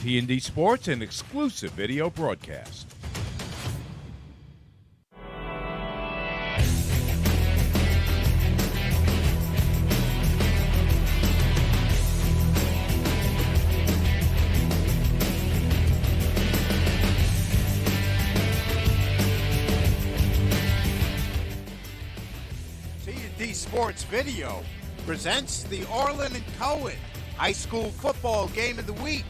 T&D Sports, an exclusive video broadcast. T&D Sports Video presents the Orlin Cohen High School Football Game of the Week.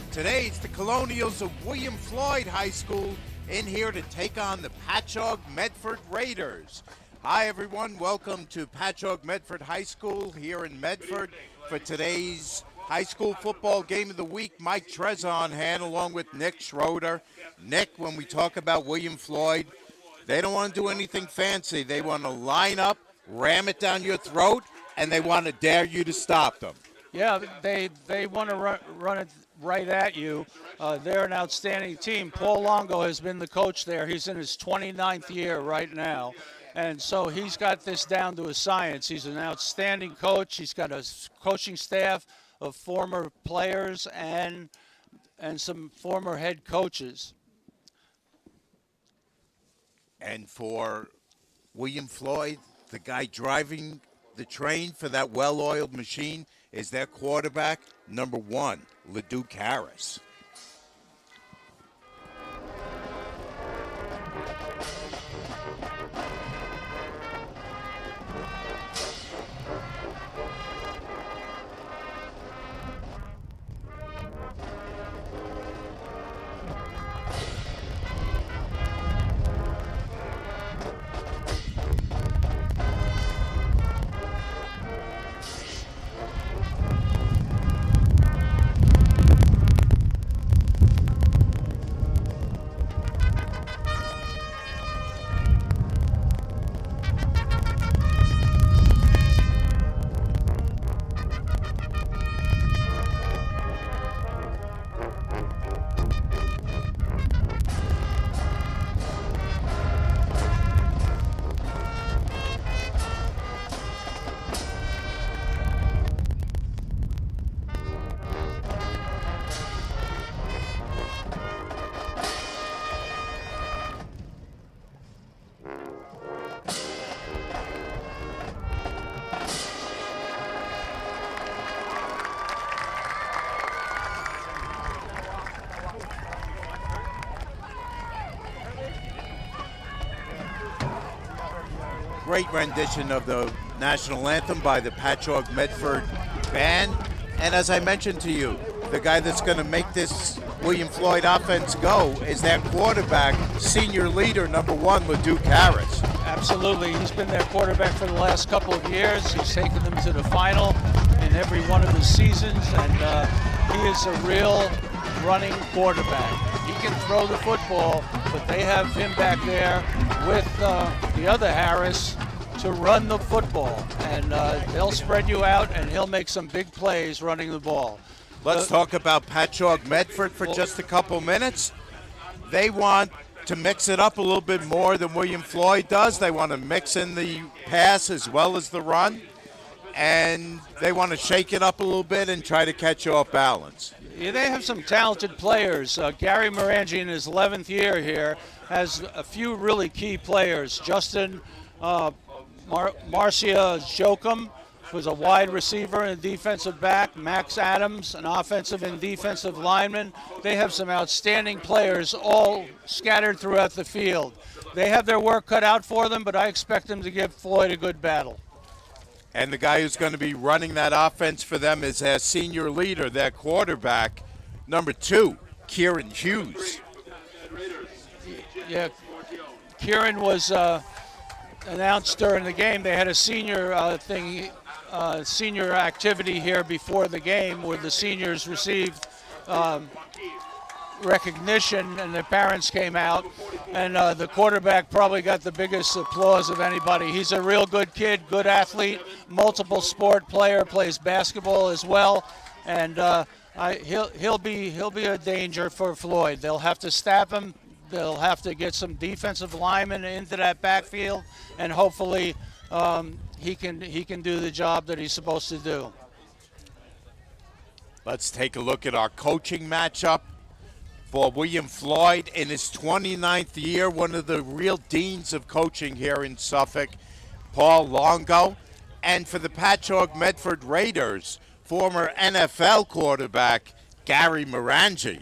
Today it's the Colonials of William Floyd High School in here to take on the Patchogue Medford Raiders. Hi everyone, welcome to Patchogue Medford High School here in Medford for today's High School Football Game of the Week. Mike Trezor on hand along with Nick Schroeder. Nick, when we talk about William Floyd, they don't want to do anything fancy. They want to line up, ram it down your throat, and they want to dare you to stop them. Yeah, they want to run it right at you. They're an outstanding team. Paul Longo has been the coach there. He's in his 29th year right now. And so he's got this down to a science. He's an outstanding coach. He's got a coaching staff of former players and some former head coaches. And for William Floyd, the guy driving the train for that well-oiled machine is their quarterback, number 1, LeDuc Harris. Great rendition of the national anthem by the Patchogue Medford band. And as I mentioned to you, the guy that's going to make this William Floyd offense go is their quarterback, senior leader, number 1, LeDuc Harris. Absolutely. He's been their quarterback for the last couple of years. He's taken them to the final in every one of his seasons, and he is a real running quarterback. He can throw the football, but they have him back there with the other Harris to run the football. And they'll spread you out, and he'll make some big plays running the ball. Let's talk about Patchogue Medford for just a couple minutes. They want to mix it up a little bit more than William Floyd does. They want to mix in the pass as well as the run. And they want to shake it up a little bit and try to catch you off balance. Yeah, they have some talented players. Gary Morangi, in his 11th year here, has a few really key players. Justin Marcia Jokum was a wide receiver and a defensive back. Max Adams, an offensive and defensive lineman. They have some outstanding players all scattered throughout the field. They have their work cut out for them, but I expect them to give Floyd a good battle. And the guy who's going to be running that offense for them is their senior leader, their quarterback, number 2, Kieran Hughes. Yeah, Kieran was announced during the game. They had a senior senior activity here before the game where the seniors received recognition and their parents came out, and the quarterback probably got the biggest applause of anybody. He's a real good kid, good athlete, multiple sport player, plays basketball as well, and he'll be a danger for Floyd. They'll have to stop him. They'll have to get some defensive linemen into that backfield, and hopefully he can do the job that he's supposed to do. Let's take a look at our coaching matchup for William Floyd in his 29th year, one of the real deans of coaching here in Suffolk, Paul Longo. And for the Patchogue Medford Raiders, former NFL quarterback Gary Morangi.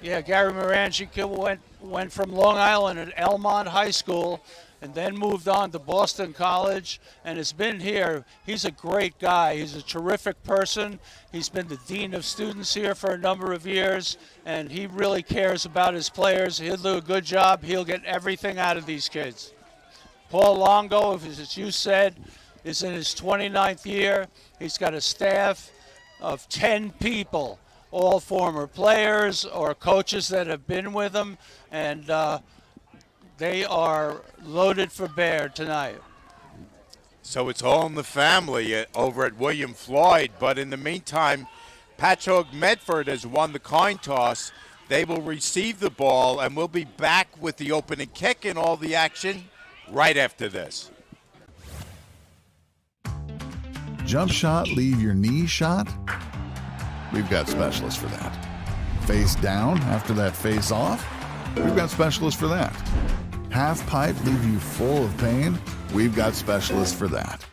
Yeah, Gary Morangi went from Long Island at Elmont High School and then moved on to Boston College and has been here. He's a great guy. He's a terrific person. He's been the dean of students here for a number of years, and he really cares about his players. He'll do a good job. He'll get everything out of these kids. Paul Longo, as you said, is in his 29th year. He's got a staff of 10 people, all former players or coaches that have been with him, and they are loaded for bear tonight. So it's all in the family over at William Floyd, but in the meantime, Patchogue Medford has won the coin toss. They will receive the ball, and we'll be back with the opening kick and all the action right after this. Jump shot, leave your knee shot? We've got specialists for that. Face down after that face off? We've got specialists for that. Half pipe, leave you full of pain? We've got specialists for that.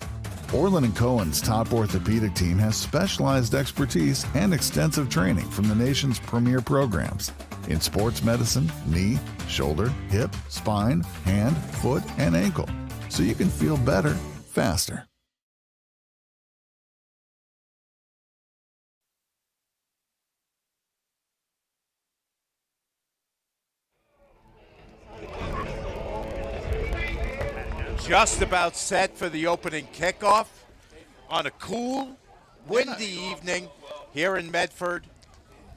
Orlin Cohen's top orthopedic team has specialized expertise and extensive training from the nation's premier programs in sports medicine, knee, shoulder, hip, spine, hand, foot, and ankle, so you can feel better, faster. Just about set for the opening kickoff on a cool, windy evening here in Medford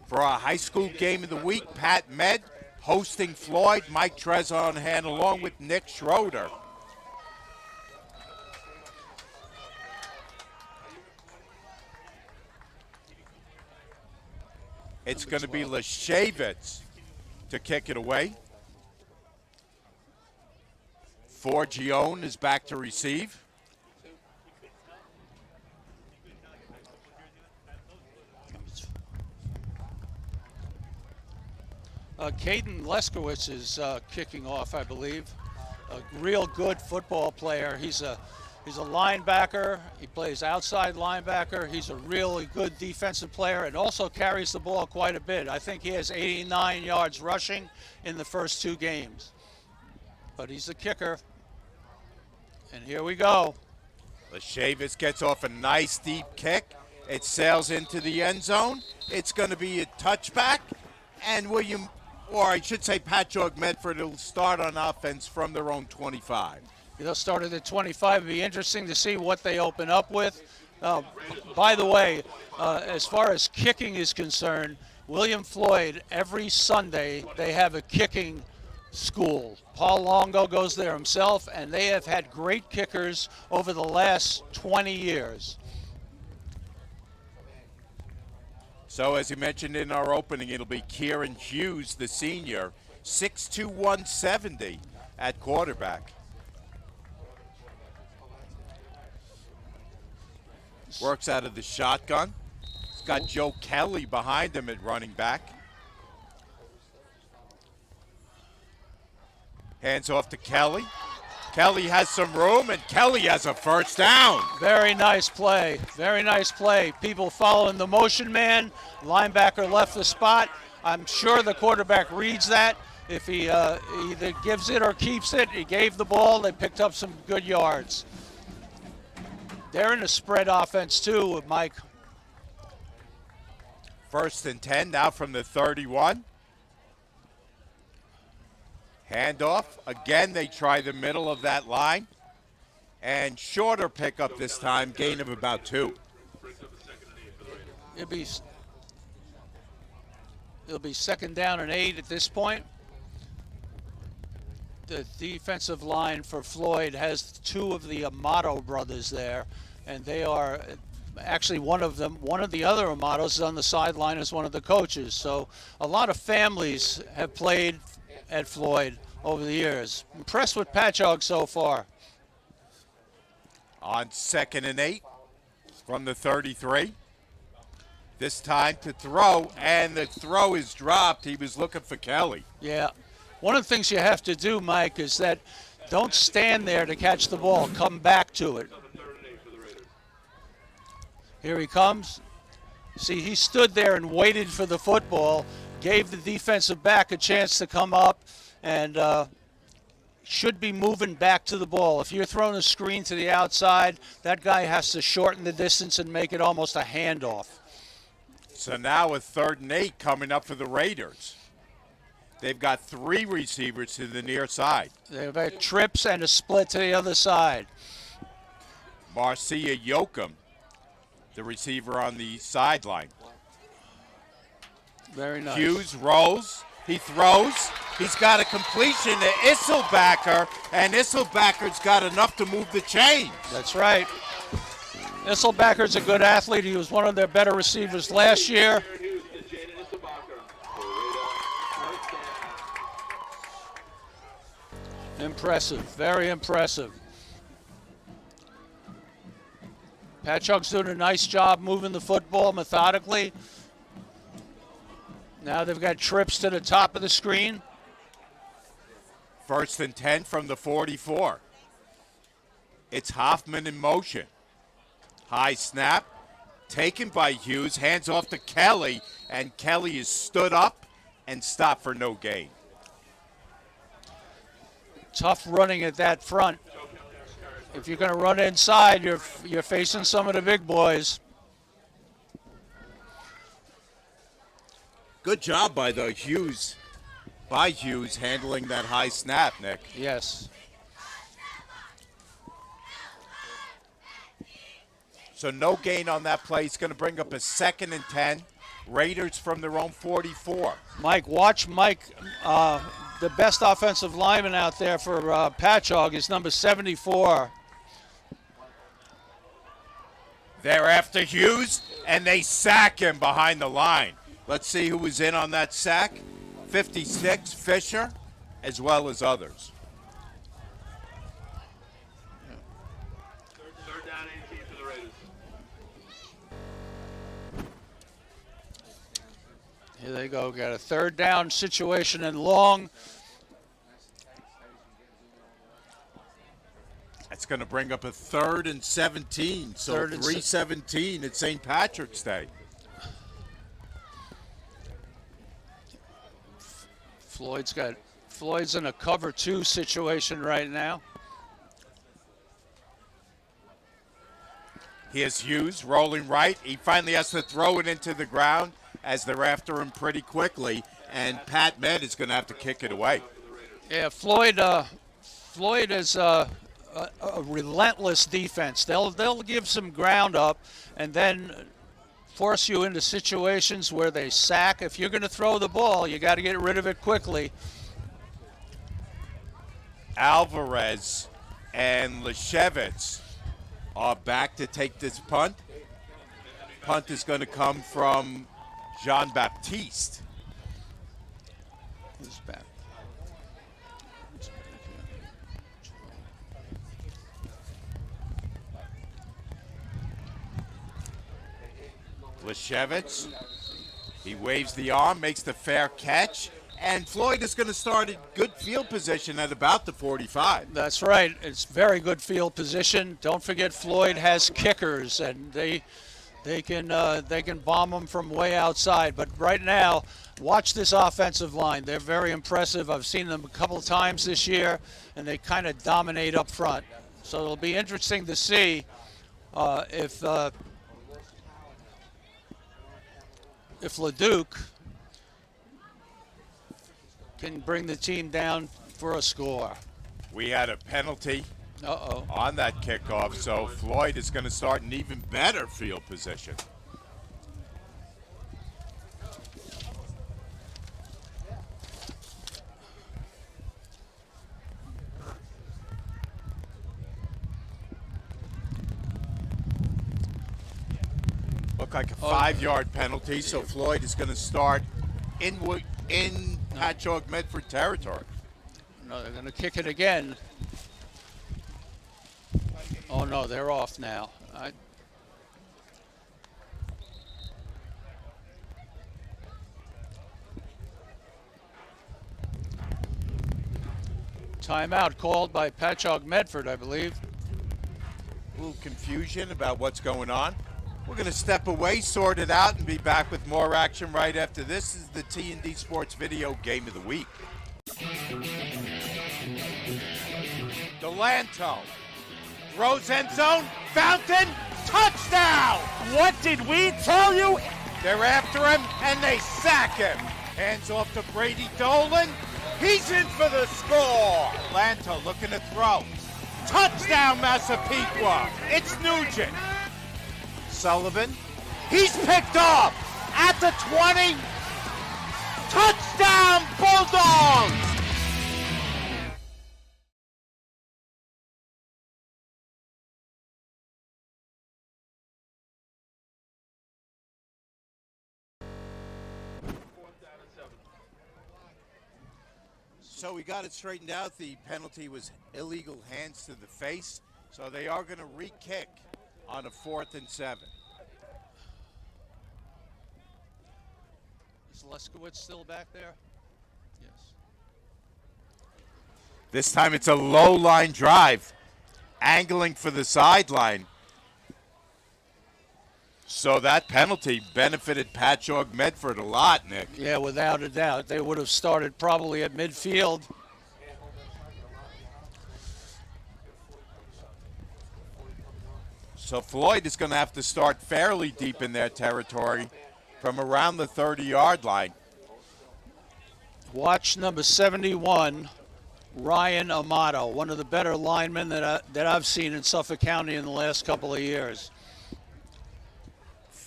for our high school game of the week. Pat Med hosting Floyd, Mike Trezor on hand along with Nick Schroeder. It's going to be Lashavitz to kick it away. Forgione is back to receive. Caden Leskowitz is kicking off, I believe. A real good football player. He's a linebacker. He plays outside linebacker. He's a really good defensive player and also carries the ball quite a bit. I think he has 89 yards rushing in the first 2 games. But he's the kicker. And here we go. Lashavitz gets off a nice deep kick. It sails into the end zone. It's going to be a touchback. And Patchogue Medford will start on offense from their own 25. They'll start at the 25. It'll be interesting to see what they open up with. By the way, as far as kicking is concerned, William Floyd, every Sunday, they have a kicking school. Paul Longo goes there himself, and they have had great kickers over the last 20 years. So as you mentioned in our opening, it'll be Kieran Hughes, the senior, 6'2", 170 at quarterback. Works out of the shotgun. He's got Joe Kelly behind him at running back. Hands off to Kelly. Kelly has some room, and Kelly has a first down. Very nice play. Very nice play. People following the motion man. Linebacker left the spot. I'm sure the quarterback reads that. If he either gives it or keeps it, he gave the ball. They picked up some good yards. They're in a spread offense too, Mike. 1st and 10 now from the 31. Handoff. Again, they try the middle of that line. And shorter pickup this time, gain of about 2. It'll be 2nd down and 8 at this point. The defensive line for Floyd has 2 of the Amato brothers there, and they are actually one of the other Amatos is on the sideline as one of the coaches. So a lot of families have played at Floyd over the years. Impressed with Patchogue so far. On 2nd and 8 from the 33. This time to throw, and the throw is dropped. He was looking for Kelly. Yeah. One of the things you have to do, Mike, is that don't stand there to catch the ball. Come back to it. Here he comes. See, he stood there and waited for the football, gave the defensive back a chance to come up, and should be moving back to the ball. If you're throwing a screen to the outside, that guy has to shorten the distance and make it almost a handoff. So now a 3rd and 8 coming up for the Raiders. They've got 3 receivers to the near side. They've got trips and a split to the other side. Marcia Yoakum, the receiver on the sideline. Very nice. Hughes rolls. He throws. He's got a completion to Isselbacker, and Isselbacker's got enough to move the chains. That's right. Isselbacker's a good athlete. He was one of their better receivers last year. Impressive, very impressive. Patchogue's doing a nice job moving the football methodically. Now they've got trips to the top of the screen. 1st and 10 from the 44. It's Hoffman in motion. High snap, taken by Hughes, hands off to Kelly, and Kelly is stood up and stopped for no gain. Tough running at that front. If you're going to run inside, you're facing some of the big boys. Good job by Hughes handling that high snap, Nick. Yes. So no gain on that play. It's going to bring up a 2nd and 10. Raiders from their own 44. Mike, watch Mike. The best offensive lineman out there for Patchogue is number 74. They're after Hughes, and they sack him behind the line. Let's see who was in on that sack. 56, Fisher, as well as others. Third down, 18 for the Raiders. Here they go. Got a 3rd down situation and long. That's going to bring up a 3rd and 17. So 3:17 at St. Patrick's Day. Floyd's in a cover 2 situation right now. Here's Hughes rolling right. He finally has to throw it into the ground as they're after him pretty quickly, and Pat Med is going to have to kick it away. Yeah, Floyd is a relentless defense. They'll give some ground up and then force you into situations where they sack. If you're going to throw the ball, you got to get rid of it quickly. Alvarez and Leshevitz are back to take this punt. Punt is going to come from Jean-Baptiste. He's back. Leshevitz, he waves the arm, makes the fair catch, and Floyd is going to start in good field position at about the 45. That's right. It's very good field position. Don't forget Floyd has kickers, and they can bomb them from way outside. But right now, watch this offensive line. They're very impressive. I've seen them a couple of times this year, and they kind of dominate up front. So it'll be interesting to see if LeDuc can bring the team down for a score. We had a penalty on that kickoff, so Floyd is going to start in even better field position. Look like a 5-yard penalty, so Floyd is going to start in Patchogue Medford territory. No, they're going to kick it again. Oh no, they're off now. Timeout called by Patchogue Medford, I believe. A little confusion about what's going on. We're going to step away, sort it out, and be back with more action right after this. This is the T&D Sports Video Game of the Week. Delanto throws end zone, Fountain, touchdown! What did we tell you? They're after him, and they sack him. Hands off to Brady Dolan. He's in for the score. Delanto looking to throw. Touchdown, Massapequa. It's Nugent. Sullivan. He's picked off at the 20. Touchdown, Bulldogs. So we got it straightened out. The penalty was illegal hands to the face. So they are going to re-kick on a 4th and 7. Is Leskowitz still back there? Yes. This time it's a low line drive, angling for the sideline. So that penalty benefited Patchogue Medford a lot, Nick. Yeah, without a doubt. They would have started probably at midfield. So Floyd is going to have to start fairly deep in their territory from around the 30-yard line. Watch number 71, Ryan Amato, one of the better linemen that I've seen in Suffolk County in the last couple of years.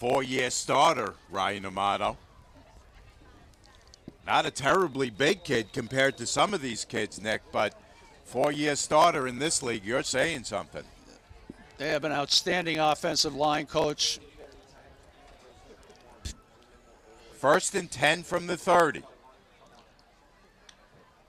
4-year starter, Ryan Amato. Not a terribly big kid compared to some of these kids, Nick, but 4-year starter in this league, you're saying something. They have an outstanding offensive line coach. 1st and 10 from the 30.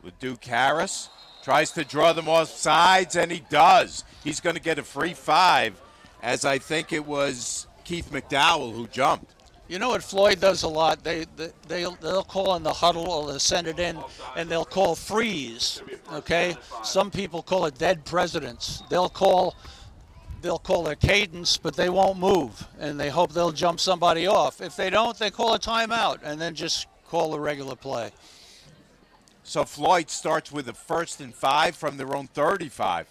LeDuc Harris tries to draw them off sides, and he does. He's going to get a free 5, as I think it was Keith McDowell who jumped. You know what Floyd does a lot? They'll call in the huddle or they'll send it in, and they'll call freeze. Okay, some people call it dead presidents. They'll call their cadence, but they won't move, and they hope they'll jump somebody off. If they don't, they call a timeout and then just call the regular play. So Floyd starts with a 1st and 5 from their own 35.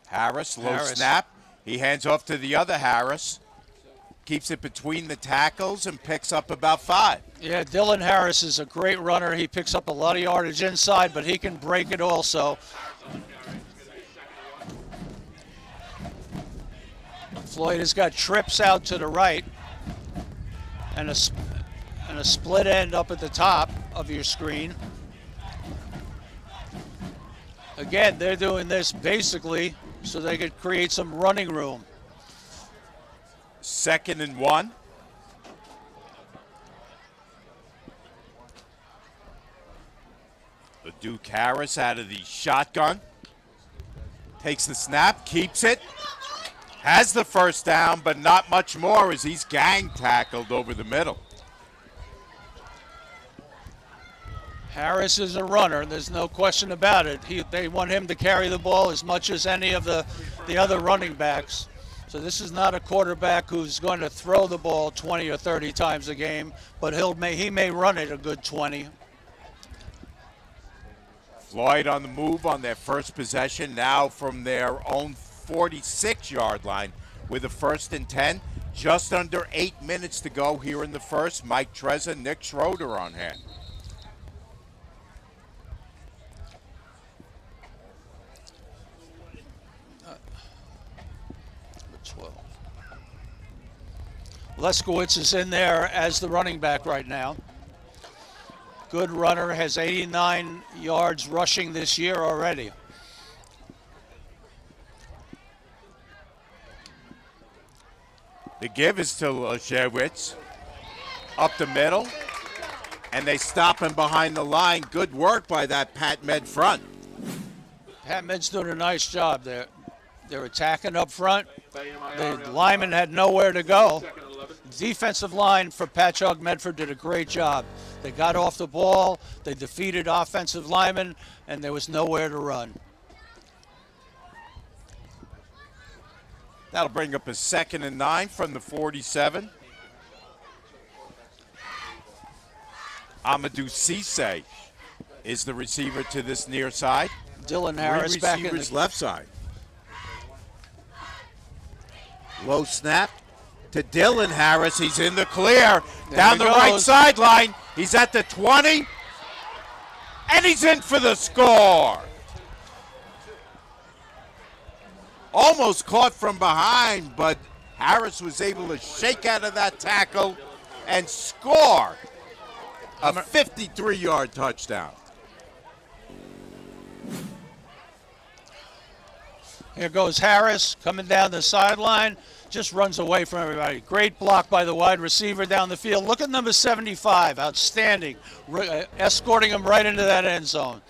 Harris, low snap. He hands off to the other Harris. Keeps it between the tackles and picks up about 5. Yeah, Dylan Harris is a great runner. He picks up a lot of yardage inside, but he can break it also. Floyd has got trips out to the right and a split end up at the top of your screen. Again, they're doing this basically so they could create some running room. 2nd and 1. LeDuc Harris out of the shotgun. Takes the snap, keeps it. Has the 1st down, but not much more as he's gang tackled over the middle. Harris is a runner. There's no question about it. They want him to carry the ball as much as any of the other running backs. So this is not a quarterback who's going to throw the ball 20 or 30 times a game, but he may run it a good 20. Floyd on the move on their first possession, now from their own 46-yard line with a 1st and 10. Just under 8 minutes to go here in the first. Mike Trezza, Nick Schroeder on hand. Leskowitz is in there as the running back right now. Good runner, has 89 yards rushing this year already. The give is to Leskowitz. Up the middle. And they stop him behind the line. Good work by that Pat Med front. Pat Med's doing a nice job there. They're attacking up front. The lineman had nowhere to go. defensive line for Patchogue Medford did a great job. They got off the ball, they defeated offensive linemen, and there was nowhere to run. That'll bring up a 2nd and 9 from the 47. Amadou Cisse is the receiver to this near side. Dylan Harris back in the left side. Low snap to Dylan Harris. He's in the clear. Down the right sideline. He's at the 20. And he's in for the score. Almost caught from behind, but Harris was able to shake out of that tackle and score a 53-yard touchdown. Here goes Harris coming down the sideline, just runs away from everybody. Great block by the wide receiver down the field. Look at number 75, outstanding, escorting him right into that end zone.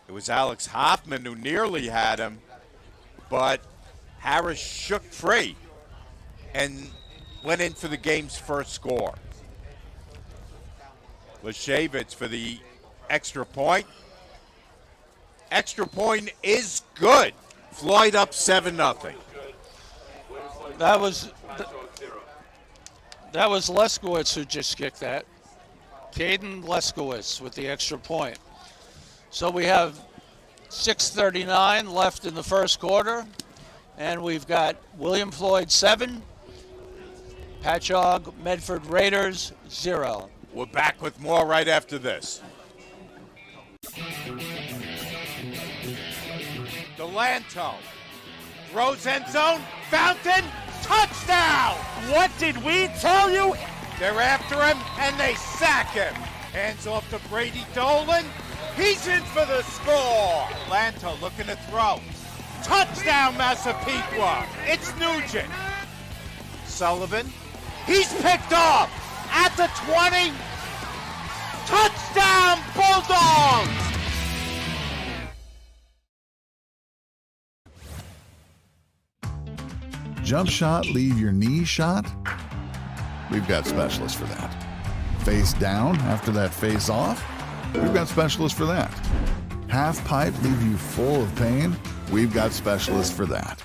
It was Alex Hoffman who nearly had him, but Harris shook free and went in for the game's first score. Lashavitz for the extra point. Extra point is good. Floyd up 7-0. That was Leskowitz who just kicked that. Caden Leskowitz with the extra point. So we have 6:39 left in the first quarter, and we've got William Floyd 7, Patchogue Medford Raiders 0. We're back with more right after this. Delanto throws end zone, Fountain, touchdown! What did we tell you? They're after him and they sack him. Hands off to Brady Dolan. He's in for the score. Delanto looking to throw. Touchdown, Massapequa. It's Nugent. Sullivan. He's picked off at the 20. Touchdown, Bulldogs! Jump shot, leave your knee shot? We've got specialists for that. Face down after that face off? We've got specialists for that. Half pipe, leave you full of pain? We've got specialists for that.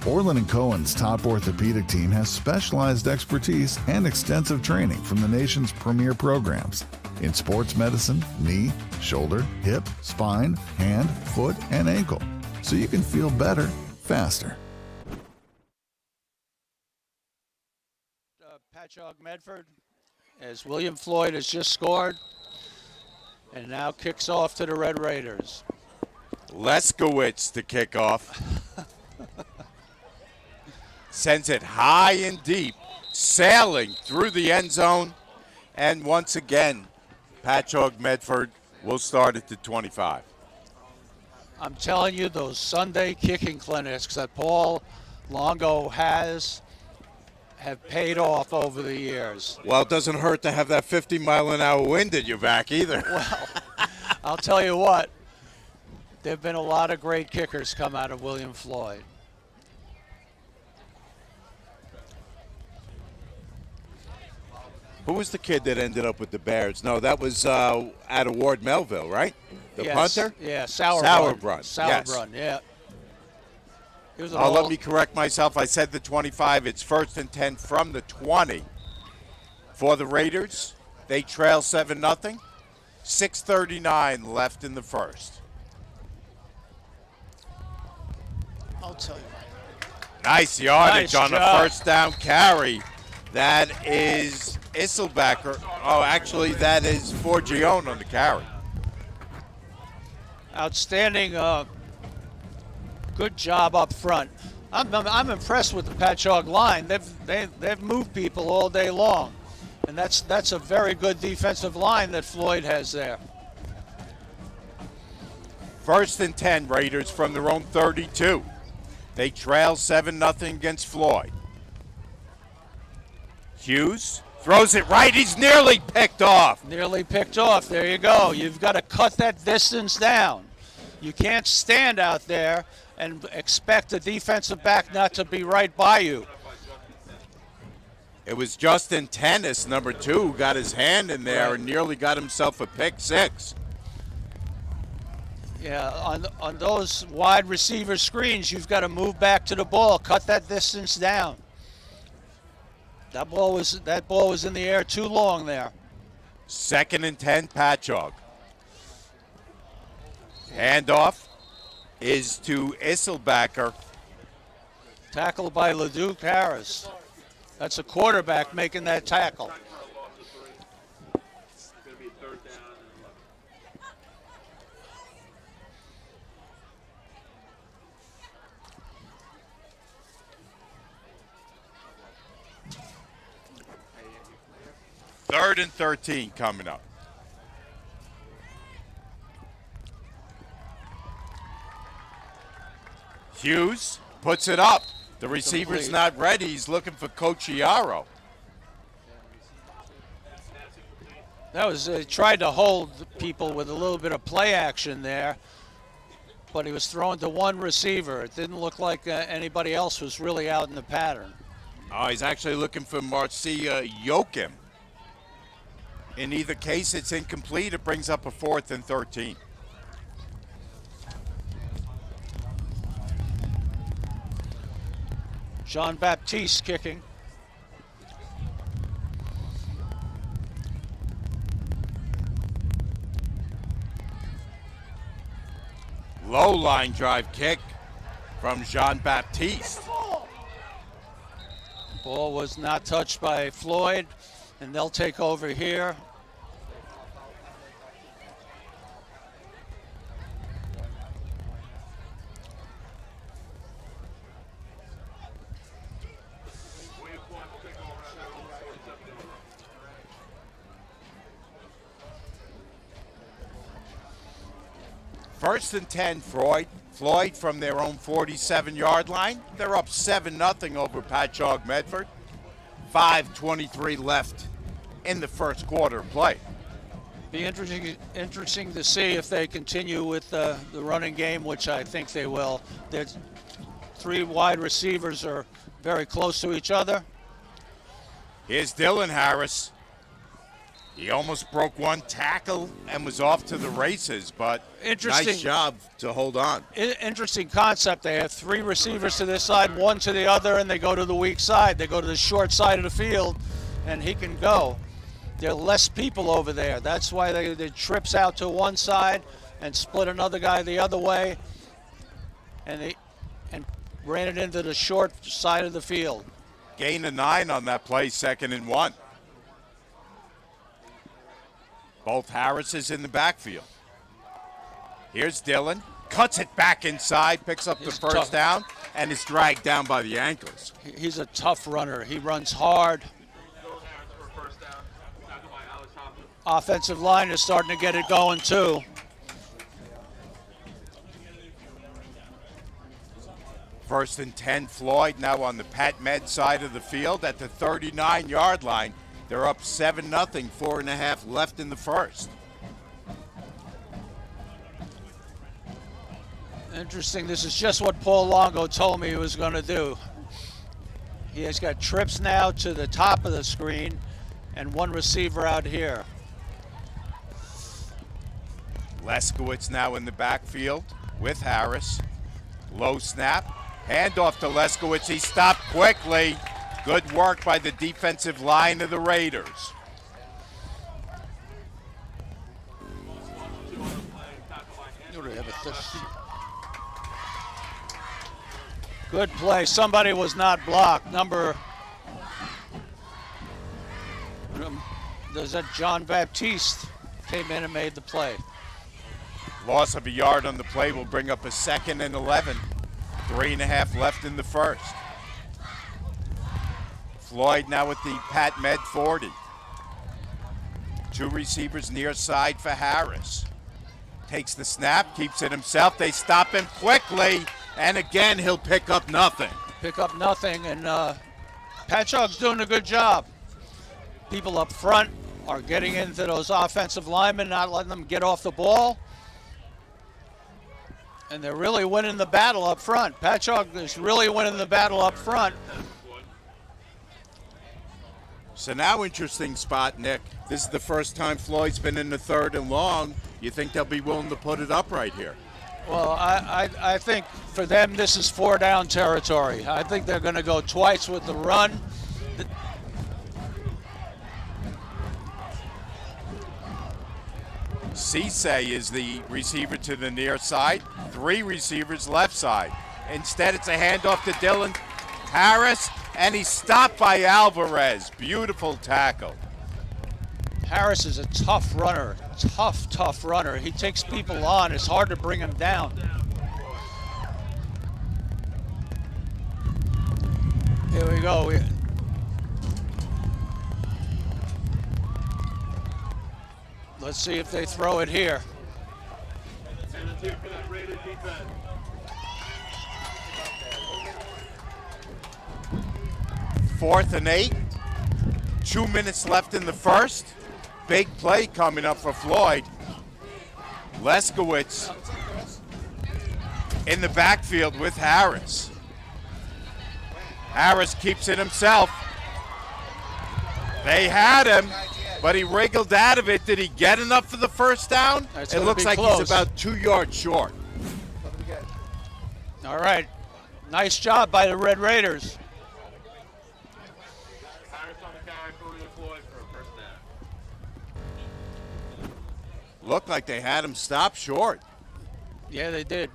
Orlin Cohen's top orthopedic team has specialized expertise and extensive training from the nation's premier programs in sports medicine, knee, shoulder, hip, spine, hand, foot, and ankle, so you can feel better, faster. Patchogue Medford, as William Floyd has just scored, and now kicks off to the Red Raiders. Leskowitz to kick off. Sends it high and deep, sailing through the end zone. And once again, Patchogue Medford will start at the 25. I'm telling you, those Sunday kicking clinics that Paul Longo have paid off over the years. Well, it doesn't hurt to have that 50-mile-an-hour wind at your back either. Well, I'll tell you what, there have been a lot of great kickers come out of William Floyd. Who was the kid that ended up with the Bears? No, that was out of Ward Melville, right? The punter? Yeah, Sauerbrunn. Sauerbrunn, Yes. yeah. He was Let me correct myself. I said the 25. It's 1st and 10 from the 20. For the Raiders, they trail 7-0. 6:39 left in the first. I'll tell you. Nice yardage Nice on job. a first down carry. That is Isselbacker. Oh, actually, that is Forgione on the carry. Outstanding, good job up front. I'm impressed with the Patchogue line. They've moved people all day long, and that's a very good defensive line that Floyd has there. 1st and 10, Raiders from their own 32. They trail 7-0 against Floyd. Hughes throws it right. He's nearly picked off. Nearly picked off. There you go. You've got to cut that distance down. You can't stand out there and expect a defensive back not to be right by you. It was Justin Tennis, number 2, who got his hand in there and nearly got himself a pick 6. Yeah, on those wide receiver screens, you've got to move back to the ball, cut that distance down. That ball was in the air too long there. 2nd and 10, Patchogue. Handoff is to Isselbacker. Tackled by LeDuc Harris. That's a quarterback making that tackle. Third and 13 coming up. Hughes puts it up. The receiver's not ready. He's looking for Coach Iaro. That was tried to hold people with a little bit of play action there, but he was throwing to one receiver. It didn't look like anybody else was really out in the pattern. Oh, he's actually looking for Marcia Joachim. In either case, it's incomplete. It brings up a 4th and 13. Jean-Baptiste kicking. Low line drive kick from Jean-Baptiste. Ball was not touched by Floyd, and they'll take over here. First and 10, Floyd from their own 47-yard line. They're up 7-0 over Patchogue Medford. 5:23 left in the first quarter of play. Be interesting to see if they continue with the running game, which I think they will. Their 3 wide receivers are very close to each other. Here's Dylan Harris. He almost broke one tackle and was off to the races, but nice job to hold on. Interesting concept. They have 3 receivers to this side, 1 to the other, and they go to the weak side. They go to the short side of the field, and he can go. There are less people over there. That's why they trips out to one side and split another guy the other way, and ran it into the short side of the field. Gain of 9 on that play, 2nd and 1. Both Harrises in the backfield. Here's Dylan. Cuts it back inside, picks up the first down, and is dragged down by the ankles. He's a tough runner. He runs hard. Offensive line is starting to get it going, too. First and 10, Floyd now on the Pat Med side of the field at the 39-yard line. They're up 7-0, 4.5 left in the first. Interesting. This is just what Paul Longo told me he was going to do. He has got trips now to the top of the screen and 1 receiver out here. Leskowitz now in the backfield with Harris. Low snap. Handoff to Leskowitz. He stopped quickly. Good work by the defensive line of the Raiders. Good play. Somebody was not blocked. There's that John Baptiste came in and made the play. Loss of a yard on the play will bring up a 2nd and 11. 3.5 left in the first. Floyd now with the Pat Med 40. 2 receivers near side for Harris. Takes the snap, keeps it himself. They stop him quickly, and again he'll pick up nothing. Pick up nothing, and Patchogue's doing a good job. People up front are getting into those offensive linemen, not letting them get off the ball. And they're really winning the battle up front. Patchogue is really winning the battle up front. So now interesting spot, Nick. This is the first time Floyd's been in the 3rd and long. You think they'll be willing to put it up right here? Well, I think for them this is 4 down territory. I think they're going to go twice with the run. Cisse is the receiver to the near side. 3 receivers left side. Instead, it's a handoff to Dylan Harris, and he's stopped by Alvarez. Beautiful tackle. Harris is a tough runner, tough runner. He takes people on. It's hard to bring him down. Here we go. Let's see if they throw it here. 4th and 8. 2 minutes left in the first. Big play coming up for Floyd. Leskowitz in the backfield with Harris. Harris keeps it himself. They had him, but he wriggled out of it. Did he get enough for the first down? It looks like close. He's about 2 yards short. All right. Nice job by the Red Raiders. Looked like they had him stop short. Yeah, they did.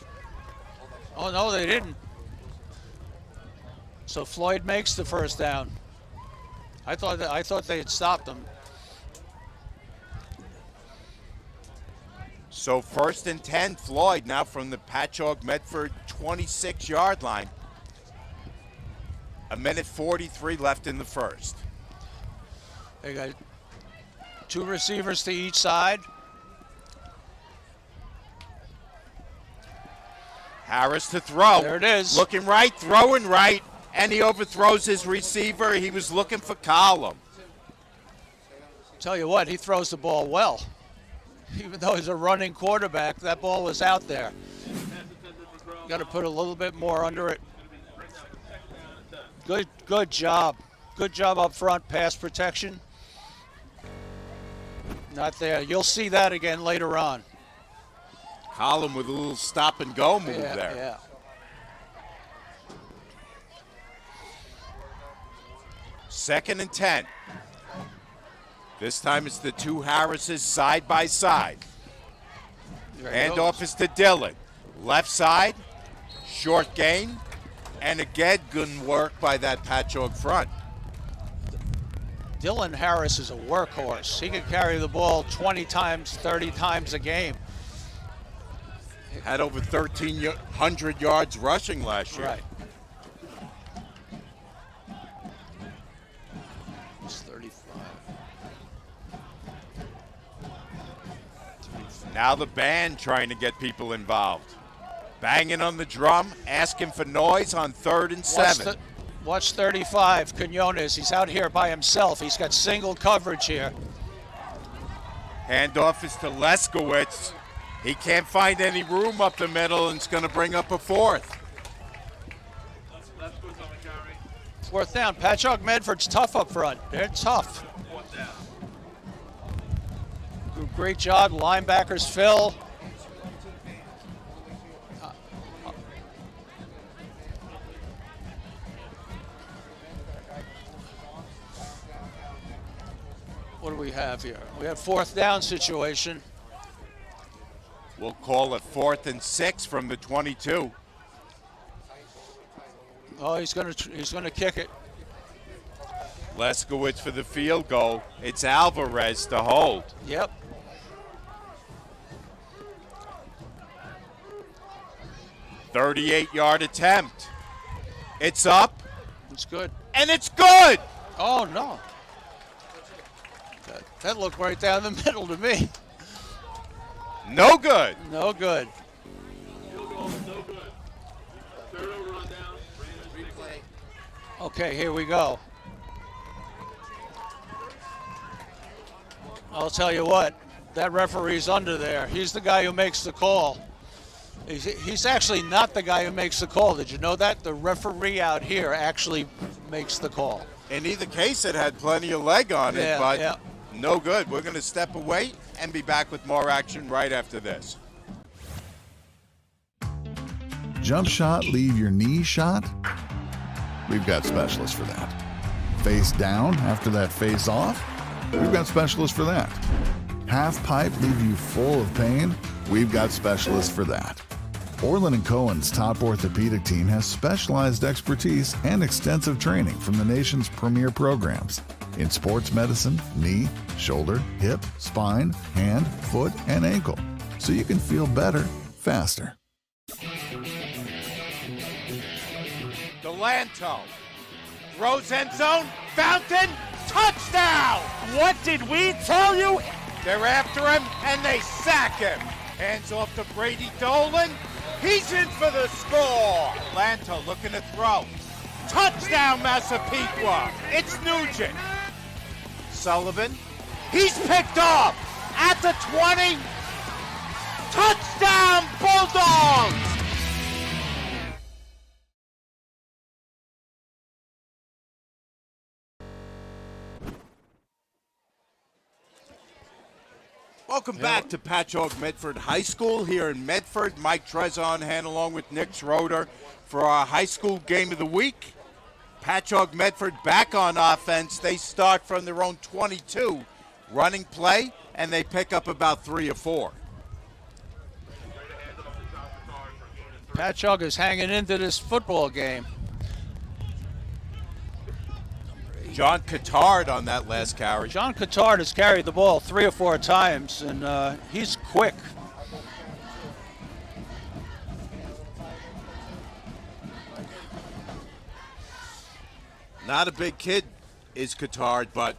Oh, no, they didn't. So Floyd makes the first down. I thought they had stopped him. So 1st and 10, Floyd now from the Patchogue Medford 26-yard line. 1:43 left in the first. They got 2 receivers to each side. Harris to throw. There it is. Looking right, throwing right, and he overthrows his receiver. He was looking for Column. Tell you what, he throws the ball well. Even though he's a running quarterback, that ball was out there. Got to put a little bit more under it. Good job. Good job up front, pass protection. Not there. You'll see that again later on. Column with a little stop and go move there. Yeah. Second and 10. This time it's the 2 Harrises side by side. Handoff is to Dylan. Left side, short gain, and again good work by that Patchogue front. Dylan Harris is a workhorse. He can carry the ball 20 times, 30 times a game. Had over 1,300 yards rushing last year. Right. He's 35. Now the band trying to get people involved. Banging on the drum, asking for noise on 3rd and 7. Watch 35, Quinones. He's out here by himself. He's got single coverage here. Handoff is to Leskowitz. He can't find any room up the middle, and it's going to bring up a 4th. 4th down. Patchogue Medford's tough up front. They're tough. Great job. Linebackers, Phil. What do we have here? We have 4th down situation. We'll call it 4th and 6 from the 22. Oh, he's gonna kick it. Leskowitz for the field goal. It's Alvarez to hold. Yep. .38-yard attempt. It's up. It's good. And it's good. Oh no. That looked right down the middle to me. No good. No good. Okay, here we go. I'll tell you what, that referee's under there. He's the guy who makes the call. He's actually not the guy who makes the call. Did you know that? The referee out here actually makes the call. In either case, it had plenty of leg on it, but yeah. no good. We're going to step away and be back with more action right after this. Jump shot, leave your knee shot? We've got specialists for that. Face down after that face off? We've got specialists for that. Half pipe, leave you full of pain? We've got specialists for that. Orlin Cohen's top orthopedic team has specialized expertise and extensive training from the nation's premier programs in sports medicine, knee, shoulder, hip, spine, hand, foot, and ankle, so you can feel better faster. Delanto throws end zone, Fountain, touchdown! What did we tell you? They're after him and they sack him. Hands off to Brady Dolan. He's in for the score. Delanto looking to throw. Touchdown, Massapequa. It's Nugent. Sullivan. He's picked off at the 20. Touchdown, Bulldogs! Welcome back to Patchogue Medford High School here in Medford. Mike Trezor on hand along with Nick Schroeder for our high school game of the week. Patchogue Medford back on offense. They start from their own 22, running play, and they pick up about 3 or 4. Patchogue is hanging into this football game. John Cotard on that last carry. John Cotard has carried the ball 3 or 4 times, and he's quick. Not a big kid is Cotard, but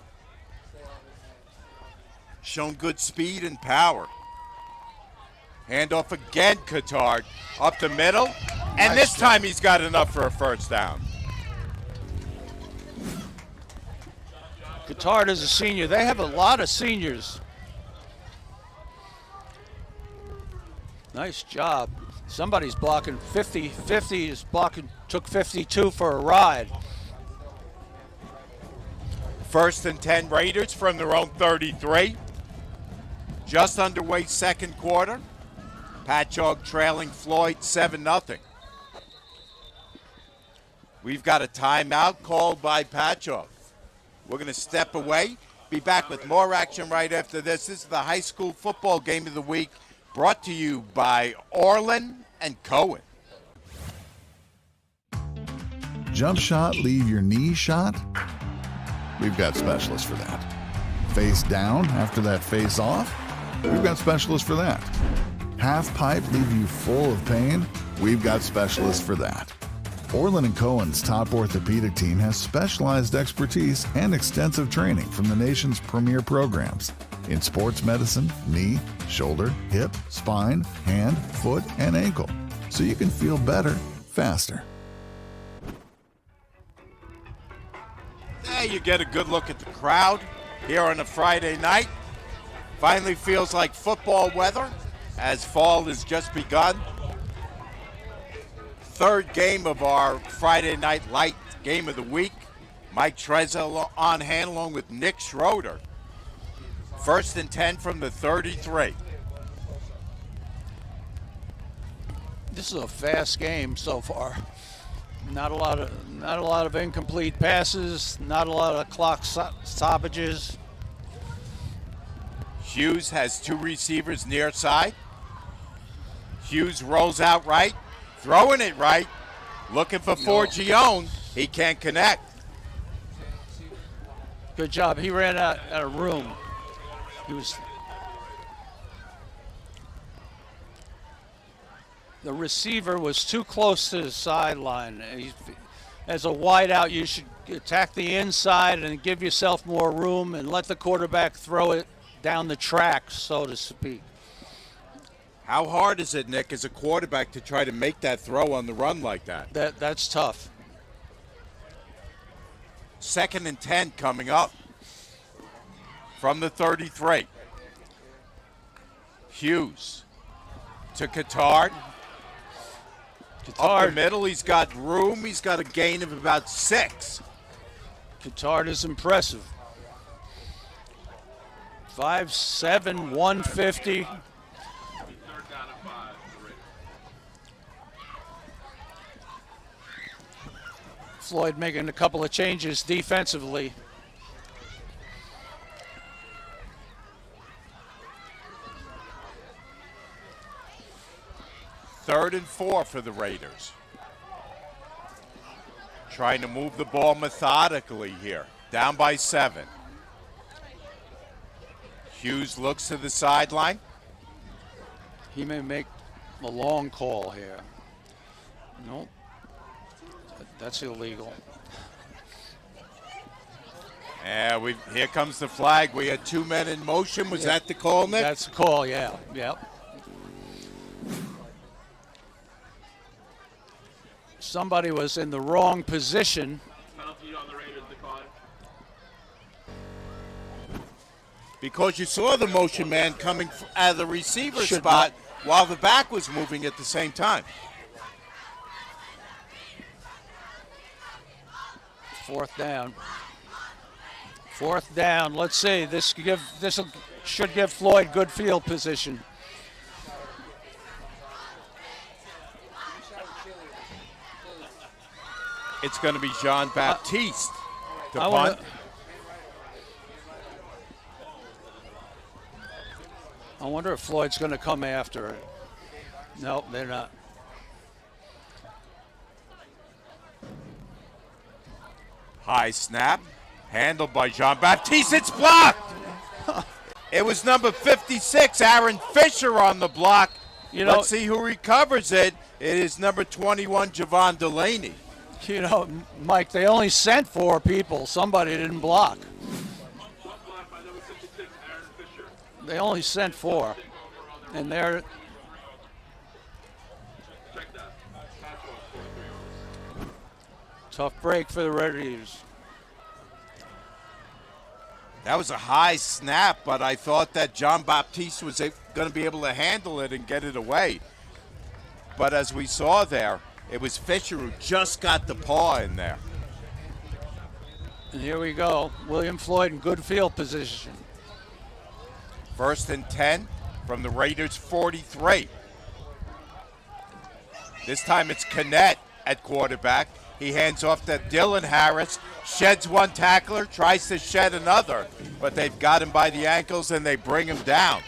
shown good speed and power. Handoff again, Cotard. Up the middle, and this time he's got enough for a first down. Cotard is a senior. They have a lot of seniors. Nice job. Somebody's blocking 50. 50 is blocking, took 52 for a ride. First and 10 Raiders from their own 33. Just underway second quarter. Patchogue trailing Floyd 7-0. We've got a timeout called by Patchogue. We're going to step away, be back with more action right after this. This is the high school football game of the week brought to you by Orlin and Cohen. Jump shot, leave your knee shot? We've got specialists for that. Face down after that face off? We've got specialists for that. Half pipe, leave you full of pain? We've got specialists for that. Orlin Cohen's top orthopedic team has specialized expertise and extensive training from the nation's premier programs in sports medicine, knee, shoulder, hip, spine, hand, foot, and ankle, so you can feel better faster. There you get a good look at the crowd here on a Friday night. Finally feels like football weather as fall has just begun. Third game of our Friday Night Light game of the week. Mike Trezor on hand along with Nick Schroeder. First and 10 from the 33. This is a fast game so far. Not a lot of incomplete passes, not a lot of clock stoppages. Hughes has 2 receivers near side. Hughes rolls out right. Throwing it right, looking for Forgione. He can't connect. Good job. He ran out of room. The receiver was too close to the sideline. As a wideout, you should attack the inside and give yourself more room and let the quarterback throw it down the track, so to speak. How hard is it, Nick, as a quarterback to try to make that throw on the run like that? That's tough. Second and 10 coming up from the 33. Hughes to Cotard. Up the middle, he's got room. He's got a gain of about 6. Petard is impressive. 5'7", 150. Floyd making a couple of changes defensively. Third and 4 for the Raiders. Trying to move the ball methodically here. Down by 7. Hughes looks to the sideline. He may make a long call here. Nope. That's illegal. And here comes the flag. We had 2 men in motion. Was that the call, Nick? That's the call, yeah. Yep. Somebody was in the wrong position. Because you saw the motion man coming out of the receiver spot while the back was moving at the same time. Fourth down. Fourth down. Let's see. This should give Floyd good field position. It's going to be Jean-Baptiste to punt. I wonder if Floyd's going to come after it. Nope, they're not. High snap, handled by Jean-Baptiste. It's blocked. It was number 56, Aaron Fisher, on the block. Let's see who recovers it. It is number 21, Javon Delaney. You know, Mike, they only sent 4 people. Somebody didn't block. They only sent 4. And they're... Tough break for the Raiders. That was a high snap, but I thought that Jean-Baptiste was going to be able to handle it and get it away. But as we saw there, it was Fisher who just got the paw in there. And here we go. William Floyd in good field position. First and 10 from the Raiders' 43. This time it's Connett at quarterback. He hands off to Dylan Harris, sheds one tackler, tries to shed another, but they've got him by the ankles and they bring him down.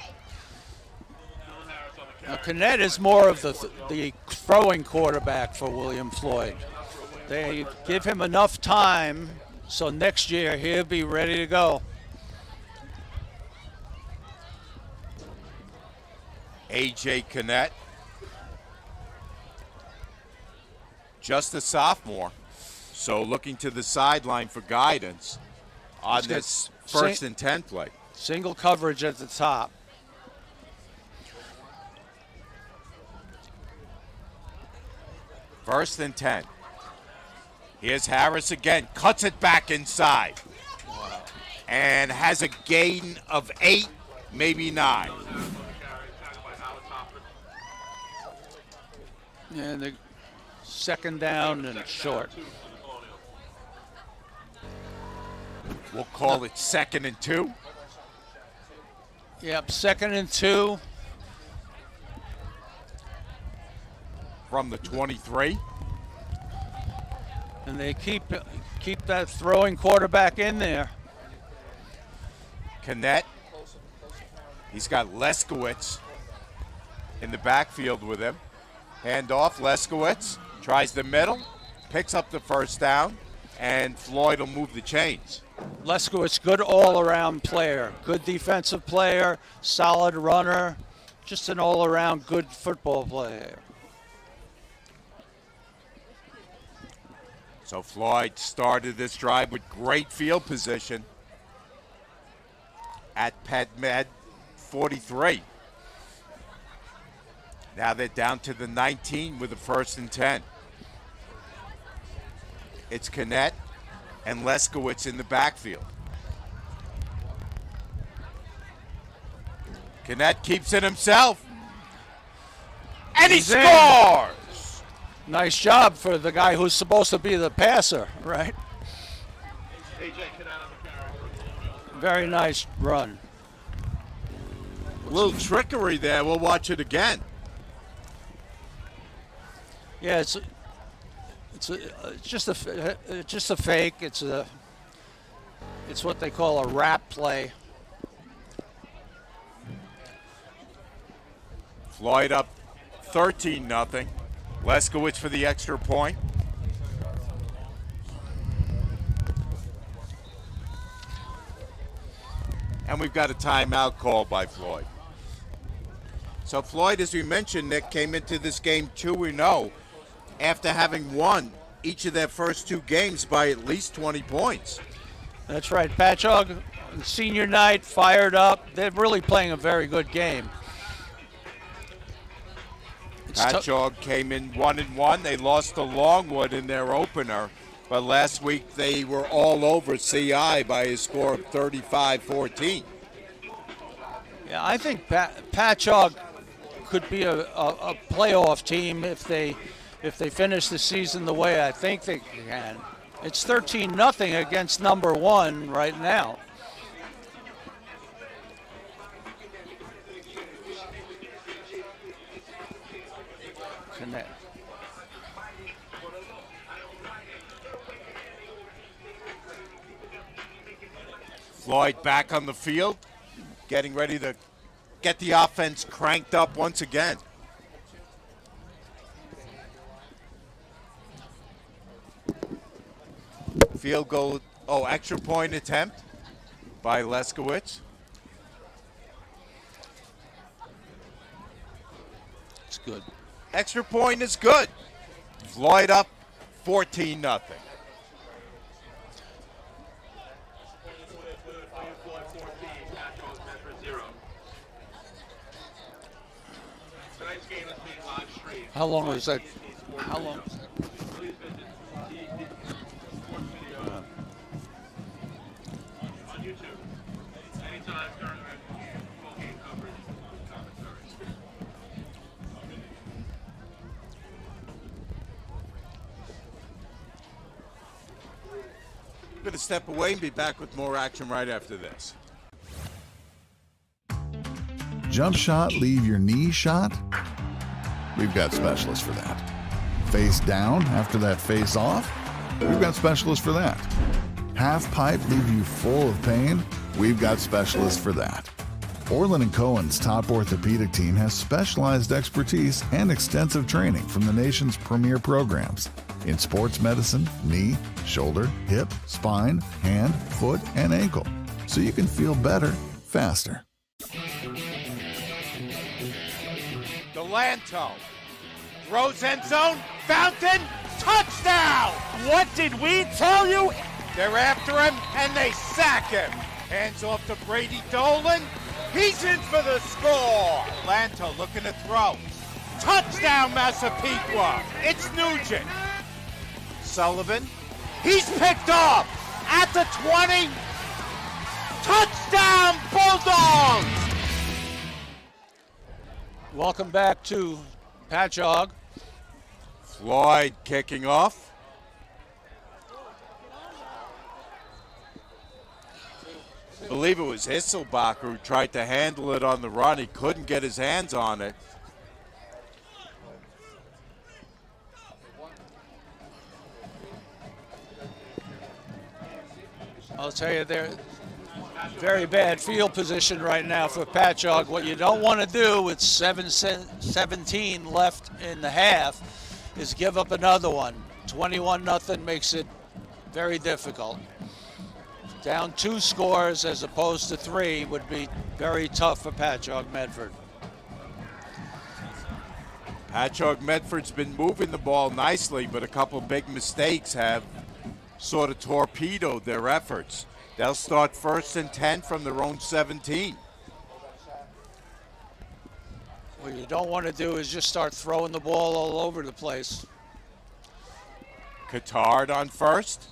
Now, Connett is more of the throwing quarterback for William Floyd. They give him enough time, so next year he'll be ready to go. A.J. Connett, just a sophomore, so looking to the sideline for guidance on this first and 10 play. Single coverage at the top. First and 10. Here's Harris again, cuts it back inside. Wow. And has a gain of 8, maybe 9. And the second down and short. We'll call it 2nd and 2. Yep, 2nd and 2. From the 23. And they keep that throwing quarterback in there. Connett. He's got Leskowitz in the backfield with him. Hand off, Leskowitz tries the middle, picks up the first down, and Floyd will move the chains. Leskowitz, good all-around player, good defensive player, solid runner, just an all-around good football player. So Floyd started this drive with great field position at Pet Med 43. Now they're down to the 19 with the 1st and 10. It's Connett and Leskowitz in the backfield. Connett keeps it himself. And he scores! Nice job for the guy who's supposed to be the passer, right? Very nice run. A little trickery there. We'll watch it again. Yeah, it's just a fake. It's what they call a wrap play. Floyd up 13-0. Leskowitz for the extra point. And we've got a timeout called by Floyd. So Floyd, as we mentioned, Nick, came into this game 2-0 after having won each of their first two games by at least 20 points. That's right. Patchogue, senior night, fired up. They're really playing a very good game. Patchogue came in 1-1. They lost to Longwood in their opener, but last week they were all over CI by a score of 35-14. Yeah, I think Patchogue could be a playoff team if they finish the season the way I think they can. It's 13-0 against number one right now. Connect. Floyd back on the field, getting ready to get the offense cranked up once again. Field goal, extra point attempt by Leskowitz. It's good. Extra point is good. Floyd up 14-0. How long was that? How long? Going to step away and be back with more action right after this. Jump shot, leave your knee shot? We've got specialists for that. Face down after that face off? We've got specialists for that. Half pipe, leave you full of pain? We've got specialists for that. Orlin Cohen's top orthopedic team has specialized expertise and extensive training from the nation's premier programs in sports medicine, knee, shoulder, hip, spine, hand, foot, and ankle, so you can feel better faster. Delanto throws end zone, Fountain, touchdown! What did we tell you? They're after him and they sack him. Hands off to Brady Dolan. He's in for the score. Delanto looking to throw. Touchdown, Massapequa. It's Nugent. Sullivan. He's picked off at the 20. Touchdown, Bulldogs! Welcome back to Patchogue. Floyd kicking off. I believe it was Hisselbacher who tried to handle it on the run. He couldn't get his hands on it. I'll tell you, they're very bad field position right now for Patchogue. What you don't want to do with 7:17 left in the half is give up another one. 21-0 makes it very difficult. Down 2 scores as opposed to 3 would be very tough for Patchogue Medford. Patchogue Medford's been moving the ball nicely, but a couple big mistakes have sort of torpedoed their efforts. They'll start 1st and 10 from their own 17. What you don't want to do is just start throwing the ball all over the place. Cotard on first.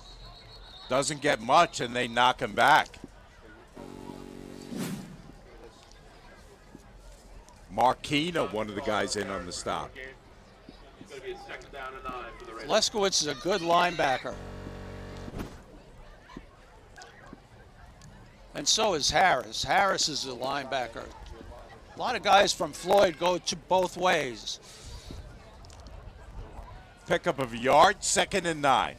Doesn't get much, and they knock him back. Marquina, one of the guys in on the stop. Leskowitz is a good linebacker. And so is Harris. Harris is a linebacker. A lot of guys from Floyd go to both ways. Pickup of a yard, 2nd and 9.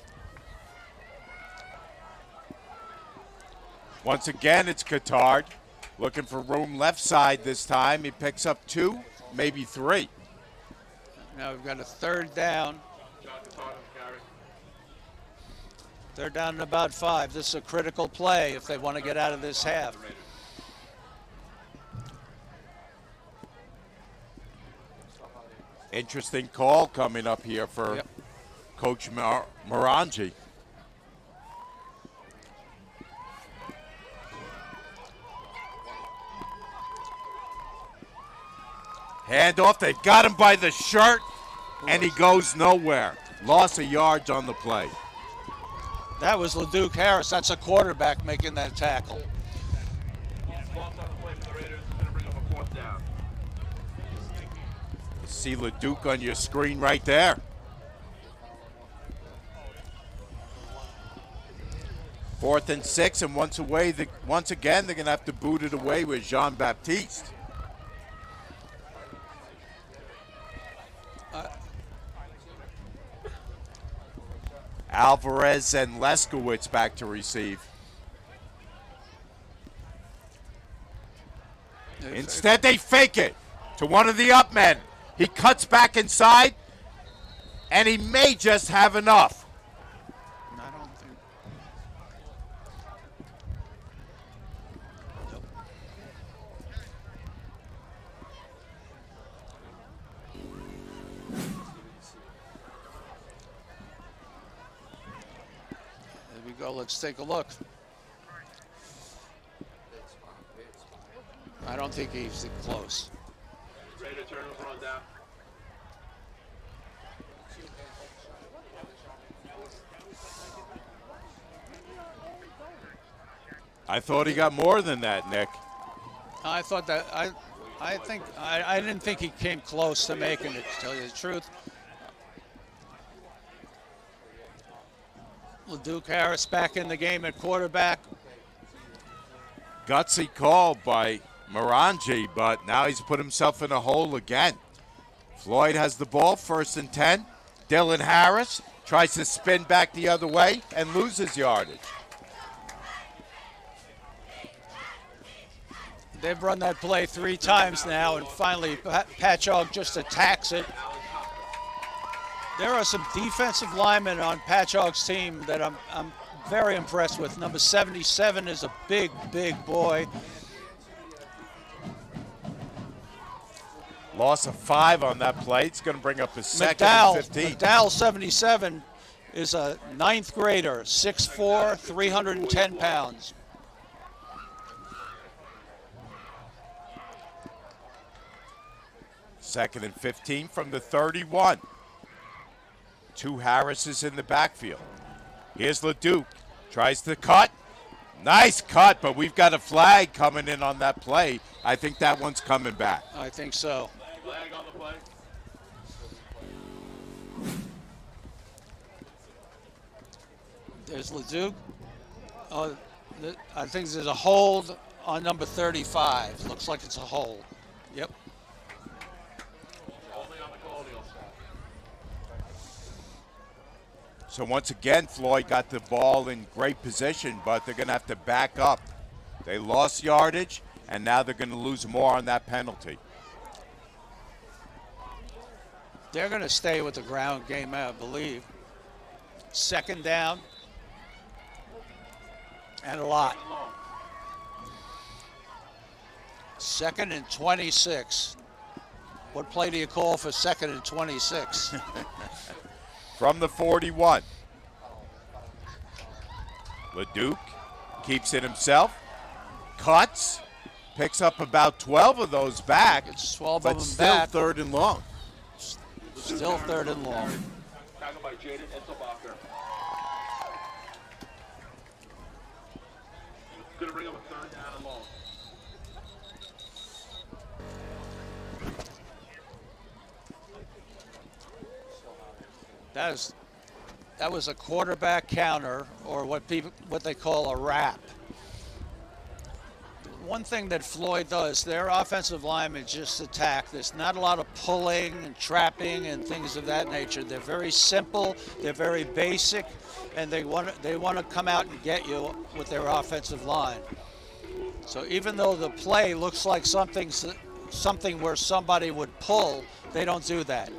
Once again, it's Cotard looking for room left side this time. He picks up 2, maybe 3. Now we've got a 3rd down. 3rd down and about 5. This is a critical play if they want to get out of this half. Interesting call coming up here for Coach Morangi. Handoff, they got him by the shirt, and he goes nowhere. Loss of yards on the play. That was LeDuc Harris. That's a quarterback making that tackle. See LeDuc on your screen right there. 4th and 6, and once again, they're going to have to boot it away with Jean-Baptiste. Alvarez and Leskowitz back to receive. Instead, they fake it to one of the up men. He cuts back inside, and he may just have enough. I don't think. Nope. There we go. Let's take a look. I don't think he's close. Ready to turn the front down. I thought he got more than that, Nick. I thought that I didn't think he came close to making it, to tell you the truth. LeDuc Harris back in the game at quarterback. Gutsy call by Morangi, but now he's put himself in a hole again. Floyd has the ball, 1st and 10. Dylan Harris tries to spin back the other way and loses yardage. They've run that play 3 times now, and finally Patchogue just attacks it. There are some defensive linemen on Patchogue's team that I'm very impressed with. Number 77 is a big, big boy. Loss of 5 on that play. It's going to bring up his 2nd and 15. McDowell, 77, is a 9th grader, 6'4", 310 pounds. Second and 15 from the 31. 2 Harrises in the backfield. Here's LeDuc. Tries to cut. Nice cut, but we've got a flag coming in on that play. I think that one's coming back. I think so. Flag on the play. There's LeDuc. I think there's a hold on number 35. Looks like it's a hold. Yep. Holding on the Colonials. So once again, Floyd got the ball in great position, but they're going to have to back up. They lost yardage, and now they're going to lose more on that penalty. They're going to stay with the ground game, I believe. 2nd down. And a lot. 2nd and 26. What play do you call for 2nd and 26? From the 41. LeDuc keeps it himself. Cuts. Picks up about 12 of those back. It's 12 but of them still back. 3rd and long. Still 3rd and long. Tackled by Jaden Etzelbacher. Going to bring up a 3rd down and long. That was a quarterback counter, or what they call a wrap. one thing that Floyd does, their offensive linemen just attack. There's not a lot of pulling and trapping and things of that nature. They're very simple, they're very basic, and they want to come out and get you with their offensive line. So even though the play looks like something where somebody would pull, they don't do that.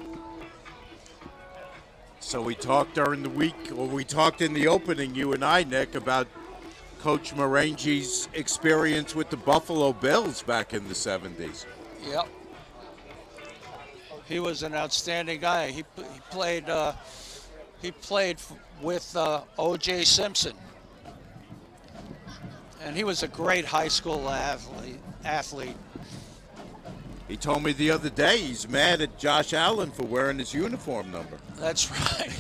So we talked during the week, or we talked in the opening, you and I, Nick, about Coach Marangi's experience with the Buffalo Bills back in the 70s. Yep. He was an outstanding guy. He played with O.J. Simpson. And he was a great high school athlete. He told me the other day he's mad at Josh Allen for wearing his uniform number. That's right.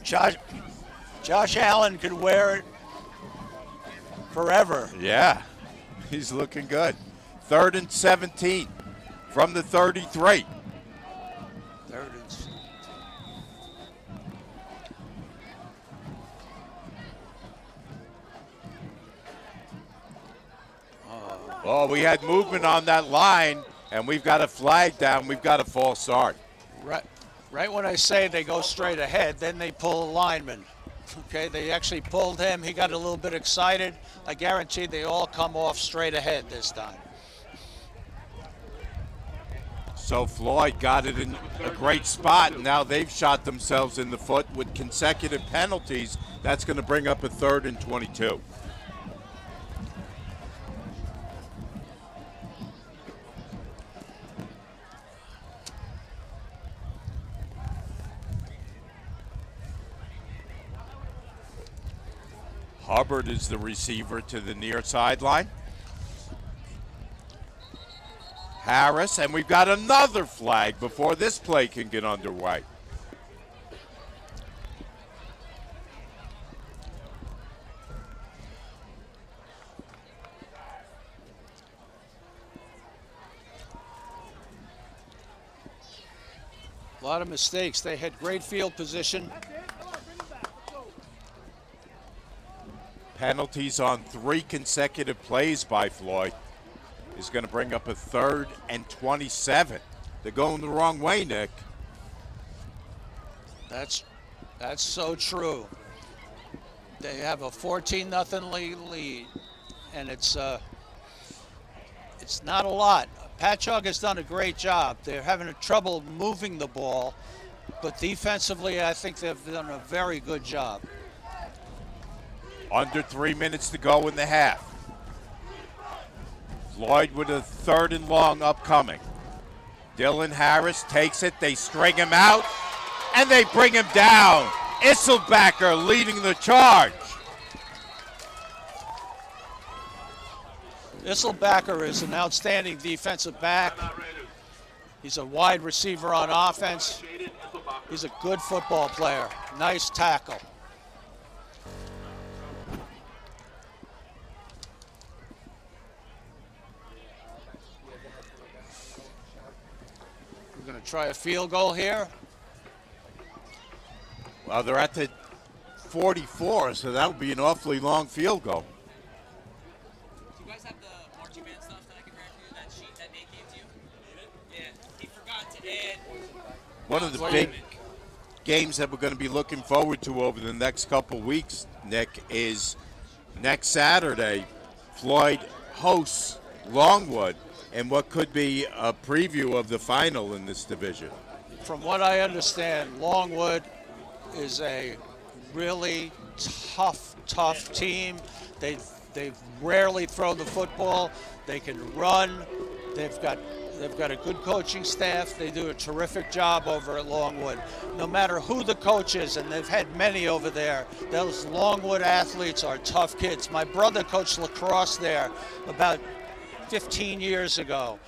Josh Allen could wear it forever. Yeah, he's looking good. 3rd and 17 from the 33. There it is. Oh, we had movement on that line, and we've got a flag down. We've got a false start. Right when I say they go straight ahead, then they pull a lineman. Okay, they actually pulled him. He got a little bit excited. I guarantee they all come off straight ahead this time. So Floyd got it in a great spot, and now they've shot themselves in the foot with consecutive penalties. That's going to bring up a 3rd and 22. Hubbard is the receiver to the near sideline. Harris, and we've got another flag before this play can get underway. A lot of mistakes. They had great field position. Penalties on 3 consecutive plays by Floyd is going to bring up a 3rd and 27. They're going the wrong way, Nick. That's so true. They have a 14-0 lead, and it's not a lot. Patchogue has done a great job. They're having trouble moving the ball, but defensively, I think they've done a very good job. Under 3 minutes to go in the half. Floyd with a 3rd and long upcoming. Dylan Harris takes it. They string him out, and they bring him down. Isselbacker leading the charge. Isselbacker is an outstanding defensive back. He's a wide receiver on offense. He's a good football player. Nice tackle. We're going to try a field goal here. Well, they're at the 44, so that would be an awfully long field goal. Do you guys have the marching band stuff that I can grab for you? That sheet that Nate gave to you? Yeah, he forgot to add. One of the big games that we're going to be looking forward to over the next couple weeks, Nick, is next Saturday, Floyd hosts Longwood in what could be a preview of the final in this division. From what I understand, Longwood is a really tough team. They rarely throw the football. They can run. They've got a good coaching staff. They do a terrific job over at Longwood. No matter who the coach is, and they've had many over there, those Longwood athletes are tough kids. My brother coached lacrosse there about 15 years ago,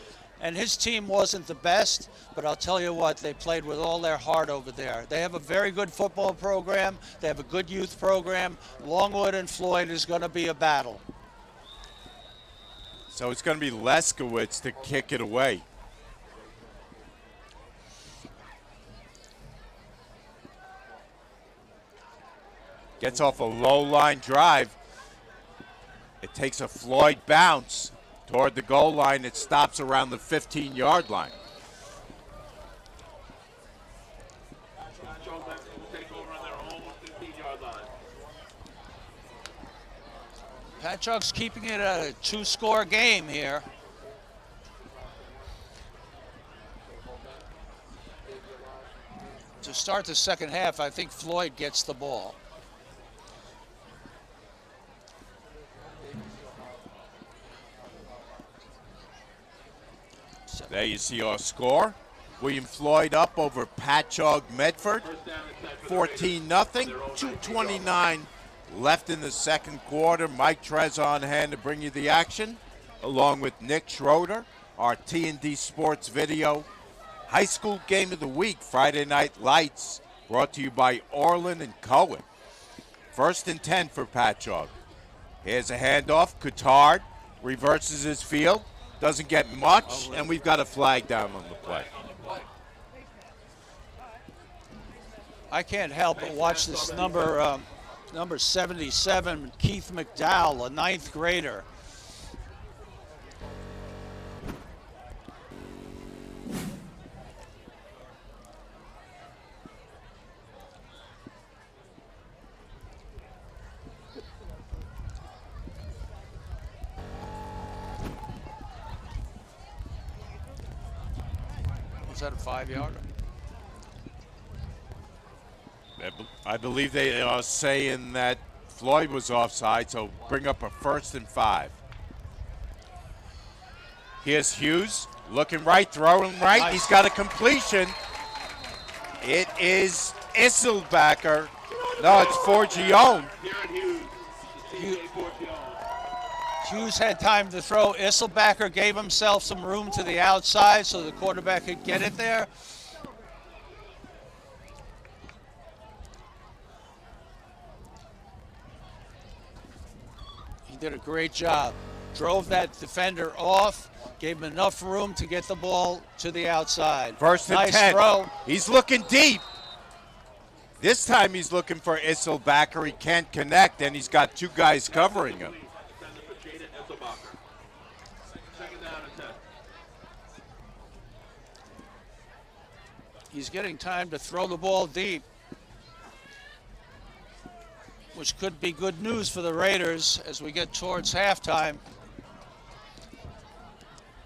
and his team wasn't the best, but I'll tell you what, they played with all their heart over there. They have a very good football program. They have a good youth program. Longwood and Floyd is going to be a battle. So it's going to be Leskowitz to kick it away. Gets off a low line drive. It takes a Floyd bounce toward the goal line. It stops around the 15-yard line. Patchogue will take over on their own 15-yard line. Patchogue's keeping it a 2-score game here. To start the second half, I think Floyd gets the ball. There you see our score. William Floyd up over Patchogue Medford. 14-0. 2:29 left in the second quarter. Mike Trez on hand to bring you the action, along with Nick Schroeder, our T&D Sports Video High School Game of the Week, Friday Night Lights, brought to you by Orlin and Cohen. 1st and 10 for Patchogue. Here's a handoff. Coutard reverses his field. Doesn't get much, and we've got a flag down on the play. I can't help but watch this number 77, Keith McDowell, a 9th grader. Is that a 5-yarder? I believe they are saying that Floyd was offside, so bring up a 1st and 5. Here's Hughes, looking right, throwing right. Nice. He's got a completion. It is Isselbacker. No, it's Forgione. Hughes had time to throw. Isselbacker gave himself some room to the outside so the quarterback could get it there. He did a great job. Drove that defender off, gave him enough room to get the ball to the outside. 1st and nice 10. Throw. He's looking deep. This time he's looking for Isselbacker. He can't connect, and he's got 2 guys covering him. He's getting time to throw the ball deep, which could be good news for the Raiders as we get towards halftime.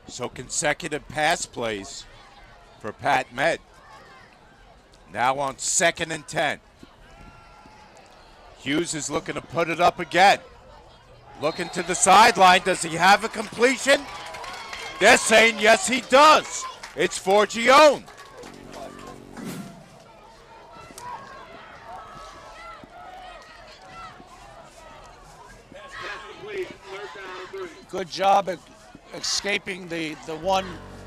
So consecutive pass plays for Pat Med. Now on 2nd and 10. Hughes is looking to put it up again. Looking to the sideline. Does he have a completion? They're saying yes, he does. It's Forgione. Good job at escaping the one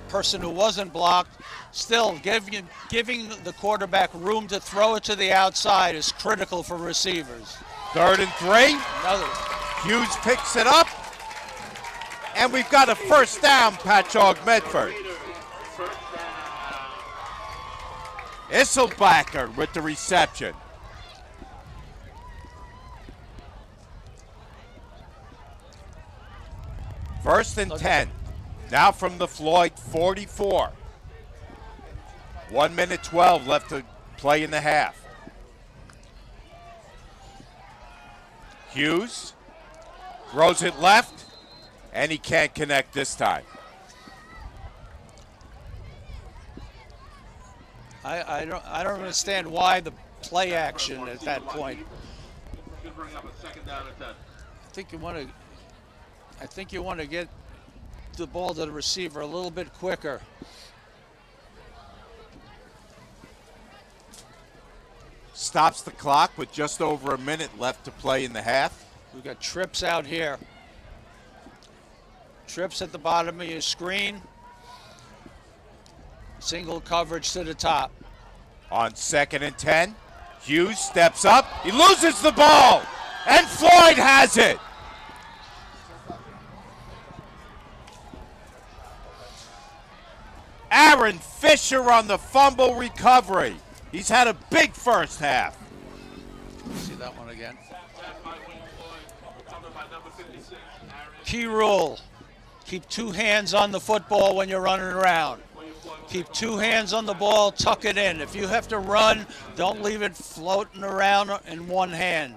person who wasn't blocked. Still, giving the quarterback room to throw it to the outside is critical for receivers. 3rd and 3. Another. Hughes picks it up. And we've got a 1st down, Patchogue Medford. Isselbacker with the reception. First and 10. Now from the Floyd 44. 1 minute 12 left to play in the half. Hughes throws it left, and he can't connect this time. I don't understand why the play action at that point. Should bring up a 2nd down and 10. I think you want to get the ball to the receiver a little bit quicker. Stops the clock with just over a minute left to play in the half. We've got trips out here. Trips at the bottom of your screen. Single coverage to the top. On 2nd and 10, Hughes steps up. He loses the ball, and Floyd has it. Aaron Fisher on the fumble recovery. He's had a big first half. See, that one again. Back by William Floyd. Covered by number 56, Harris. Key rule, keep two hands on the football when you're running around. Keep two hands on the ball, tuck it in. If you have to run, don't leave it floating around in one hand.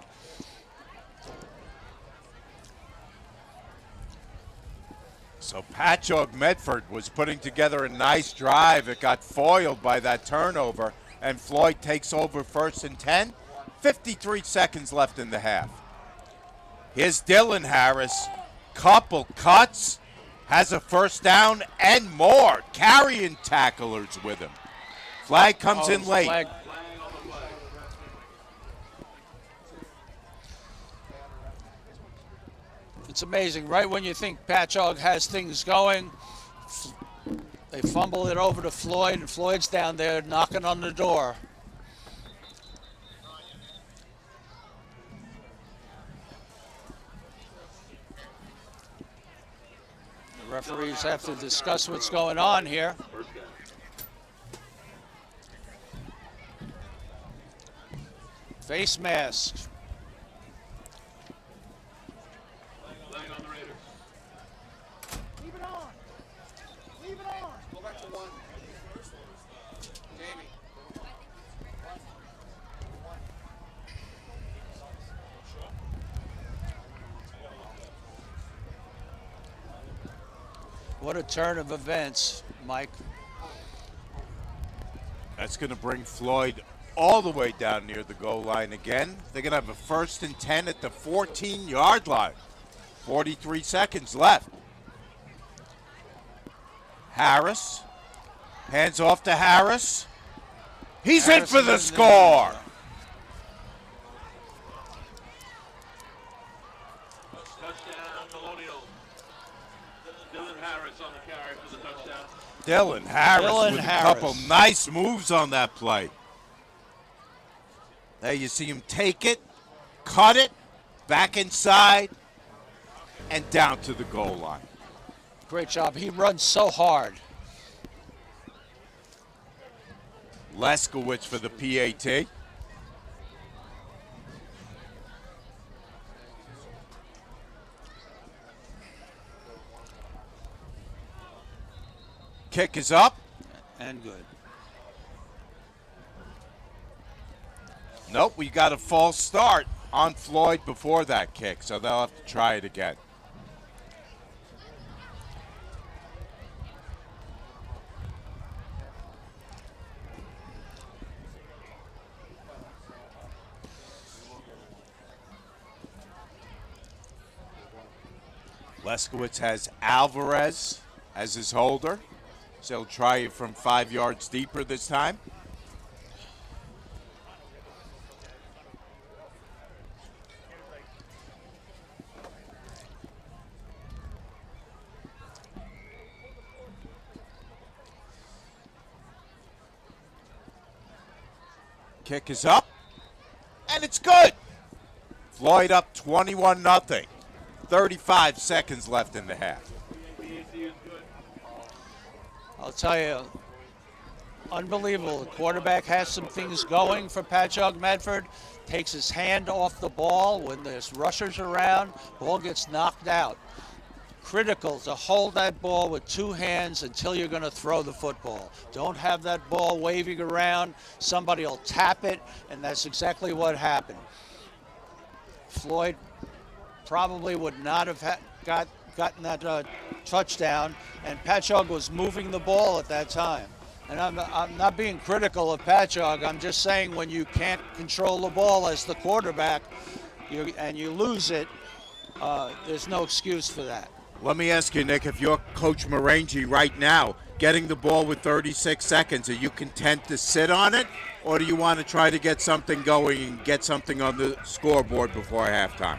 So Patchogue Medford was putting together a nice drive. It got foiled by that turnover, and Floyd takes over 1st and 10. 53 seconds left in the half. Here's Dylan Harris. Couple cuts. Has a first down and more. Carrying tacklers with him. Flag comes in late. Flag. It's amazing. Right when you think Patchogue has things going, they fumble it over to Floyd, and Floyd's down there knocking on the door. The referees have to discuss what's going on here. Face masks. What a turn of events, Mike. That's going to bring Floyd all the way down near the goal line again. They're going to have a 1st and 10 at the 14-yard line. 43 seconds left. Harris. Hands off to Harris. He's in for the score. Touchdown, Colonial. Dylan Harris on the carry for the touchdown. Dylan Harris Dylan with Harris. a couple nice moves on that play. There you see him take it, cut it, back inside, and down to the goal line. Great job. He runs so hard. Leskowitz for the PAT. Kick is up. And good. Nope, we got a false start on Floyd before that kick, so they'll have to try it again. Leskowitz has Alvarez as his holder, so he'll try it from 5 yards deeper this time. Kick is up, and it's good. Floyd up 21-0. 35 seconds left in the half. I'll tell you, unbelievable. The quarterback has some things going for Patchogue Medford. Takes his hand off the ball when there's rushers around. Ball gets knocked out. Critical to hold that ball with two hands until you're going to throw the football. Don't have that ball waving around. Somebody will tap it, and that's exactly what happened. Floyd probably would not have gotten that touchdown, and Patchogue was moving the ball at that time. And I'm not being critical of Patchogue. I'm just saying when you can't control the ball as the quarterback and you lose it, there's no excuse for that. Let me ask you, Nick, if you're Coach Marangi right now, getting the ball with 36 seconds, are you content to sit on it, or do you want to try to get something going and get something on the scoreboard before halftime?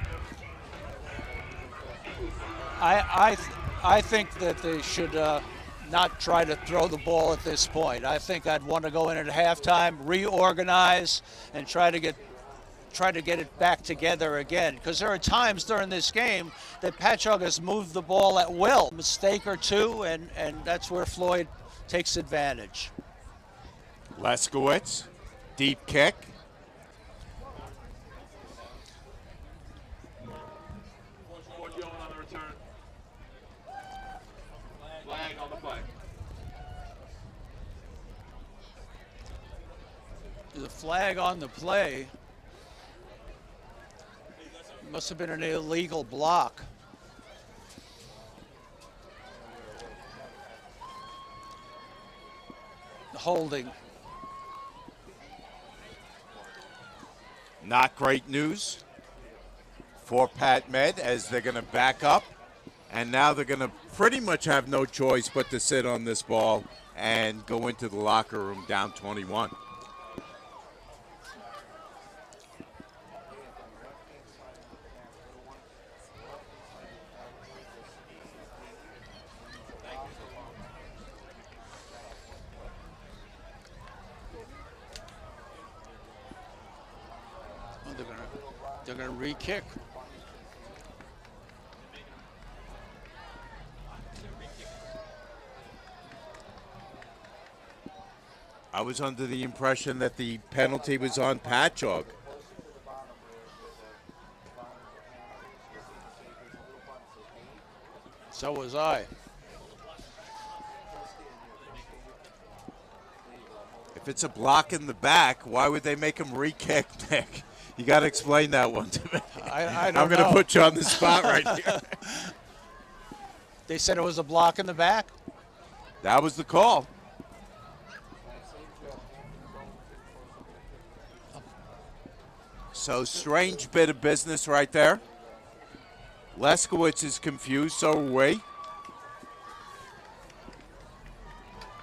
I think that they should not try to throw the ball at this point. I think I'd want to go in at halftime, reorganize, and try to get it back together again. Because there are times during this game that Patchogue has moved the ball at will, mistake or two, and that's where Floyd takes advantage. Leskowitz, deep kick. Flag on the play. Must have been an illegal block. Holding. Not great news for Pat Med as they're going to back up. And now they're going to pretty much have no choice but to sit on this ball and go into the locker room down 21. They're going to re-kick. I was under the impression that the penalty was on Patchogue. So was I. If it's a block in the back, why would they make him re-kick, Nick? You got to explain that one to me. I don't I'm going to put you on the spot right here. They said it was a block in the back? That was the call. So strange bit of business right there. Leskowitz is confused, so are we.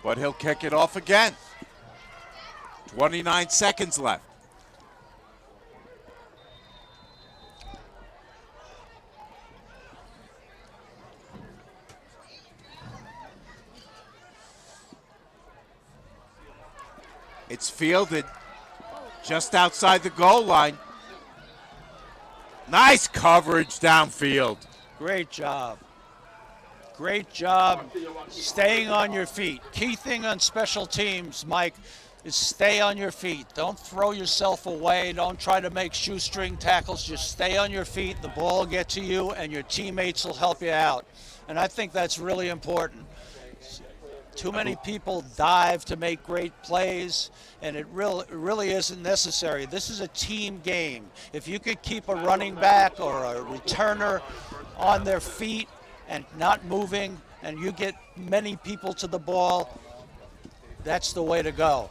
But he'll kick it off again. 29 seconds left. It's fielded just outside the goal line. Nice coverage downfield. Great job. Great job staying on your feet. Key thing on special teams, Mike, is stay on your feet. Don't throw yourself away. Don't try to make shoestring tackles. Just stay on your feet. The ball will get to you, and your teammates will help you out. And I think that's really important. Too many people dive to make great plays, and it really isn't necessary. This is a team game. If you could keep a running back or a returner on their feet and not moving, and you get many people to the ball, that's the way to go.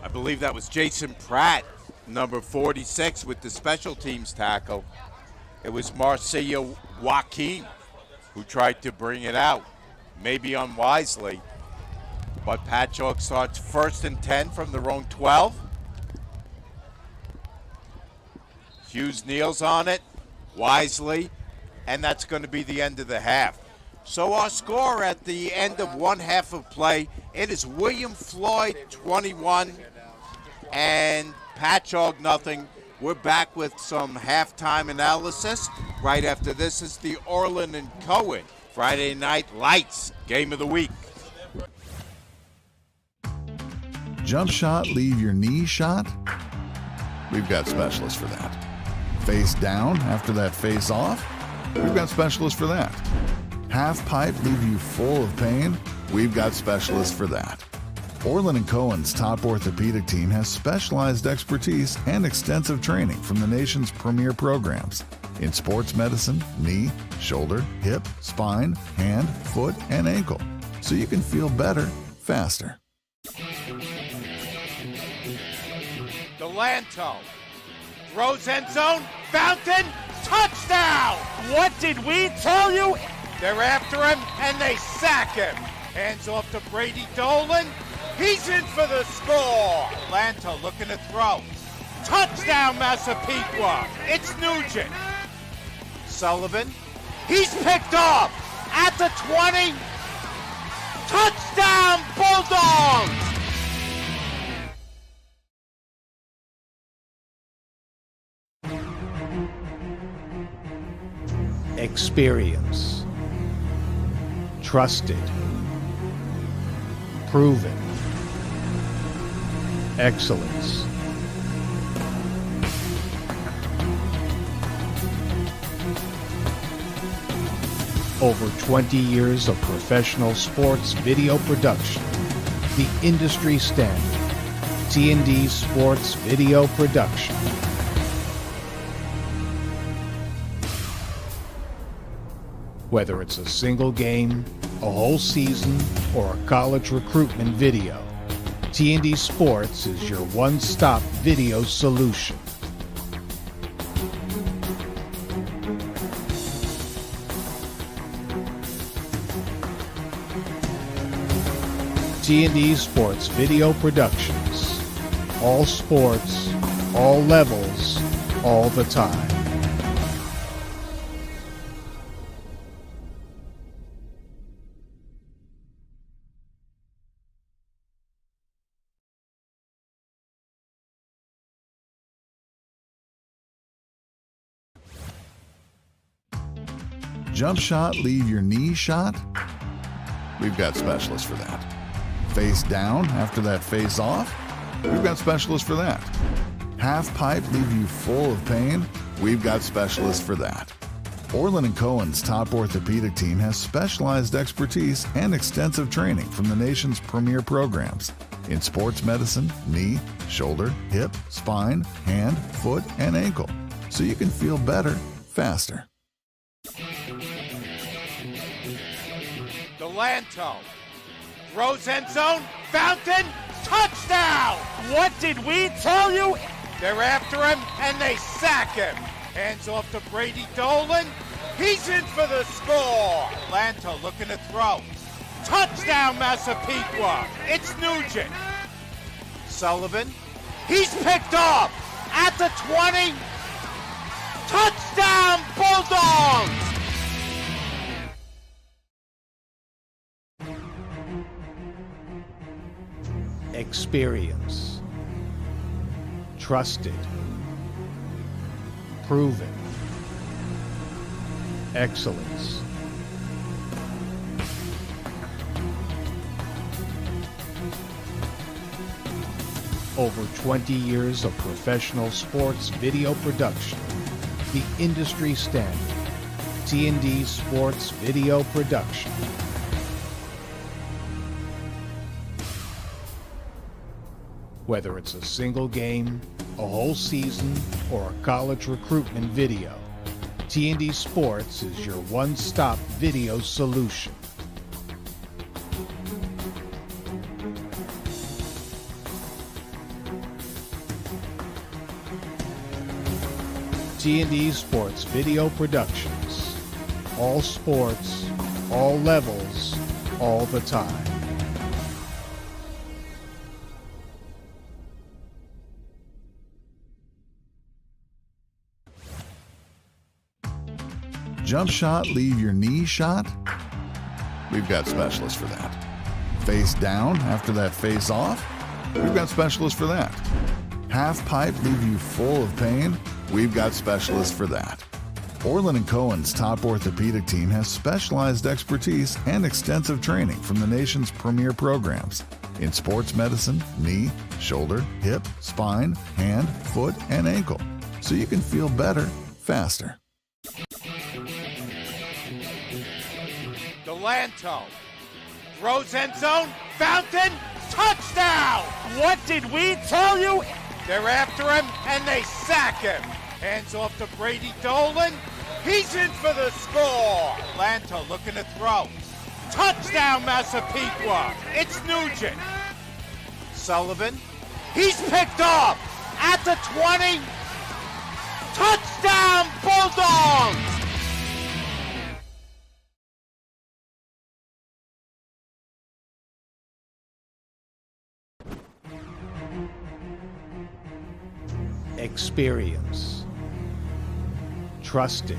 I believe that was Jason Pratt, number 46, with the special teams tackle. It was Marcia Joaquin who tried to bring it out. Maybe unwisely, but Patchogue starts 1st and 10 from their own 12. Hughes kneels on it wisely, and that's going to be the end of the half. So our score at the end of one half of play, it is William Floyd 21 and Patchogue nothing. We're back with some halftime analysis. Right after this is the Orlin and Cohen Friday Night Lights Game of the Week. Jump shot, leave your knee shot? We've got specialists for that. Face down after that face off? We've got specialists for that. Half pipe, leave you full of pain? We've got specialists for that. Orlin Cohen's top orthopedic team has specialized expertise and extensive training from the nation's premier programs in sports medicine, knee, shoulder, hip, spine, hand, foot, and ankle, so you can feel better faster. Delanto throws end zone, Fountain, touchdown! What did we tell you? They're after him and they sack him. Hands off to Brady Dolan. He's in for the score. Delanto looking to throw. Touchdown, Massapequa. It's Nugent. Sullivan. He's picked off at the 20. Touchdown, Bulldogs! Experience. Trusted. Proven. Excellence. Over 20 years of professional sports video production. The industry standard. T&D Sports Video Production. Whether it's a single game, a whole season, or a college recruitment video, T&D Sports is your one-stop video solution. T&D Sports Video Productions. All sports, all levels, all the time. Jump shot, leave your knee shot? We've got specialists for that. Face down after that face off? We've got specialists for that. Half pipe, leave you full of pain? We've got specialists for that. Orlin Cohen's top orthopedic team has specialized expertise and extensive training from the nation's premier programs in sports medicine, knee, shoulder, hip, spine, hand, foot, and ankle, so you can feel better faster. Delanto throws end zone, Fountain, touchdown! What did we tell you? They're after him and they sack him. Hands off to Brady Dolan. He's in for the score. Delanto looking to throw. Touchdown, Massapequa. It's Nugent. Sullivan. He's picked off at the 20. Touchdown, Bulldogs! Experience. Trusted. Proven. Excellence. Over 20 years of professional sports video production. The industry standard. T&D Sports Video Production. Whether it's a single game, a whole season, or a college recruitment video, T&D Sports is your one-stop video solution. T&D Sports Video Productions. All sports, all levels, all the time. Jump shot, leave your knee shot? We've got specialists for that. Face down after that face off? We've got specialists for that. Half pipe, leave you full of pain? We've got specialists for that. Orlin Cohen's top orthopedic team has specialized expertise and extensive training from the nation's premier programs in sports medicine, knee, shoulder, hip, spine, hand, foot, and ankle, so you can feel better faster. Delanto throws end zone, Fountain, touchdown! What did we tell you? They're after him and they sack him. Hands off to Brady Dolan. He's in for the score. Delanto looking to throw. Touchdown, Massapequa. It's Nugent. Sullivan. He's picked off at the 20. Touchdown, Bulldogs! Experience. Trusted.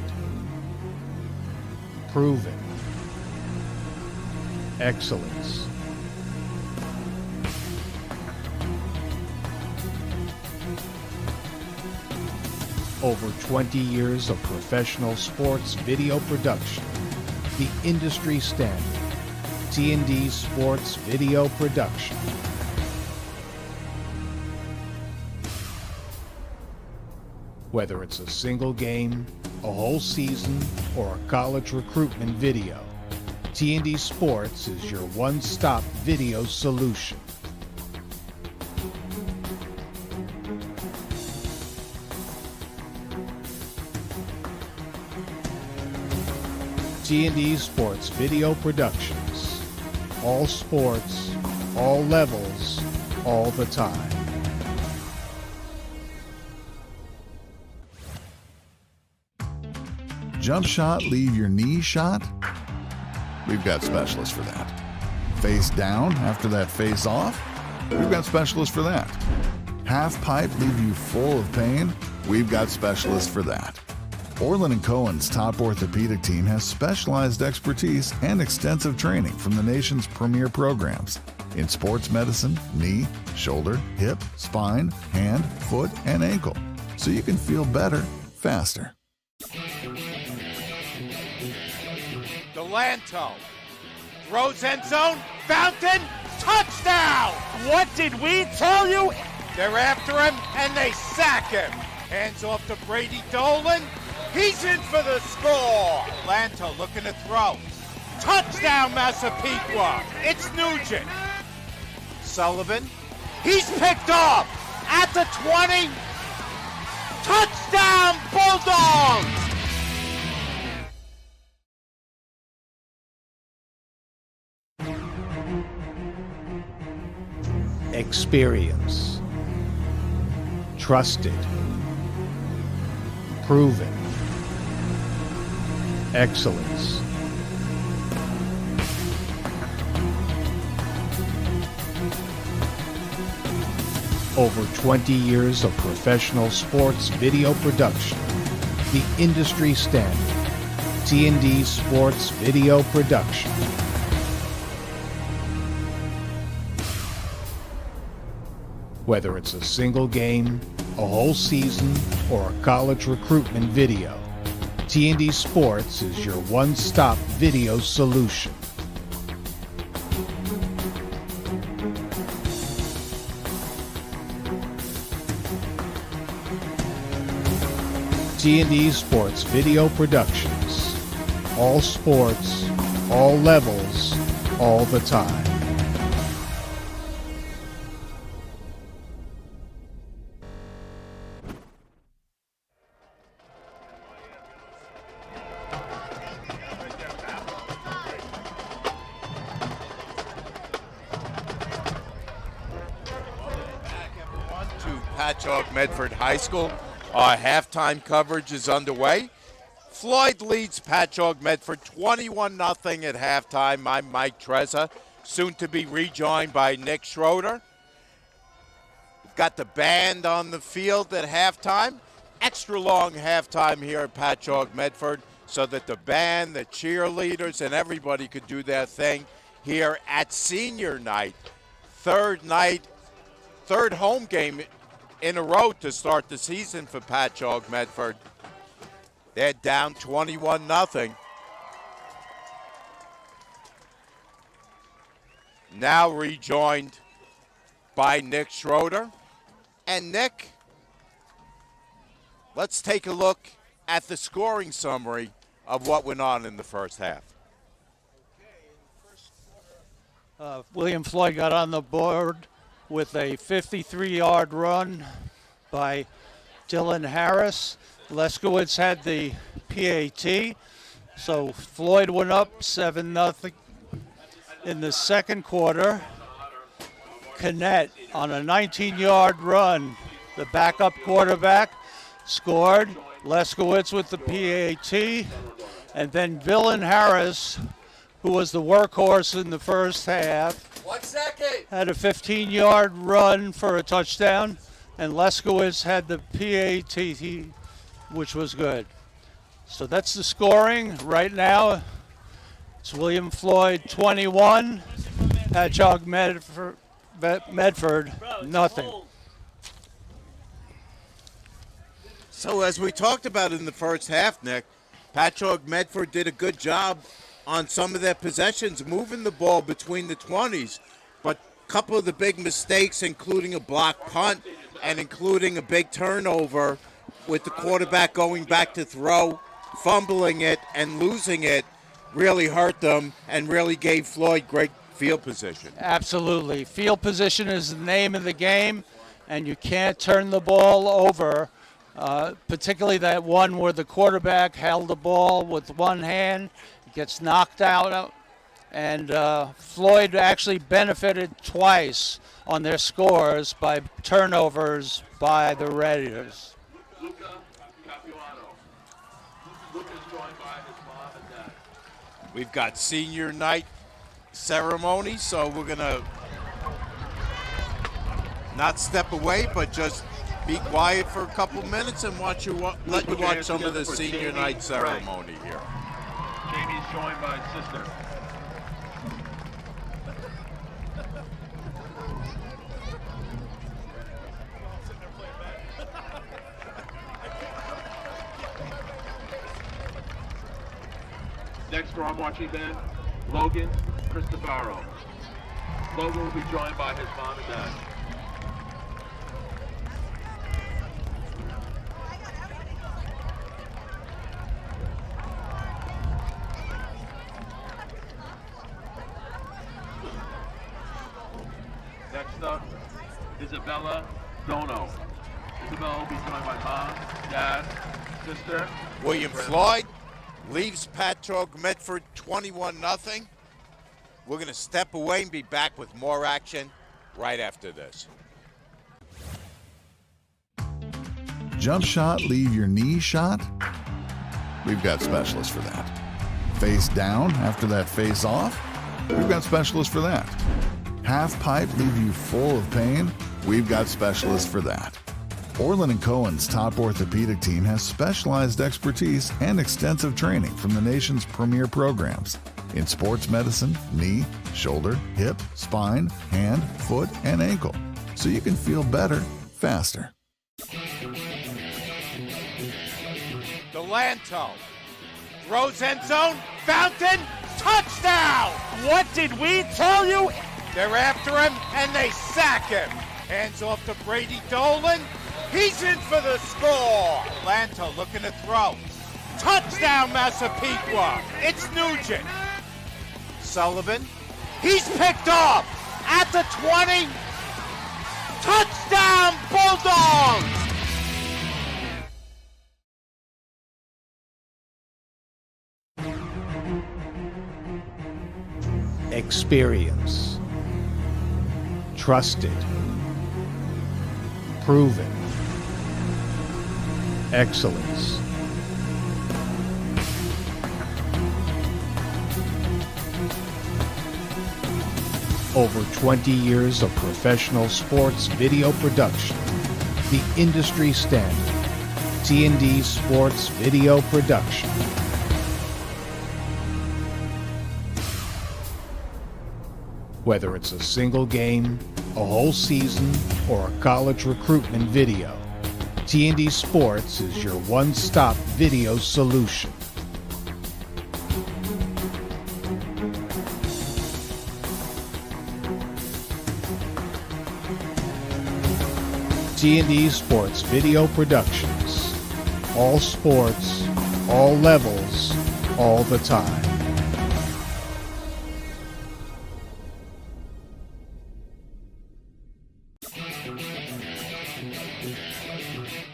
Proven. Excellence. Over 20 years of professional sports video production. The industry standard. T&D Sports Video Production. Whether it's a single game, a whole season, or a college recruitment video, T&D Sports is your one-stop video solution. T&D Sports Video Productions. All sports, all levels, all the time. Jump shot, leave your knee shot? We've got specialists for that. Face down after that face off? We've got specialists for that. Half pipe, leave you full of pain? We've got specialists for that. Orlin Cohen's top orthopedic team has specialized expertise and extensive training from the nation's premier programs in sports medicine, knee, shoulder, hip, spine, hand, foot, and ankle, so you can feel better, faster. Delanto throws end zone, Fountain, touchdown! What did we tell you? They're after him, and they sack him. Hands off to Brady Dolan. He's in for the score. Delanto looking to throw. Touchdown, Massapequa. It's Nugent. Sullivan. He's picked off at the 20. Touchdown, Bulldogs! Experience. Trusted. Proven. Excellence. Over 20 years of professional sports video production. The industry standard. T&D Sports Video Production. Whether it's a single game, a whole season, or a college recruitment video, T&D Sports is your one-stop video solution. T&D Sports Video Productions. All sports, all levels, all the time. Patchogue Medford High School. Our halftime coverage is underway. Floyd leads Patchogue Medford 21-0 at halftime. I'm Mike Trezza, soon to be rejoined by Nick Schroeder. We've got the band on the field at halftime. Extra long halftime here at Patchogue Medford so that the band, the cheerleaders, and everybody could do their thing here at senior night. Third home game in a row to start the season for Patchogue Medford. They're down 21-0. Now rejoined by Nick Schroeder. And Nick, let's take a look at the scoring summary of what went on in the first half. William Floyd got on the board with a 53-yard run by Dylan Harris. Leskowitz had the PAT, so Floyd went up 7-0. In the second quarter, Canet on a 19-yard run, the backup quarterback scored. Leskowitz with the PAT, and then Dylan Harris, who was the workhorse in the first half, had a 15-yard run for a touchdown, and Leskowitz had the PAT, which was good. So that's the scoring right now. It's William Floyd 21, Patchogue Medford nothing. So as we talked about in the first half, Nick, Patchogue Medford did a good job on some of their possessions, moving the ball between the 20s. But a couple of the big mistakes, including a block punt and including a big turnover with the quarterback going back to throw, fumbling it and losing it, really hurt them and really gave Floyd great field position. Absolutely. Field position is the name of the game, and you can't turn the ball over, particularly that one where the quarterback held the ball with one hand, gets knocked out, and Floyd actually benefited twice on their scores by turnovers by the Raiders. Luca Capuano. Luca's joined by his mom and dad. We've got senior night ceremony, so we're going to not step away, but just be quiet for a couple minutes and let you watch some of the senior night ceremony here. Jamie's joined by his sister. Next for our marching band, Logan Cristofaro. Logan will be joined by his mom and dad. Next up, Isabella Dono. Isabella will be joined by mom, dad, sister. William Floyd leaves Patchogue Medford 21-0. We're going to step away and be back with more action right after this. Jump shot, leave your knee shot? We've got specialists for that. Face down after that face off? We've got specialists for that. Half pipe, leave you full of pain? We've got specialists for that. Orlin Cohen's top orthopedic team has specialized expertise and extensive training from the nation's premier programs in sports medicine, knee, shoulder, hip, spine, hand, foot, and ankle, so you can feel better, faster. Delanto throws end zone, Fountain, touchdown! What did we tell you? They're after him, and they sack him. Hands off to Brady Dolan. He's in for the score. Delanto looking to throw. Touchdown, Massapequa. It's Nugent. Sullivan. He's picked off at the 20. Touchdown, Bulldogs! Experience. Trusted. Proven. Excellence. Over 20 years of professional sports video production. The industry standard. T&D Sports Video Production. Whether it's a single game, a whole season, or a college recruitment video, T&D Sports is your one-stop video solution. T&D Sports Video Productions. All sports, all levels, all the time.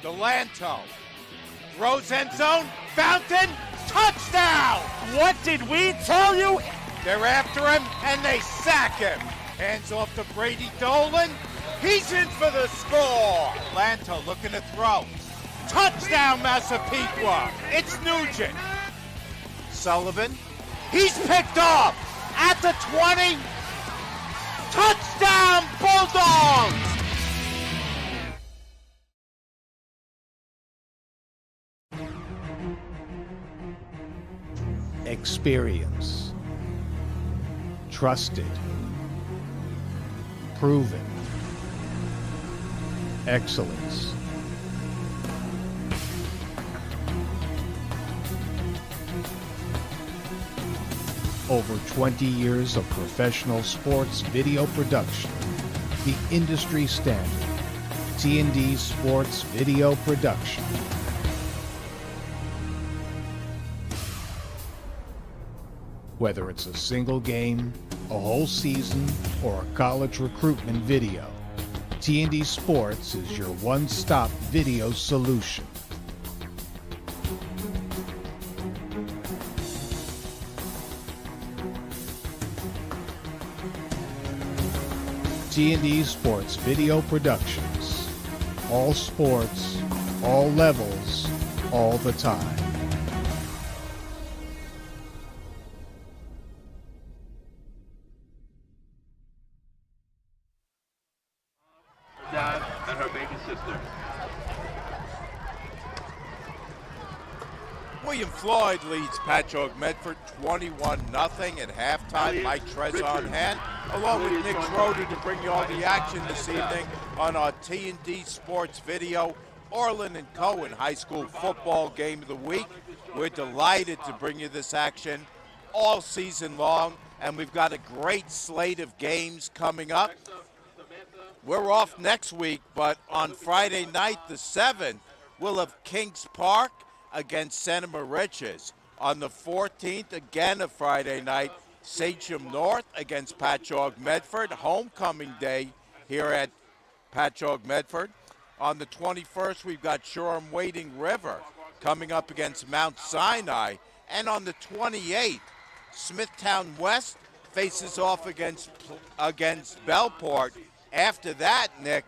Delanto throws end zone, Fountain, touchdown! What did we tell you? They're after him, and they sack him. Hands off to Brady Dolan. He's in for the score. Delanto looking to throw. Touchdown, Massapequa. It's Nugent. Sullivan. He's picked off at the 20. Touchdown, Bulldogs! Experience. Trusted. Proven. Excellence. Over 20 years of professional sports video production. The industry standard. T&D Sports Video Production. Whether it's a single game, a whole season, or a college recruitment video, T&D Sports is your one-stop video solution. T&D Sports Video Productions. All sports, all levels, all the time. Dad and her baby sister. William Floyd leads Patchogue Medford 21-0 at halftime. Mike Trez on hand, along with Nick Schroeder to bring you all the action this evening on our T&D Sports Video Orlin Cohen High School Football Game of the Week. We're delighted to bring you this action all season long, and we've got a great slate of games coming up. We're off next week, but on Friday night, the 7th, we'll have Kings Park against Santa Mauritius. On the 14th, again a Friday night, Sachem North against Patchogue Medford, homecoming day here at Patchogue Medford. On the 21st, we've got Shoreham Wading River coming up against Mount Sinai. And on the 28th, Smithtown West faces off against Bellport. After that, Nick,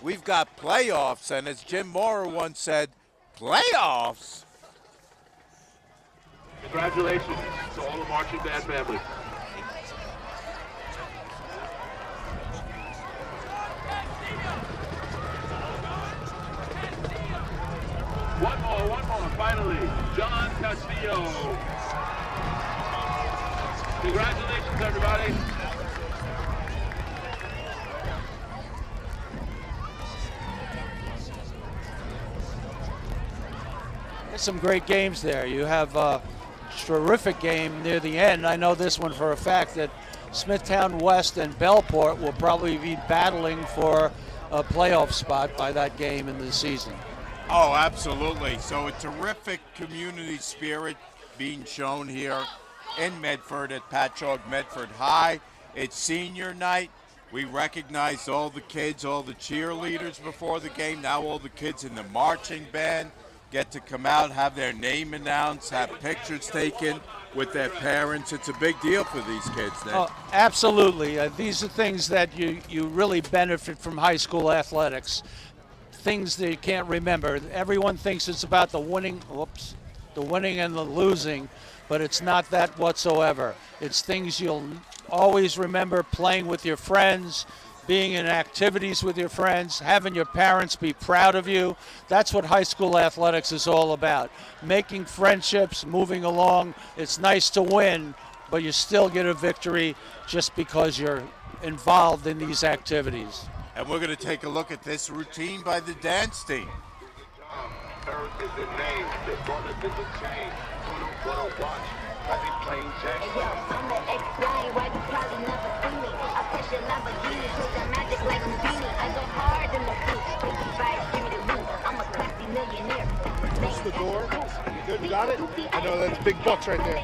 we've got playoffs, and as Jim Mora once said, playoffs? Congratulations to all the marching band families. One more, finally, John Castillo. Congratulations, everybody. There's some great games there. You have a terrific game near the end. I know this one for a fact that Smithtown West and Bellport will probably be battling for a playoff spot by that game in the season. Oh, absolutely. So a terrific community spirit being shown here in Medford at Patchogue Medford High. It's senior night. We recognized all the kids, all the cheerleaders before the game. Now all the kids in the marching band get to come out, have their name announced, have pictures taken with their parents. It's a big deal for these kids, Nick. Oh, absolutely. These are things that you really benefit from high school athletics. Things that you can't remember. Everyone thinks it's about the winning and the losing, but it's not that whatsoever. It's things you'll always remember: playing with your friends, being in activities with your friends, having your parents be proud of you. That's what high school athletics is all about. Making friendships, moving along. It's nice to win, but you still get a victory just because you're involved in these activities. And we're going to take a look at this routine by the dance team. Earth is the name, the brothers is the chain. Wanna watch, I be playing Jack. Hey yo, I'ma explain why you probably never see me. I push a Lamborghini, shoot that magic like Houdini. I go hard in the booth, take the vibes, give me the loot. I'm a classy millionaire. That's the door. You good? You got it? I know that's big bucks right there.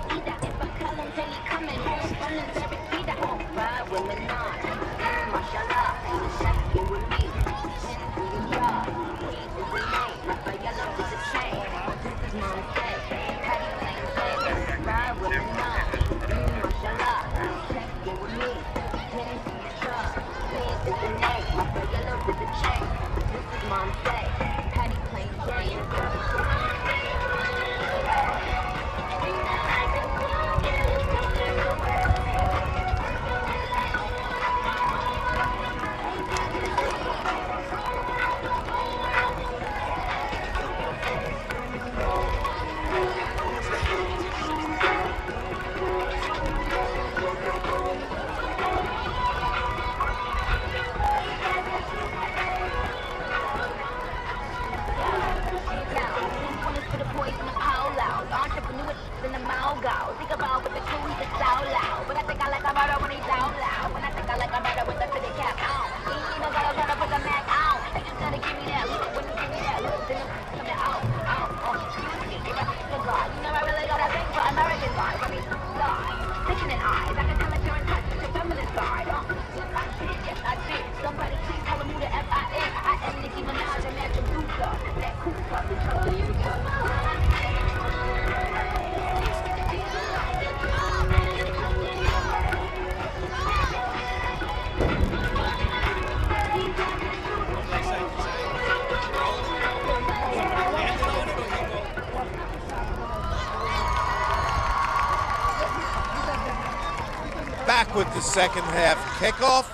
back with the second half kickoff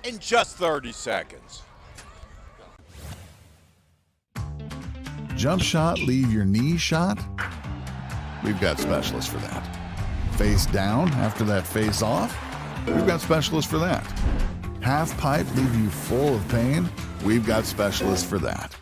in just 30 seconds. Jump shot, leave your knee shot? We've got specialists for that. Face down after that face off? We've got specialists for that. Half pipe, leave you full of pain? We've got specialists for that.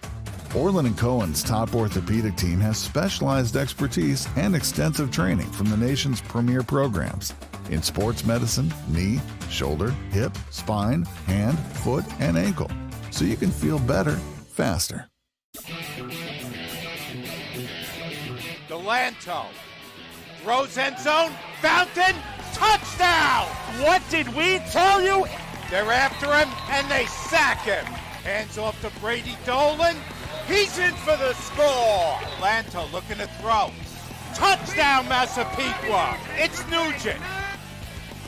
Orlin Cohen's top orthopedic team has specialized expertise and extensive training from the nation's premier programs in sports medicine, knee, shoulder, hip, spine, hand, foot, and ankle, so you can feel better faster. Delanto throws end zone, Fountain, touchdown! What did we tell you? They're after him and they sack him. Hands off to Brady Dolan. He's in for the score. Delanto looking to throw. Touchdown, Massapequa. It's Nugent.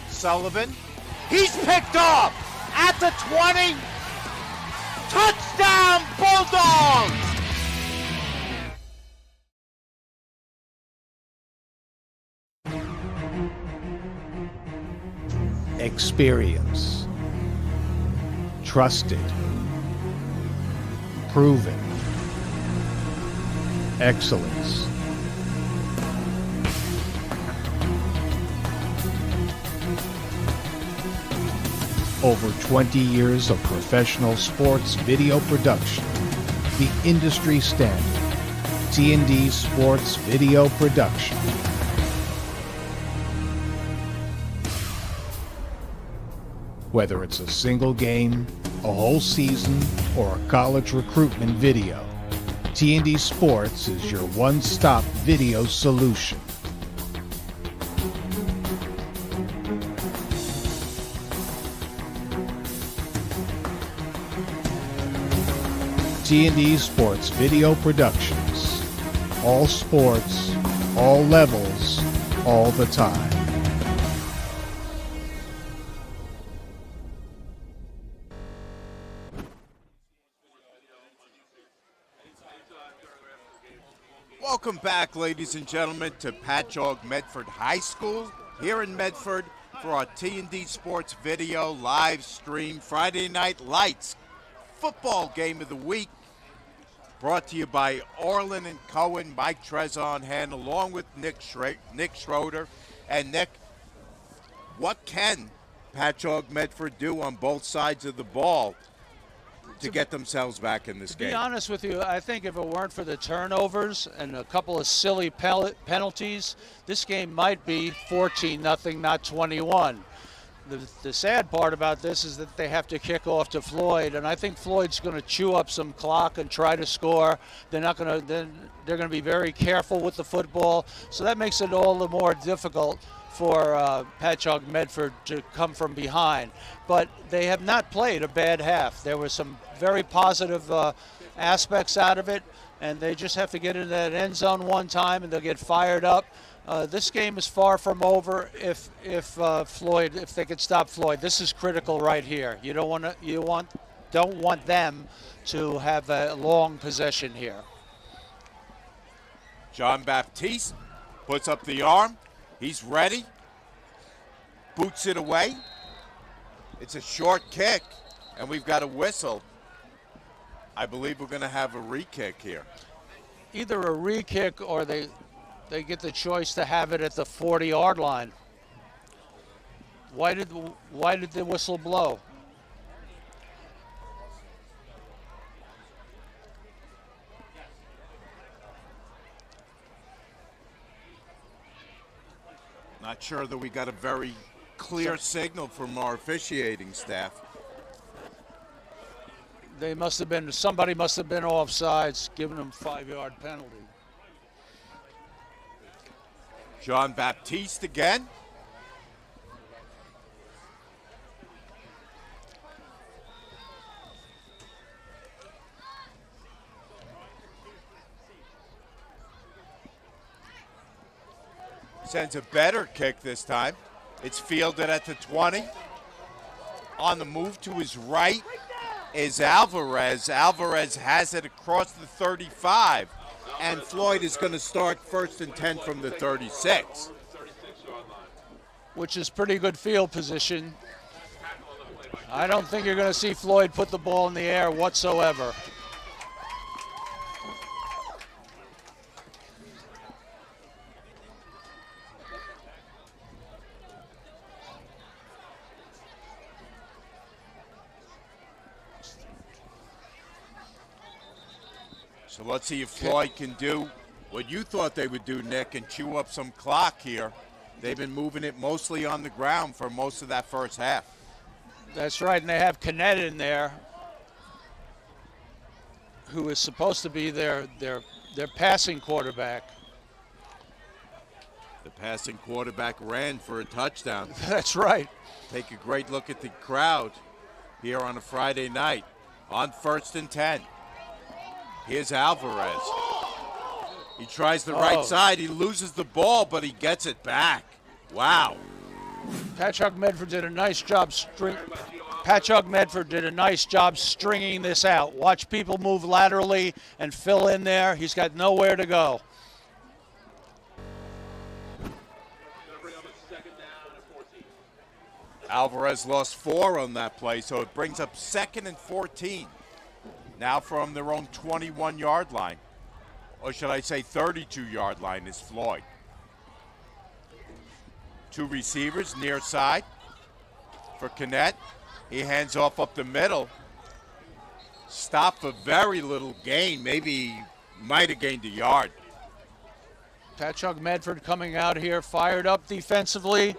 Sullivan. He's picked off at the 20. Touchdown, Bulldogs! Experience. Trusted. Proven. Excellence. Over 20 years of professional sports video production. The industry standard. T&D Sports Video Production. Whether it's a single game, a whole season, or a college recruitment video, T&D Sports is your one-stop video solution. T&D Sports Video Productions. All sports, all levels, all the time. Welcome back, ladies and gentlemen, to Patchogue Medford High School here in Medford for our T&D Sports Video live stream Friday Night Lights football game of the week, brought to you by Orlin and Cohen, Mike Trezor on hand, along with Nick Schroeder. And Nick, what can Patchogue Medford do on both sides of the ball to get themselves back in this game? To be honest with you, I think if it weren't for the turnovers and a couple of silly penalties, this game might be 14-0, not 21. The sad part about this is that they have to kick off to Floyd, and I think Floyd's going to chew up some clock and try to score. They're going to be very careful with the football, so that makes it all the more difficult for Patchogue Medford to come from behind. But they have not played a bad half. There were some very positive aspects out of it, and they just have to get into that end zone one time and they'll get fired up. This game is far from over if they could stop Floyd. This is critical right here. You don't want them to have a long possession here. John Baptiste puts up the arm. He's ready. Boots it away. It's a short kick, and we've got a whistle. I believe we're going to have a re-kick here. Either a re-kick or they get the choice to have it at the 40-yard line. Why did the whistle blow? Not sure that we got a very clear signal from our officiating staff. Somebody must have been offsides, giving them 5-yard penalty. John Baptiste again. Sends a better kick this time. It's fielded at the 20. On the move to his right is Alvarez. Alvarez has it across the 35. And Floyd is going to start 1st and 10 from the 36. which is pretty good field position. I don't think you're going to see Floyd put the ball in the air whatsoever. So let's see if Floyd can do what you thought they would do, Nick, and chew up some clock here. They've been moving it mostly on the ground for most of that first half. That's right, and they have Kennett in there, who is supposed to be their passing quarterback. The passing quarterback ran for a touchdown. That's right. Take a great look at the crowd here on a Friday night on 1st and 10. Here's Alvarez. He tries the right side. He loses the ball, but he gets it back. Wow. Patchogue Medford did a nice job Patchogue Medford did a nice job stringing this out. Watch people move laterally and fill in there. He's got nowhere to go. Alvarez lost 4 on that play, so it brings up 2nd and 14. Now from their own 21-yard line. Or should I say 32-yard line is Floyd. 2 receivers near side for Kennett. He hands off up the middle. Stop for very little gain. Maybe might have gained a yard. Patchogue Medford coming out here, fired up defensively.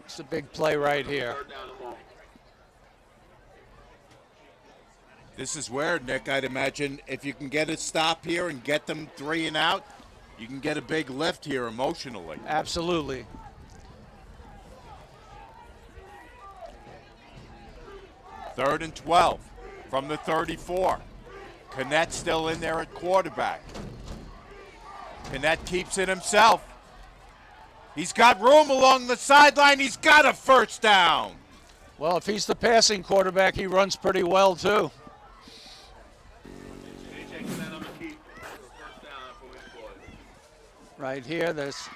It's a big play right here. This is where, Nick, I'd imagine if you can get a stop here and get them 3 and out, you can get a big lift here emotionally. Absolutely. Third and 12 from the 34. Kennett still in there at quarterback. Kennett keeps it himself. He's got room along the sideline. He's got a first down. Well, if he's the passing quarterback, he runs pretty well, too. Right here, there's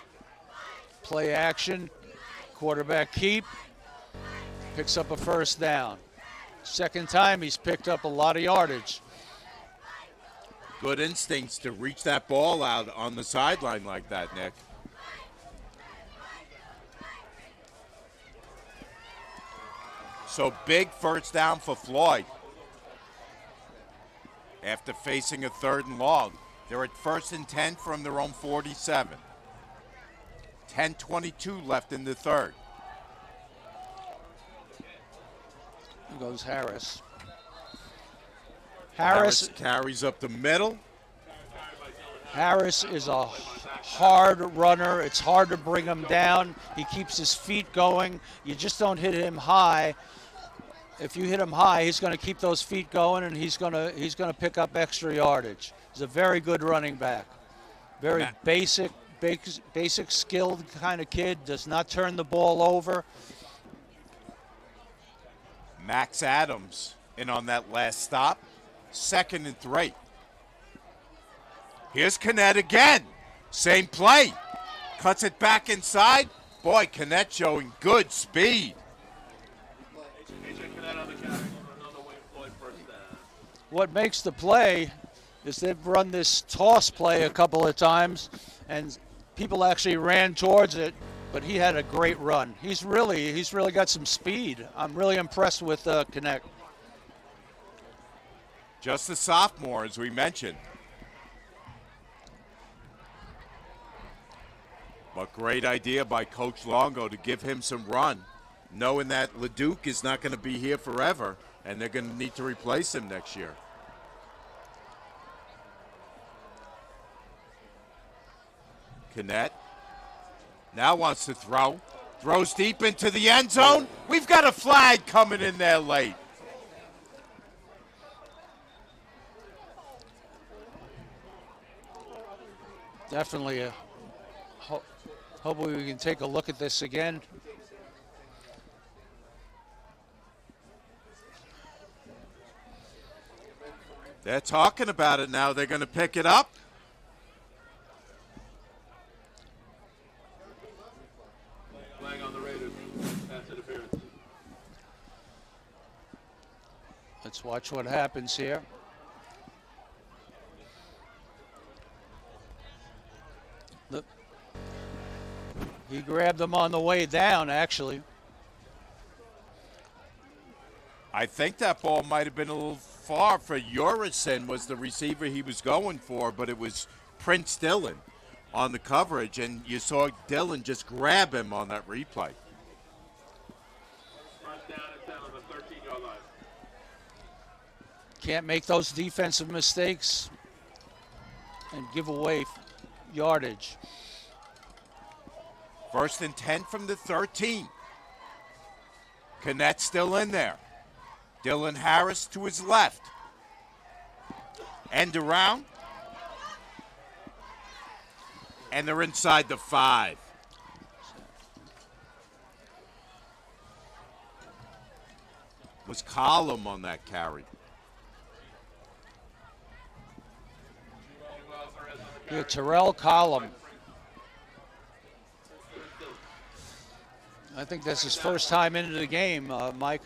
play action, quarterback keep, picks up a first down. Second time he's picked up a lot of yardage. Good instincts to reach that ball out on the sideline like that, Nick. So big first down for Floyd. After facing a 3rd and long. They're at 1st and 10 from their own 47. 10:22 left in the 3rd. Here goes Harris. Harris carries up the middle. Harris is a hard runner. It's hard to bring him down. He keeps his feet going. You just don't hit him high. If you hit him high, he's going to keep those feet going, and he's going to pick up extra yardage. He's a very good running back. Very basic skilled kind of kid. Does not turn the ball over. Max Adams in on that last stop. 2nd and 3. Here's Kennett again. Same play. Cuts it back inside. Boy, Kennett showing good speed. What makes the play is they've run this toss play a couple of times, and people actually ran towards it, but he had a great run. He's really got some speed. I'm really impressed with Kennett. Just a sophomore, as we mentioned. But great idea by Coach Longo to give him some run, knowing that LeDuc is not going to be here forever, and they're going to need to replace him next year. Kennett now wants to throw. Throws deep into the end zone. We've got a flag coming in there late. Definitely. Hopefully we can take a look at this again. They're talking about it now. They're going to pick it up. Let's watch what happens here. Look. He grabbed him on the way down, actually. I think that ball might have been a little far for Urison, was the receiver he was going for, but it was Prince Dillon on the coverage, and you saw Dillon just grab him on that replay. First down and 10 on the 13-yard line. Can't make those defensive mistakes and give away yardage. First and 10 from the 13. Connect still in there. Dylan Harris to his left. End around. And they're inside the 5. Was Column on that carry. Yeah, Terrell Column. I think that's his first time into the game, Mike.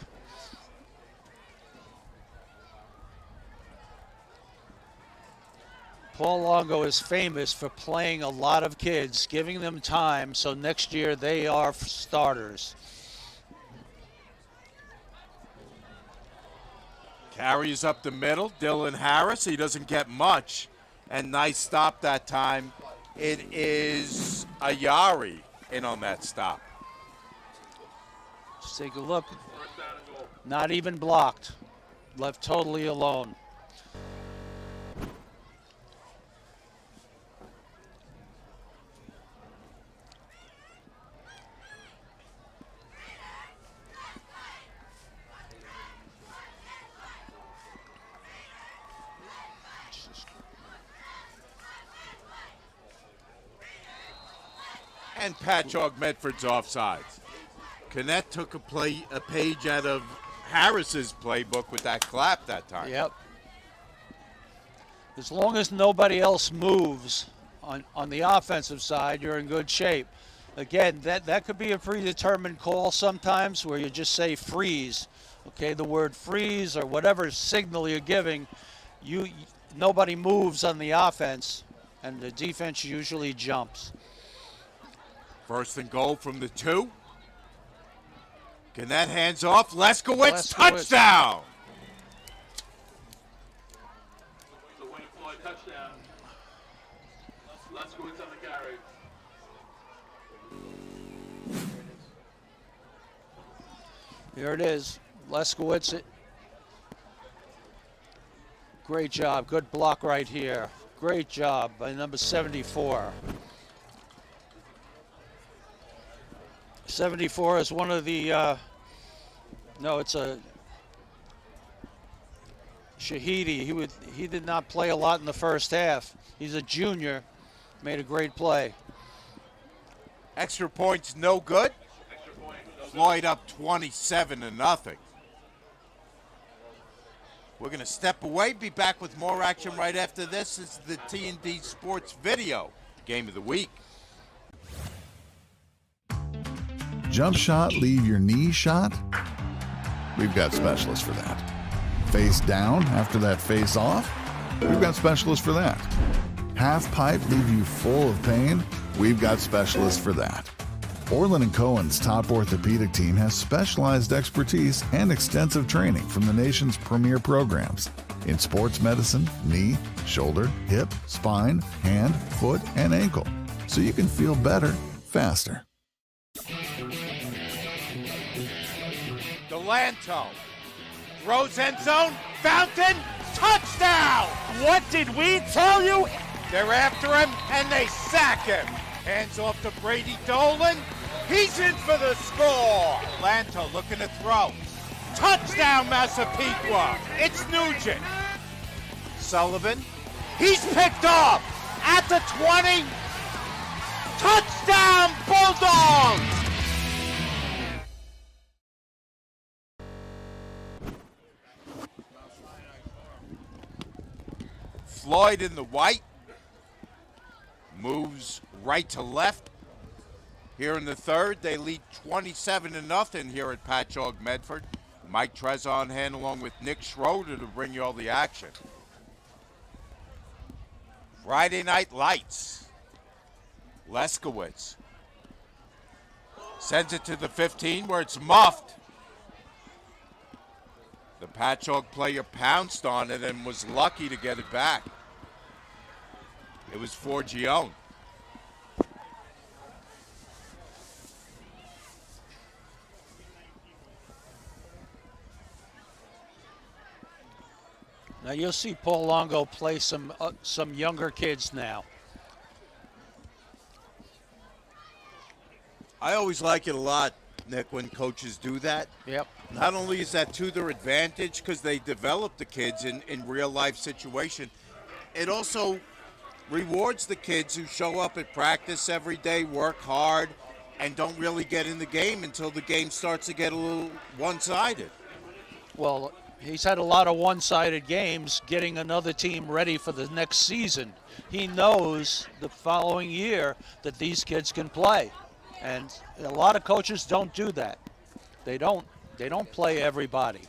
Paul Longo is famous for playing a lot of kids, giving them time, so next year they are starters. Carries up the middle. Dylan Harris, he doesn't get much. And nice stop that time. It is Ayari in on that stop. Let's take a look. Not even blocked. Left totally alone. And Patchogue Medford's offsides. Connett took a page out of Harris's playbook with that clap that time. Yep. As long as nobody else moves on the offensive side, you're in good shape. Again, that could be a predetermined call sometimes where you just say freeze. Okay, the word freeze or whatever signal you're giving, nobody moves on the offense, and the defense usually jumps. First and goal from the 2. Connett hands off. Leskowitz, touchdown! The Wayne Floyd touchdown. Leskowitz on the carry. Here it is. Leskowitz. Great job. Good block right here. Great job by number 74. 74 is one of the, no, it's a Shahidi. He did not play a lot in the first half. He's a junior, made a great play. Extra points no good. Floyd up 27-0. We're going to step away, be back with more action right after this. It's the T&D Sports Video Game of the Week. Jump shot, leave your knee shot? We've got specialists for that. Face down after that face off? We've got specialists for that. Half pipe, leave you full of pain? We've got specialists for that. Orlin Cohen's top orthopedic team has specialized expertise and extensive training from the nation's premier programs in sports medicine, knee, shoulder, hip, spine, hand, foot, and ankle, so you can feel better faster. Delanto throws end zone, Fountain, touchdown! What did we tell you? They're after him and they sack him. Hands off to Brady Dolan. He's in for the score. Delanto looking to throw. Touchdown, Massapequa. It's Nugent. Sullivan. He's picked off at the 20. Touchdown, Bulldogs! Floyd in the white. Moves right to left. Here in the third, they lead 27-0 here at Patchogue Medford. Mike Trezor on hand along with Nick Schroeder to bring you all the action. Friday Night Lights. Leskowitz sends it to the 15 where it's muffed. The Patchogue player pounced on it and was lucky to get it back. It was Forgione. Now you'll see Paul Longo play some younger kids now. I always like it a lot, Nick, when coaches do that. Yep. Not only is that to their advantage because they develop the kids in real life situation, it also rewards the kids who show up at practice every day, work hard, and don't really get in the game until the game starts to get a little one-sided. Well, he's had a lot of one-sided games getting another team ready for the next season. He knows the following year that these kids can play. And a lot of coaches don't do that. They don't play everybody.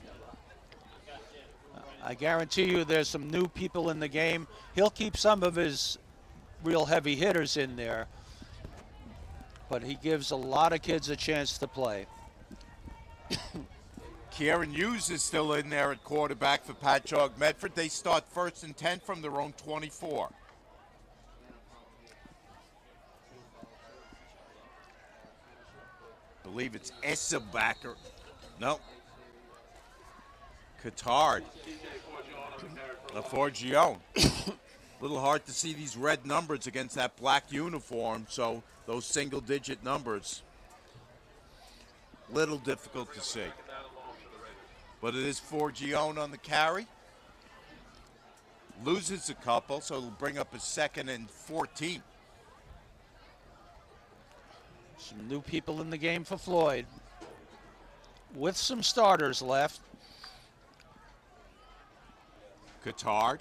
I guarantee you there's some new people in the game. He'll keep some of his real heavy hitters in there, but he gives a lot of kids a chance to play. Kieran Hughes is still in there at quarterback for Patchogue Medford. They start 1st and 10 from their own 24. I believe it's Esselbacker. No. Cotard. Forgione. A little hard to see these red numbers against that black uniform, so those single-digit numbers, little difficult to see. But it is Forgione on the carry. Loses a couple, so it'll bring up a 2nd and 14. Some new people in the game for Floyd, with some starters left. Cotard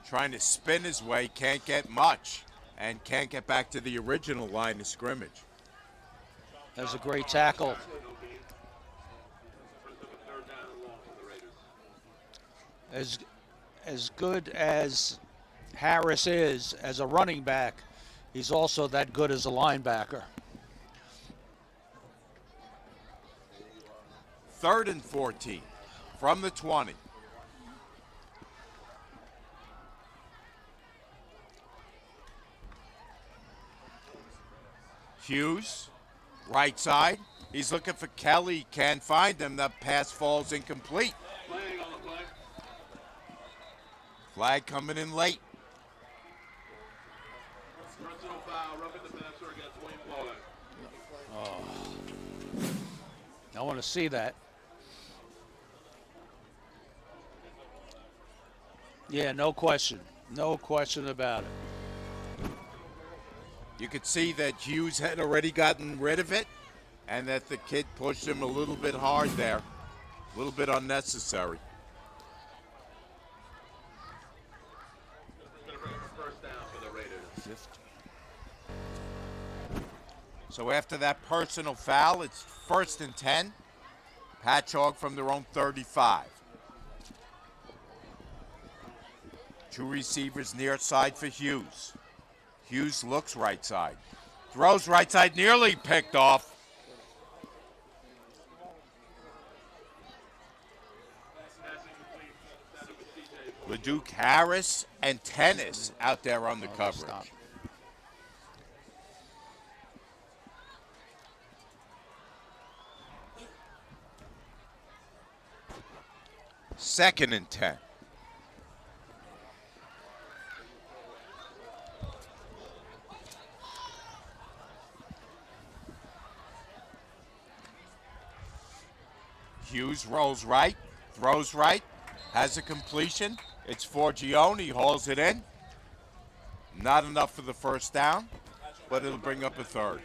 trying to spin his way, can't get much, and can't get back to the original line of scrimmage. That's a great tackle. As good as Harris is as a running back, he's also that good as a linebacker. 3rd and 14 from the 20. Hughes, right side. He's looking for Kelly, can't find him. The pass falls incomplete. Flag coming in late. Oh. I want to see that. Yeah, no question. No question about it. You could see that Hughes had already gotten rid of it and that the kid pushed him a little bit hard there. A little bit unnecessary. So after that personal foul, it's 1st and 10. Patchogue from their own 35. Two receivers near side for Hughes. Hughes looks right side. Throws right side, nearly picked off. LeDuc Harris and Tennis out there on the coverage. Stop. 2nd and 10. Hughes rolls right, throws right, has a completion. It's Forgione, he hauls it in. Not enough for the first down, but it'll bring up a 3rd.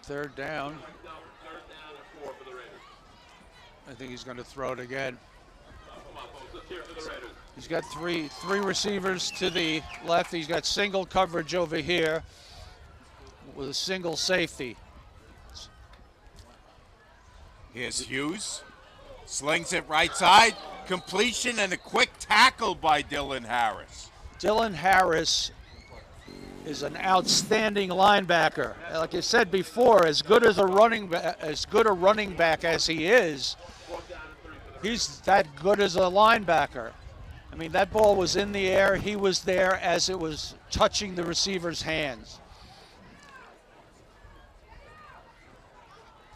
Third down. I think he's going to throw it again. He's got three receivers to the left. He's got single coverage over here. with a single safety. Here's Hughes. Slings it right side. Completion and a quick tackle by Dylan Harris. Dylan Harris is an outstanding linebacker. Like I said before, as good a running back as he is, he's that good as a linebacker. I mean, that ball was in the air. He was there as it was touching the receiver's hands.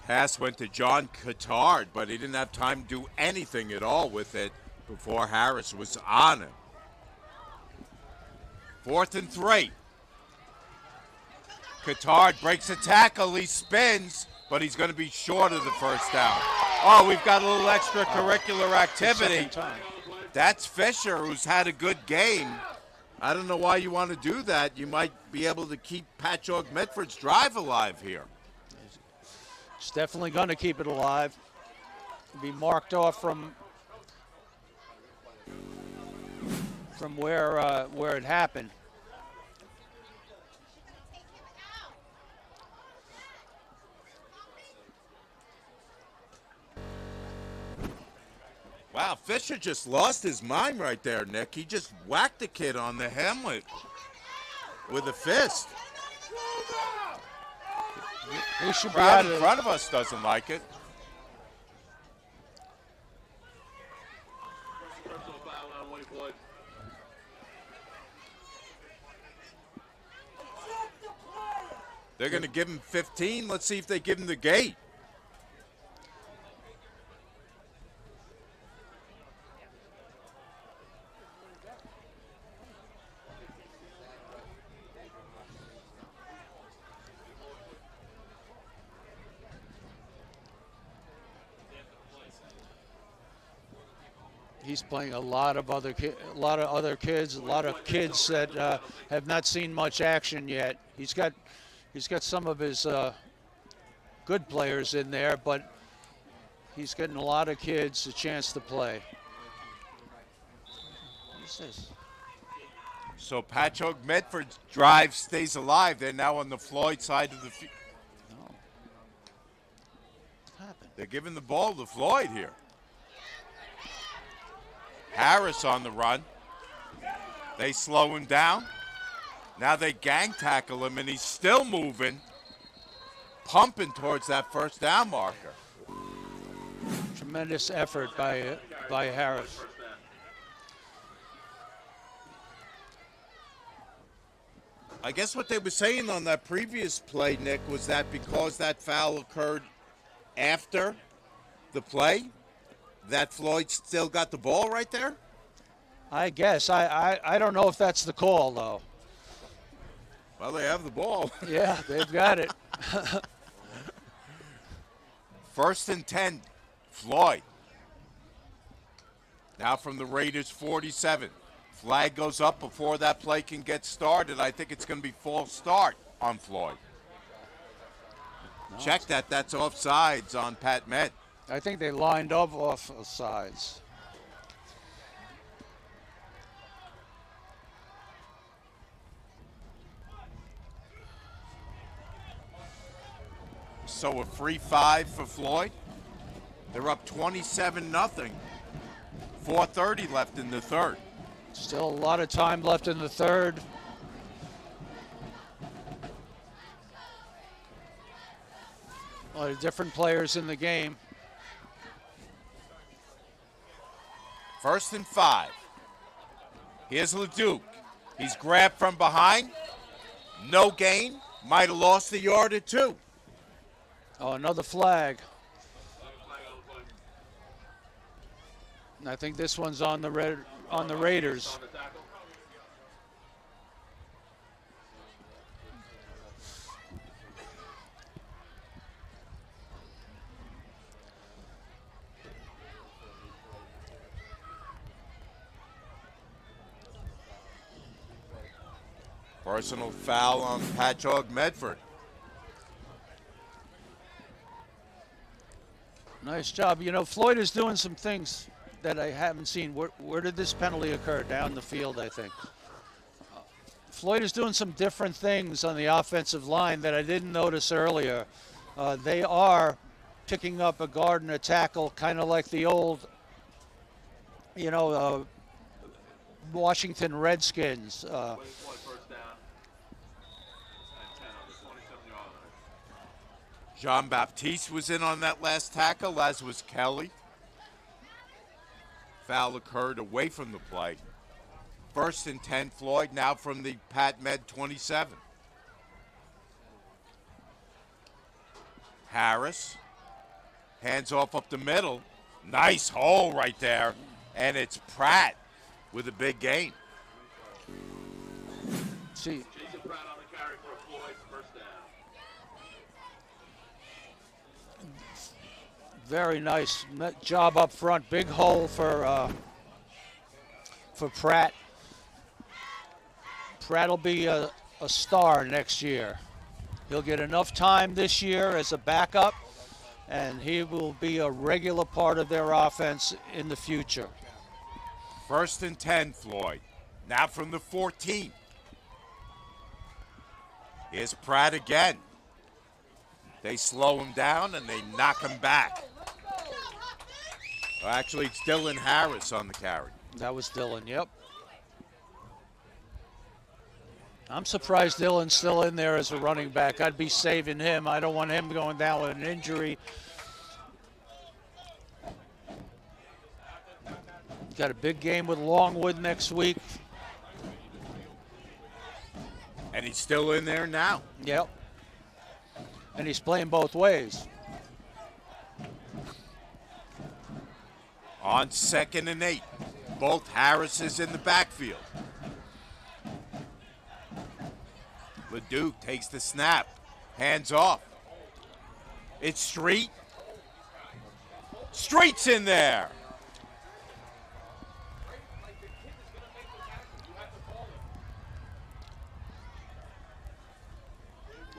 Pass went to John Cotard, but he didn't have time to do anything at all with it before Harris was on him. 4th and 3. Cotard breaks a tackle. He spins, but he's going to be short of the first down. Oh, we've got a little extracurricular activity. That's Fisher, who's had a good game. I don't know why you want to do that. You might be able to keep Patchogue Medford's drive alive here. It's definitely going to keep it alive. Be marked off from where it happened. Wow, Fisher just lost his mind right there, Nick. He just whacked the kid on the helmet with a fist. He should be Crowd out in front of us doesn't like it. They're going to give him 15. Let's see if they give him the gate. He's playing a lot of other kids, a lot of kids that have not seen much action yet. He's got some of his good players in there, but he's getting a lot of kids a chance to play. What's this? So Patchogue Medford's drive stays alive. They're now on the Floyd side of the field. No. What happened? They're giving the ball to Floyd here. Harris on the run. They slow him down. Now they gang tackle him, and he's still moving, pumping towards that first down marker. Tremendous effort by Harris. I guess what they were saying on that previous play, Nick, was that because that foul occurred after the play, that Floyd still got the ball right there? I guess. I don't know if that's the call, though. Well, they have the ball. Yeah, they've got it. 1st and 10, Floyd. Now from the Raiders' 47. Flag goes up before that play can get started. I think it's going to be false start on Floyd. No, check that. That's offsides on Pat Med. I think they lined up off sides. So a free 5 for Floyd. They're up 27-0. 4:30 left in the third. Still a lot of time left in the third. A lot of different players in the game. 1st and 5. Here's LeDuc. He's grabbed from behind. No gain. Might have lost a yard or two. Oh, another flag. And I think this one's on the Raiders. Personal foul on Patchogue Medford. Nice job. You know, Floyd is doing some things that I haven't seen. Where did this penalty occur? Down the field, I think. Floyd is doing some different things on the offensive line that I didn't notice earlier. They are picking up a guard and a tackle, kind of like the old, Washington Redskins. First down. And 10 on the 27-yard line. Jean-Baptiste was in on that last tackle, as was Kelly. Foul occurred away from the play. 1st and 10, Floyd, now from the Pat Med 27. Harris, hands off up the middle. Nice hole right there. And it's Pratt with a big gain. See, Jason Pratt on the carry for Floyd, first down. very nice job up front. Big hole for Pratt. Pratt will be a star next year. He'll get enough time this year as a backup, and he will be a regular part of their offense in the future. 1st and 10, Floyd. Now from the 14. Here's Pratt again. They slow him down and they knock him back. Well, actually, it's Dylan Harris on the carry. That was Dylan, yep. I'm surprised Dylan's still in there as a running back. I'd be saving him. I don't want him going down with an injury. Got a big game with Longwood next week. And he's still in there now. Yep. And he's playing both ways. On 2nd and 8. Both Harrises in the backfield. LeDuc takes the snap. Hands off. It's Street. Street's in there.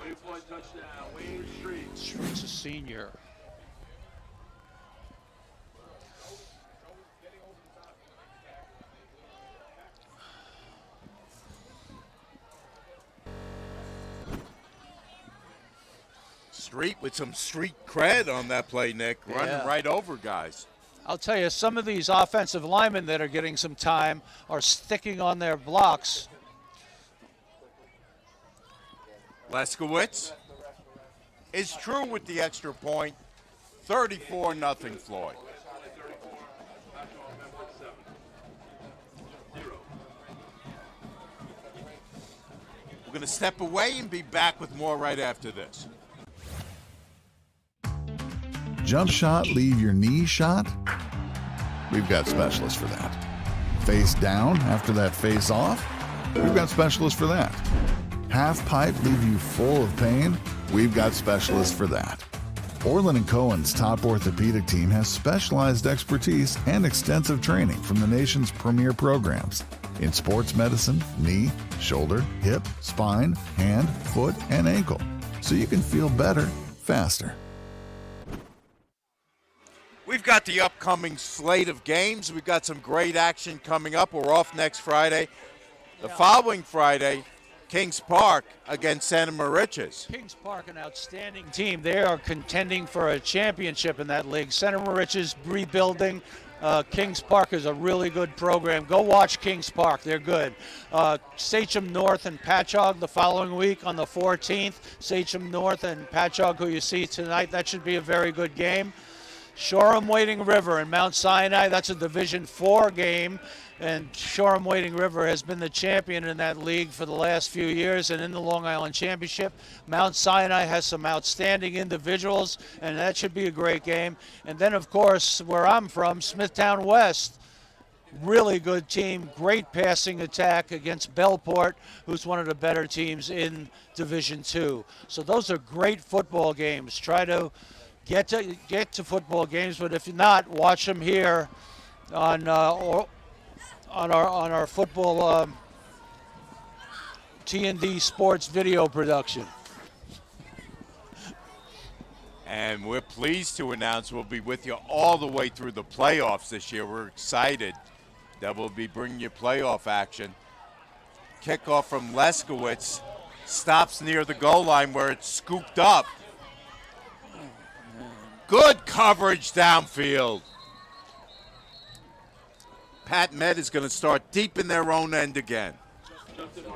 Wade Floyd touchdown. Wade Street. Street's a senior. Street with some street cred on that play, Nick. Running right over guys. I'll tell you, some of these offensive linemen that are getting some time are sticking on their blocks. Leskowitz is true with the extra point. 34-0 Floyd. We're going to step away and be back with more right after this. Jump shot, leave your knee shot? We've got specialists for that. Face down after that face off? We've got specialists for that. Half pipe, leave you full of pain? We've got specialists for that. Orlin Cohen's top orthopedic team has specialized expertise and extensive training from the nation's premier programs in sports medicine, knee, shoulder, hip, spine, hand, foot, and ankle, so you can feel better, faster. We've got the upcoming slate of games. We've got some great action coming up. We're off next Friday. The following Friday, Kings Park against Santa Mauritius. Kings Park, an outstanding team. They are contending for a championship in that league. Santa Mauritius rebuilding. Kings Park is a really good program. Go watch Kings Park. They're good. Sachem North and Patchogue the following week on the 14th. Sachem North and Patchogue, who you see tonight, that should be a very good game. Shoreham-Wading River and Mount Sinai, that's a Division IV game. And Shoreham-Wading River has been the champion in that league for the last few years and in the Long Island Championship. Mount Sinai has some outstanding individuals, and that should be a great game. And then, of course, where I'm from, Smithtown West, really good team, great passing attack against Bellport, who's one of the better teams in Division II. So those are great football games. Try to get to football games, but if not, watch them here on our football T&D Sports video production. And we're pleased to announce we'll be with you all the way through the playoffs this year. We're excited that we'll be bringing you playoff action. Kickoff from Leskowitz. Stops near the goal line where it's scooped up. Good coverage downfield. Pat Med is going to start deep in their own end again.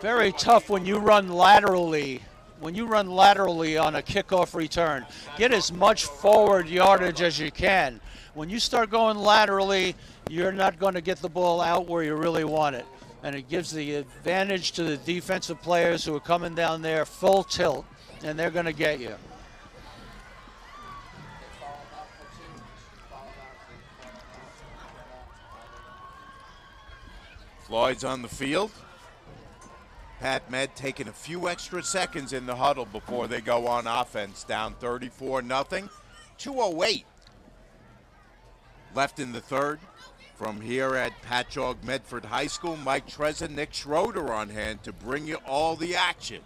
Very tough when you run laterally. When you run laterally on a kickoff return, get as much forward yardage as you can. When you start going laterally, you're not going to get the ball out where you really want it. And it gives the advantage to the defensive players who are coming down there full tilt, and they're going to get you. Floyd's on the field. Pat Med taking a few extra seconds in the huddle before they go on offense, down 34-0. 2:08 left in the third. From here at Patchogue Medford High School, Mike Trezza, Nick Schroeder on hand to bring you all the action.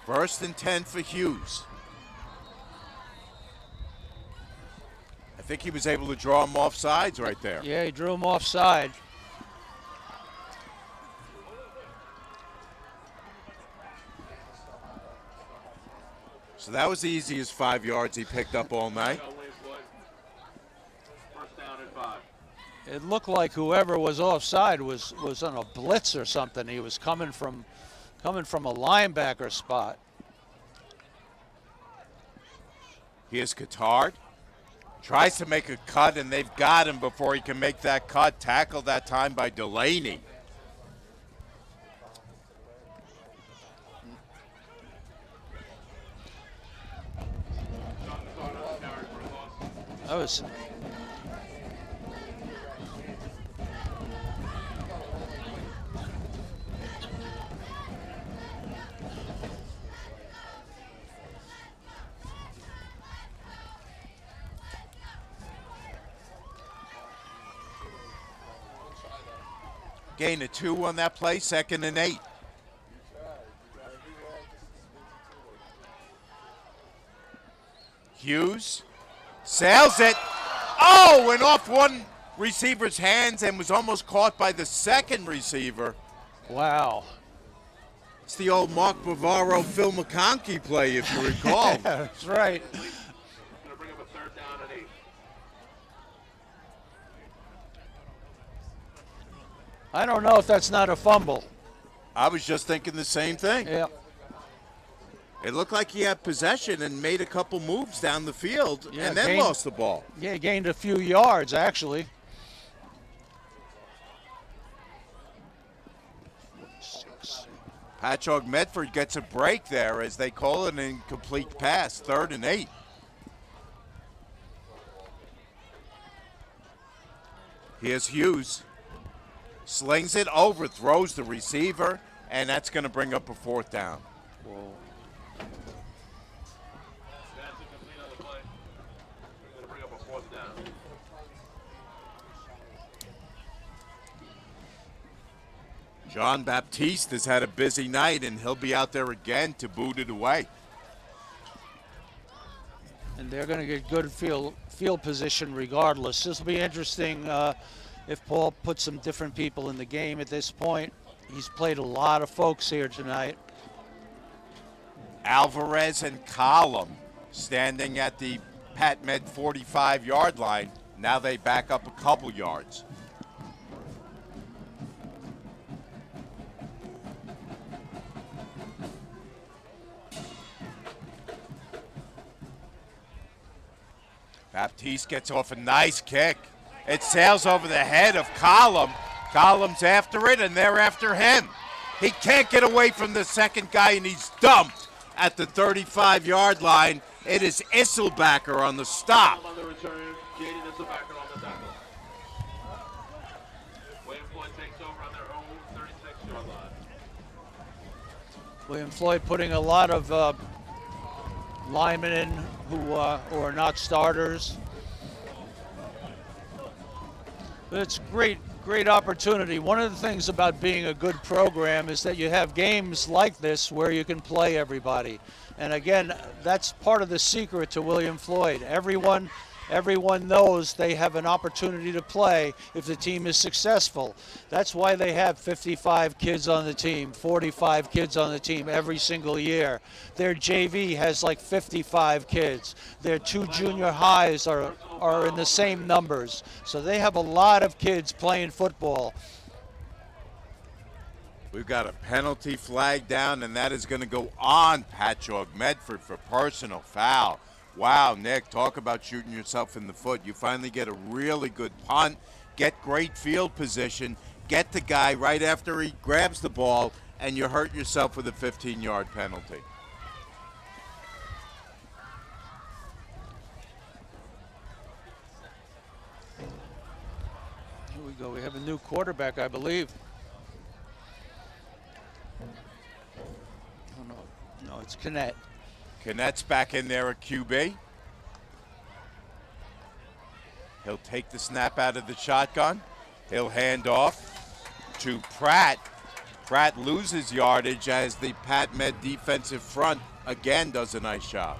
First and 10 for Hughes. I think he was able to draw him off sides right there. Yeah, he drew him offside. So that was the easiest 5 yards he picked up all night. First down and 5. It looked like whoever was offside was on a blitz or something. He was coming from a linebacker spot. Here's Cotard. Tries to make a cut, and they've got him before he can make that cut. Tackled that time by Delaney. That was... Gain of 2 on that play, 2nd and 8. Hughes sails it. Oh, and off one receiver's hands and was almost caught by the second receiver. Wow. It's the old Mark Bavaro, Phil McConkey play, if you recall. Yeah, that's right. Going to bring up a 3rd down and 8. I don't know if that's not a fumble. I was just thinking the same thing. Yeah. It looked like he had possession and made a couple moves down the field and then lost the ball. Yeah, he gained a few yards, actually. Patchogue Medford gets a break there as they call it an incomplete pass, 3rd and 8. Here's Hughes. Slings it, overthrows the receiver, and that's going to bring up a 4th down. Whoa. That's incomplete on the play. Going to bring up a 4th down. John Baptiste has had a busy night, and he'll be out there again to boot it away. And they're going to get good field position regardless. This will be interesting if Paul puts some different people in the game at this point. He's played a lot of folks here tonight. Alvarez and Collum standing at the Pat Med 45-yard line. Now they back up a couple yards. Baptiste gets off a nice kick. It sails over the head of Collum. Collum's after it, and they're after him. He can't get away from the second guy, and he's dumped at the 35-yard line. It is Isselbacker on the stop. On the return, Jaden Isselbacker on the tackle. William Floyd takes over on their own 36-yard line. William Floyd putting a lot of linemen in who are not starters. But it's great Great opportunity. One of the things about being a good program is that you have games like this where you can play everybody. And again, that's part of the secret to William Floyd. Everyone knows they have an opportunity to play if the team is successful. That's why they have 55 kids on the team, 45 kids on the team every single year. Their JV has like 55 kids. Their 2 junior highs are in the same numbers. So they have a lot of kids playing football. We've got a penalty flag down, and that is going to go on Patchogue Medford for personal foul. Wow, Nick, talk about shooting yourself in the foot. You finally get a really good punt, get great field position, get the guy right after he grabs the ball, and you hurt yourself with a 15-yard penalty. Here we go. We have a new quarterback, I believe. Oh, no, it's Kennett. Kennett's back in there at QB. He'll take the snap out of the shotgun. He'll hand off to Pratt. Pratt loses yardage as the Pat Med defensive front again does a nice job.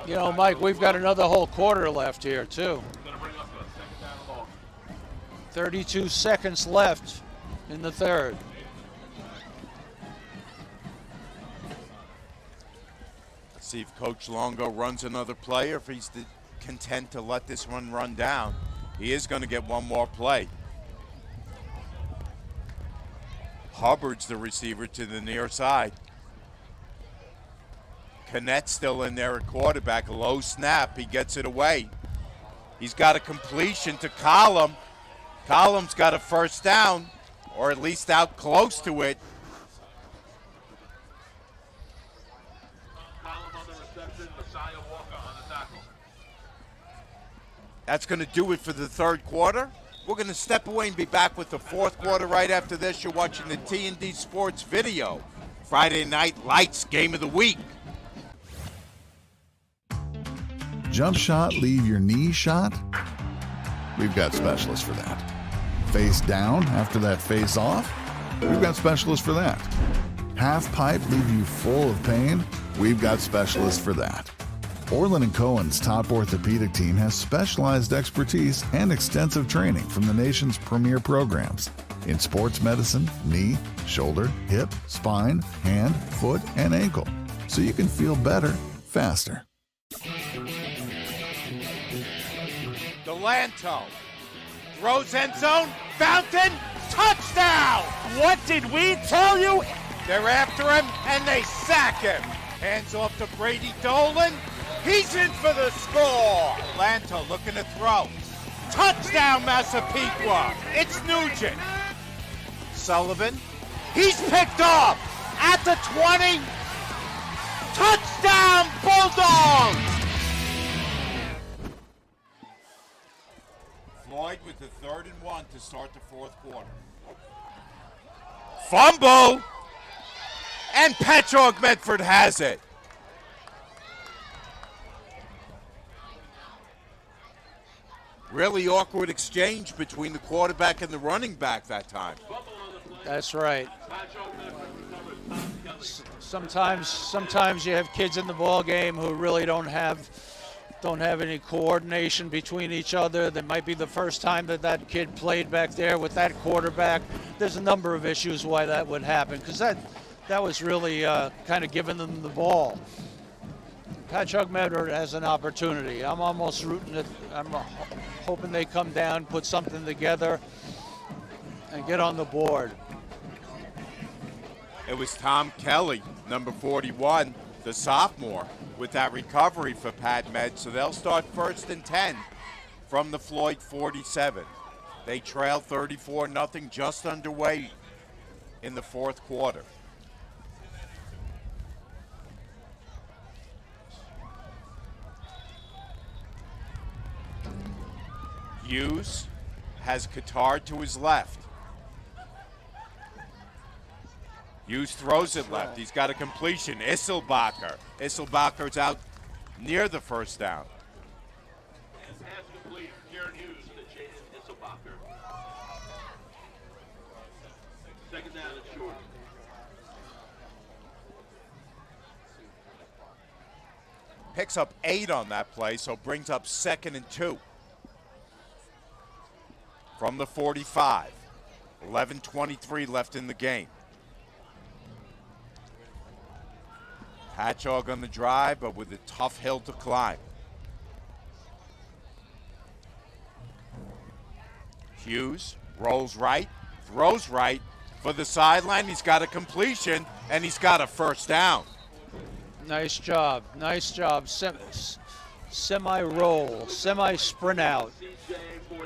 You know, Mike, we've got another whole quarter left here, too. 32 seconds left in the third. Let's see if Coach Longo runs another play or if he's content to let this one run down. He is going to get one more play. Hubbard's the receiver to the near side. Kennett still in there at quarterback. A low snap. He gets it away. He's got a completion to Collum. Collum's got a first down, or at least out close to it. That's going to do it for the third quarter. We're going to step away and be back with the fourth quarter right after this. You're watching the T&D Sports Video Friday Night Lights Game of the Week. Jump shot, leave your knee shot? We've got specialists for that. Face down after that face off? We've got specialists for that. Half pipe leave you full of pain? We've got specialists for that. Orlin Cohen's top orthopedic team has specialized expertise and extensive training from the nation's premier programs in sports medicine, knee, shoulder, hip, spine, hand, foot, and ankle, so you can feel better faster. Delanto throws end zone, Fountain, touchdown! What did we tell you? They're after him, and they sack him. Hands off to Brady Dolan. He's in for the score. Delanto looking to throw. Touchdown, Massapequa. It's Nugent. Sullivan. He's picked off at the 20. Touchdown, Bulldogs! Floyd with the 3rd and 1 to start the fourth quarter. Fumble! And Patchogue Medford has it. Really awkward exchange between the quarterback and the running back that time. That's right. Sometimes you have kids in the ball game who really don't have any coordination between each other. That might be the first time that kid played back there with that quarterback. There's a number of issues why that would happen, because that was really kind of giving them the ball. Patchogue Medford has an opportunity. I'm almost rooting it. I'm hoping they come down, put something together, and get on the board. It was Tom Kelly, number 41, the sophomore, with that recovery for Pat Med. So they'll start 1st and 10 from the Floyd 47. They trail 34-0, just underway in the fourth quarter. Hughes has Qatar to his left. Hughes throws it left. He's got a completion. Isselbacher. Isselbacher's out near the first down. Pass complete. Jared Hughes to Jaden Isselbacher. Second down and short. Picks up 8 on that play, so brings up 2nd and 2. From the 45. 11:23 left in the game. Patchogue on the drive, but with a tough hill to climb. Hughes rolls right, throws right for the sideline. He's got a completion, and he's got a first down. Nice job. Nice job. Semi-roll, semi-sprint out.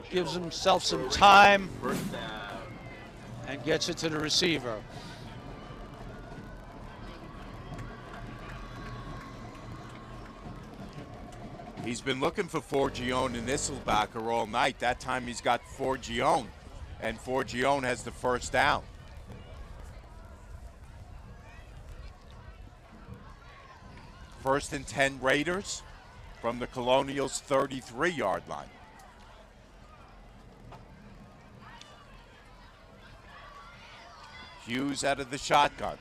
Gives himself some time and gets it to the receiver. He's been looking for Forgione and Isselbacher all night. That time he's got Forgione, and Forgione has the first down. First and 10 Raiders from the Colonials' 33-yard line. Hughes out of the shotgun.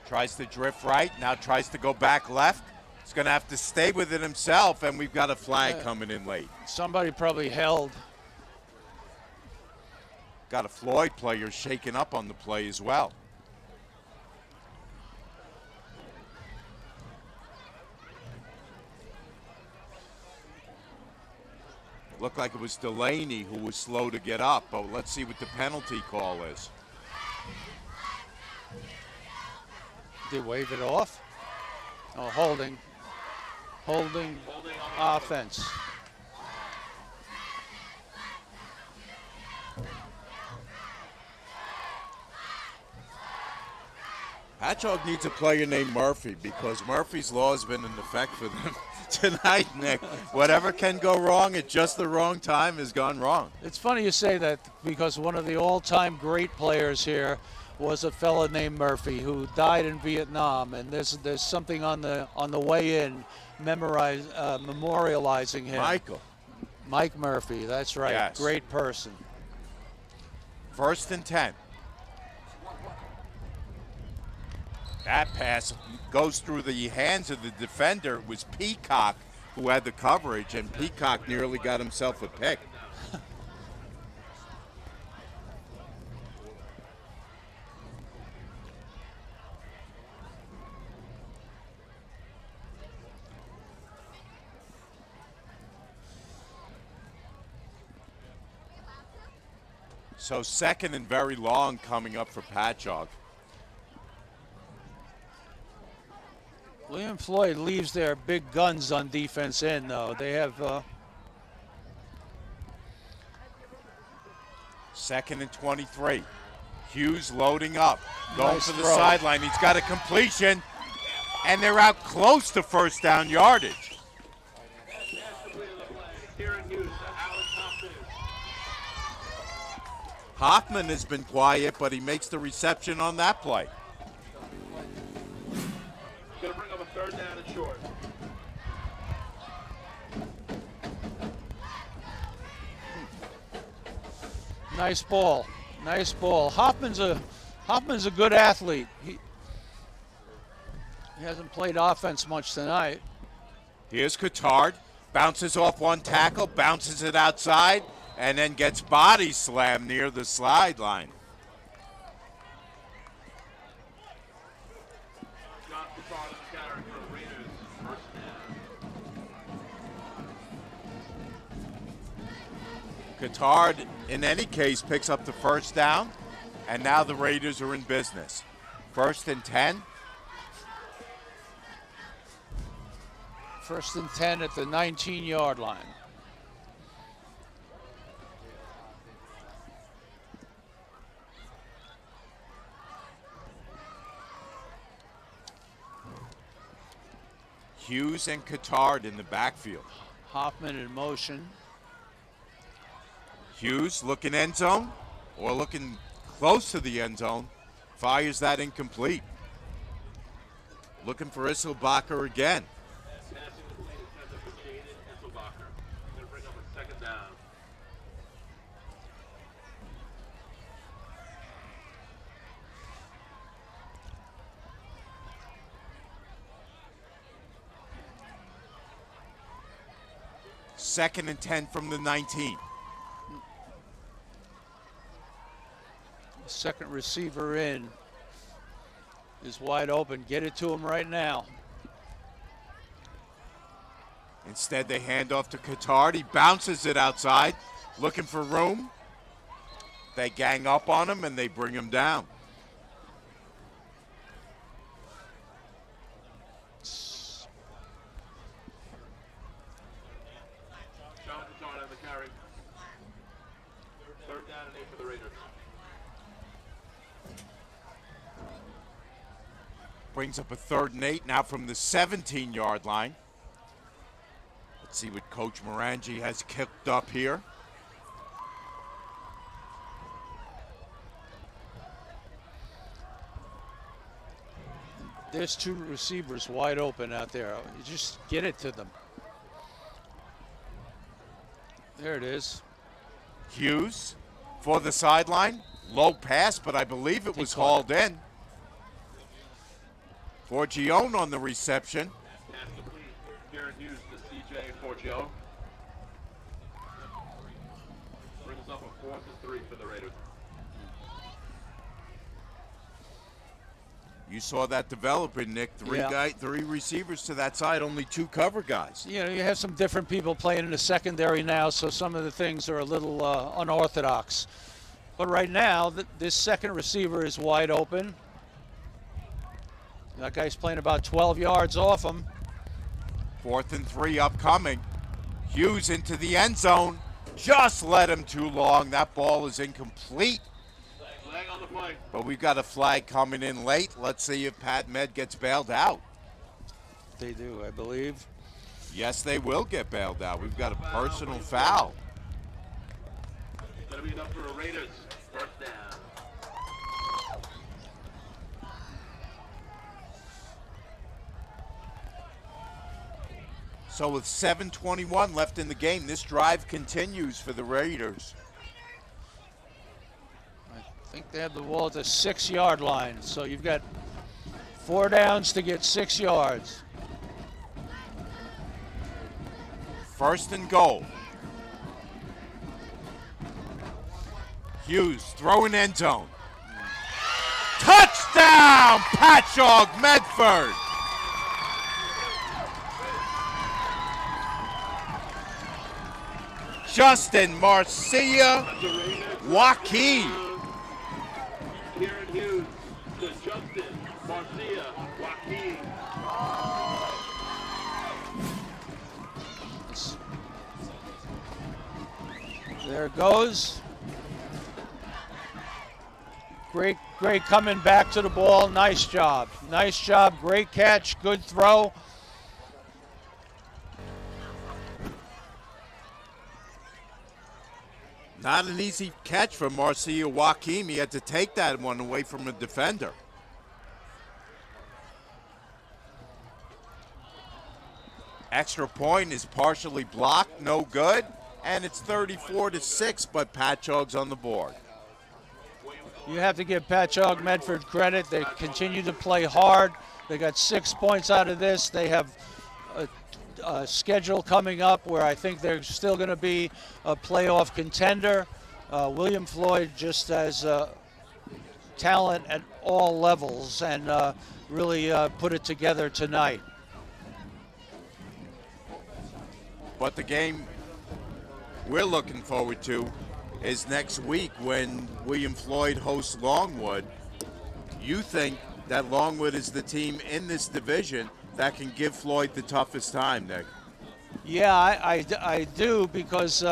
Tries to drift right, now tries to go back left. He's going to have to stay with it himself, and we've got a flag coming in late. Somebody probably held. Got a Floyd player shaken up on the play as well. Looked like it was Delaney who was slow to get up, but let's see what the penalty call is. They wave it off? Oh, holding. Holding offense. Patchogue needs a player named Murphy because Murphy's law has been in effect for them tonight, Nick. Whatever can go wrong at just the wrong time has gone wrong. It's funny you say that because one of the all-time great players here was a fella named Murphy who died in Vietnam, and there's something on the way in memorializing him. Mike Murphy, that's right. Yes. Great person. First and 10. That pass goes through the hands of the defender. It was Peacock who had the coverage, and Peacock nearly got himself a pick. So second and very long coming up for Patchogue. William Floyd leaves their big guns on defense in, though. They have... Second and 23. Hughes loading up. Going Nice for the throw. sideline. He's got a completion. And they're out close to first down yardage. Hoffman has been quiet, but he makes the reception on that play. Going to bring up a third down and short. Nice ball. Nice ball. Hoffman's a good athlete. He hasn't played offense much tonight. Here's Coutard. Bounces off one tackle, bounces it outside, and then gets body slammed near the sideline. Coutard, in any case, picks up the first down, and now the Raiders are in business. First and 10. First and 10 at the 19-yard line. Hughes and Coutard in the backfield. Hoffman in motion. Hughes looking end zone or looking close to the end zone. Fires that incomplete. Looking for Isselbacher again. Passing complete intended for Jaden Isselbacher. Going to bring up a second down. Second and 10 from the 19. Second receiver in is wide open. Get it to him right now. Instead, they hand off to Cotard. He bounces it outside, looking for room. They gang up on him, and they bring him down. Sean Cotard on the carry. Third down and 8 for the Raiders. Brings up a 3rd and 8 now from the 17-yard line. Let's see what Coach Morangi has kicked up here. There's 2 receivers wide open out there. You just get it to them. There it is. Hughes for the sideline. Low pass, but I believe it was hauled in. Forgione on the reception. Pass complete. Garrett Hughes to C.J. Forgio. Brings up a 4th and 3 for the Raiders. You saw that developing, Nick. Three receivers to that side, only 2 cover guys. You know, you have some different people playing in the secondary now, so some of the things are a little unorthodox. But right now, this second receiver is wide open. That guy's playing about 12 yards off him. 4th and 3 upcoming. Hughes into the end zone. Just led him too long. That ball is incomplete. Flag on the play. But we've got a flag coming in late. Let's see if Pat Med gets bailed out. They do, I believe. Yes, they will get bailed out. We've got a personal foul. Going to be enough for the Raiders. First down. So with 7:21 left in the game, this drive continues for the Raiders. I think they have the ball at the 6-yard line. So you've got 4 downs to get 6 yards. 1st and goal. Hughes throwing end zone. Touchdown, Patchogue Medford. Justin Marcia Joaquin. Garrett Hughes to Justin Marcia Joaquin. There it goes. Great coming back to the ball. Nice job. Nice job. Great catch. Good throw. Not an easy catch for Marcia Joaquin. He had to take that one away from a defender. Extra point is partially blocked, no good, and it's 34-6, but Patchogue's on the board. You have to give Patchogue Medford credit. They continue to play hard. They got 6 points out of this. They have a schedule coming up where I think they're still going to be a playoff contender. William Floyd just has talent at all levels and really put it together tonight. But the game we're looking forward to is next week when William Floyd hosts Longwood. You think that Longwood is the team in this division that can give Floyd the toughest time, Nick? Yeah, I do, because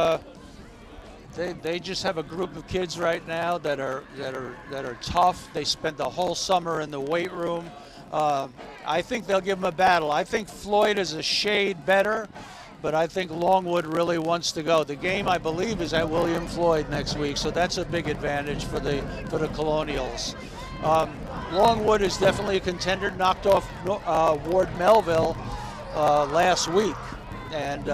they just have a group of kids right now that are tough. They spent the whole summer in the weight room. I think they'll give them a battle. I think Floyd is a shade better, but I think Longwood really wants to go. The game, I believe, is at William Floyd next week, so that's a big advantage for the Colonials. Longwood is definitely a contender. Knocked off Ward Melville last week, and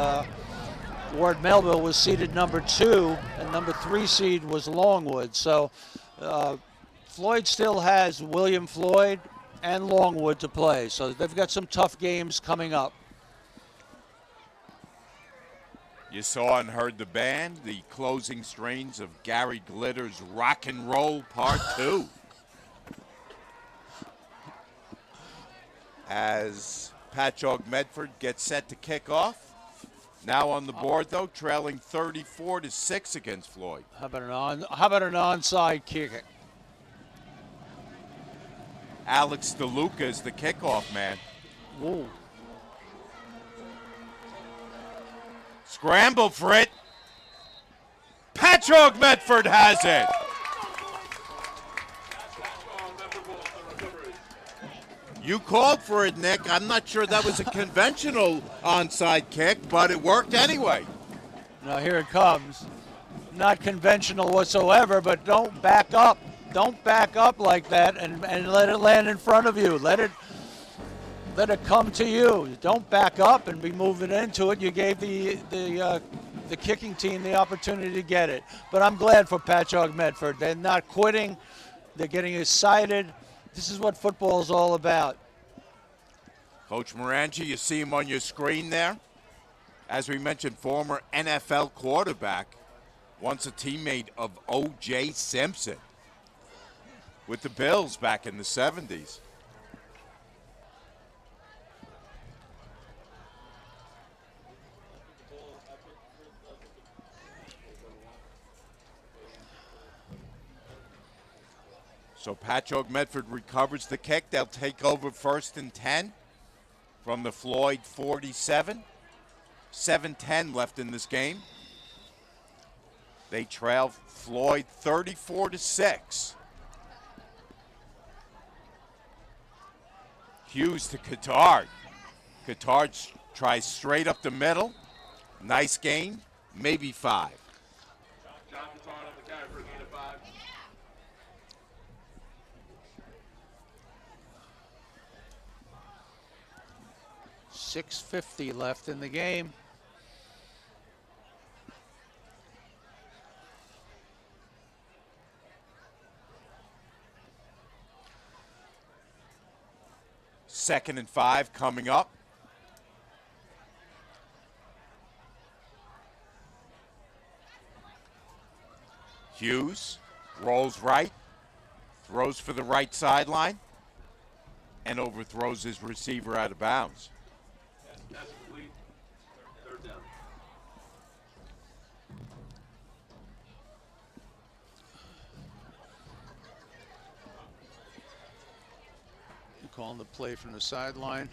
Ward Melville was seeded number 2, and number 3 seed was Longwood. So Floyd still has William Floyd and Longwood to play. So they've got some tough games coming up. You saw and heard the band, the closing strains of Gary Glitter's Rock and Roll Part 2. As Patchogue Medford gets set to kick off. Now on the board, though, trailing 34-6 against Floyd. How about an onside kick? Alex DeLuca is the kickoff man. Ooh. Scramble for it. Patchogue Medford has it. You called for it, Nick. I'm not sure that was a conventional onside kick, but it worked anyway. Now here it comes. Not conventional whatsoever, but don't back up. Don't back up like that and let it land in front of you. Let it come to you. Don't back up and be moving into it. You gave the kicking team the opportunity to get it. But I'm glad for Patchogue Medford. They're not quitting. They're getting excited. This is what football is all about. Coach Morangi, you see him on your screen there. As we mentioned, former NFL quarterback, once a teammate of O.J. Simpson with the Bills back in the 70s. So Patchogue Medford recovers the kick. They'll take over 1st and 10 from the Floyd 47. 7:10 left in this game. They trail Floyd 34-6. Hughes to Cotard. Cotard tries straight up the middle. Nice gain, maybe 5. John Cotard on the carry for a gain of 5. $6:50 left in the game. Second and 5 coming up. Hughes rolls right, throws for the right sideline, and overthrows his receiver out of bounds. That's complete. Third down. Calling the play from the sideline.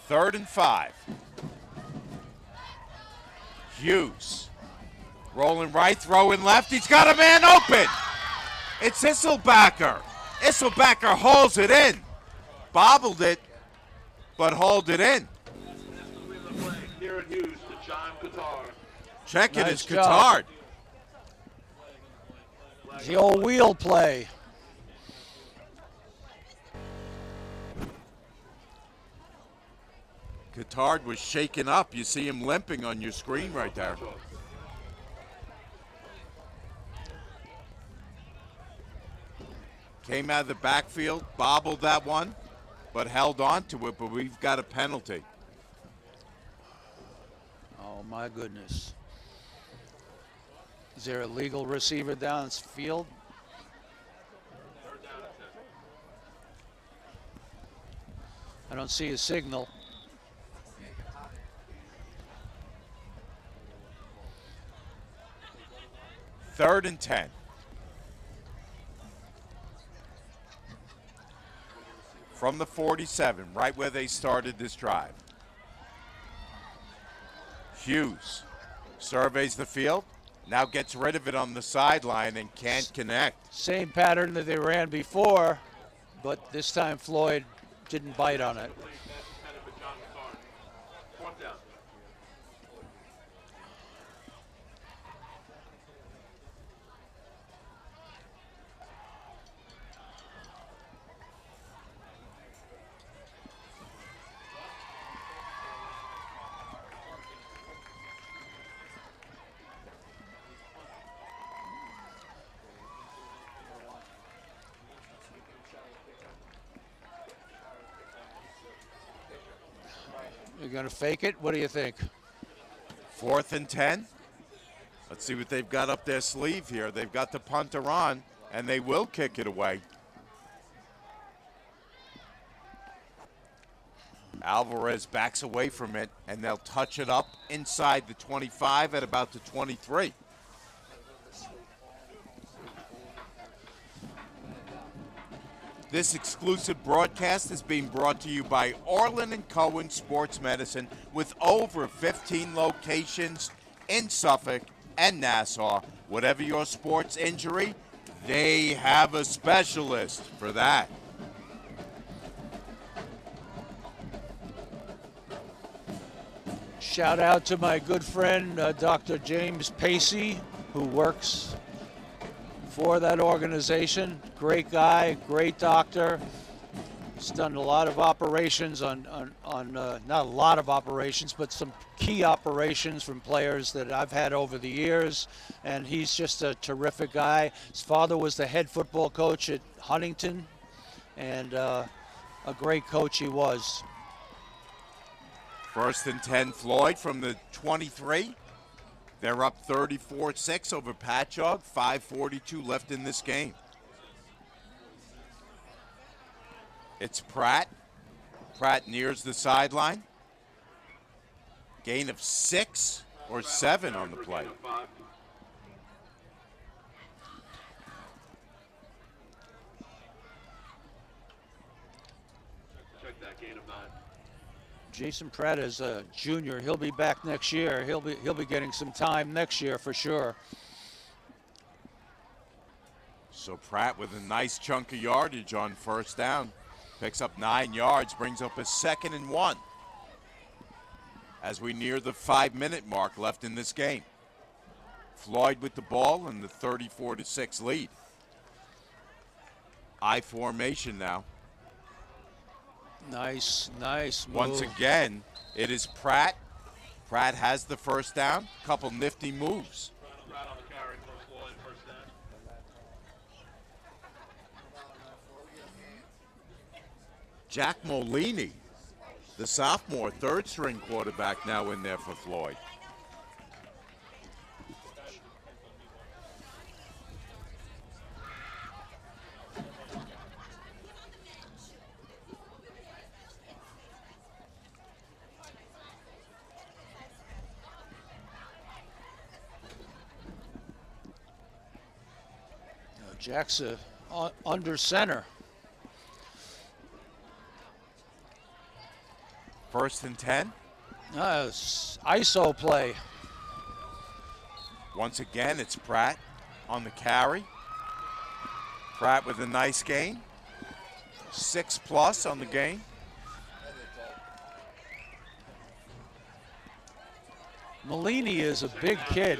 Third and 5. Hughes rolling right, throwing left. He's got a man open. It's Isselbacker. Isselbacker hauls it in. Bobbled it, but hauled it in. Kieran Hughes to John Cotard. Check it, Nice it's job. Cotard. The old wheel play. Cotard was shaken up. You see him limping on your screen right there. Came out of the backfield, bobbled that one, but held on to it, but we've got a penalty. Oh my goodness. Is there a legal receiver downfield? I don't see a signal. Third and 10. From the 47, right where they started this drive. Hughes surveys the field, now gets rid of it on the sideline and can't connect. Same pattern that they ran before, but this time Floyd didn't bite on it. Fourth down. You're going to fake it? What do you think? 4th and 10. Let's see what they've got up their sleeve here. They've got the punter on, and they will kick it away. Alvarez backs away from it, and they'll touch it up inside the 25 at about the 23. This exclusive broadcast is being brought to you by Orlin Cohen Sports Medicine with over 15 locations in Suffolk and Nassau. Whatever your sports injury, they have a specialist for that. Shout out to my good friend, Dr. James Pacey, who works for that organization. Great guy, great doctor. He's done a lot of operations on not a lot of operations, but some key operations from players that I've had over the years. And he's just a terrific guy. His father was the head football coach at Huntington, and a great coach he was. 1st and 10, Floyd from the 23. They're up 34-6 over Patchogue. 5:42 left in this game. It's Pratt. Pratt nears the sideline. Gain of 6 or 7 on the play. Check that, gain of 9. Jason Pratt is a junior. He'll be back next year. He'll be getting some time next year for sure. So Pratt with a nice chunk of yardage on 1st down. Picks up 9 yards, brings up a 2nd and 1. As we near the 5-minute mark left in this game. Floyd with the ball and the 34-6 lead. I formation now. Nice move. Once again, it is Pratt. Pratt has the 1st down. Couple nifty moves. Pratt on the carry for Floyd, 1st down. Jack Molini, the sophomore, 3rd-string quarterback, now in there for Floyd. Jack's under center. 1st and 10. ISO play. Once again, it's Pratt on the carry. Pratt with a nice gain. 6+ on the game. Molini is a big kid.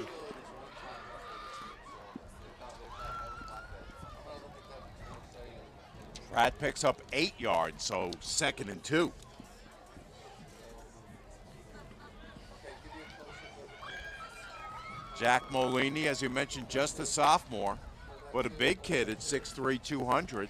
Pratt picks up 8 yards, so 2nd and 2. Jack Molini, as you mentioned, just a sophomore, but a big kid at 6'3", 200.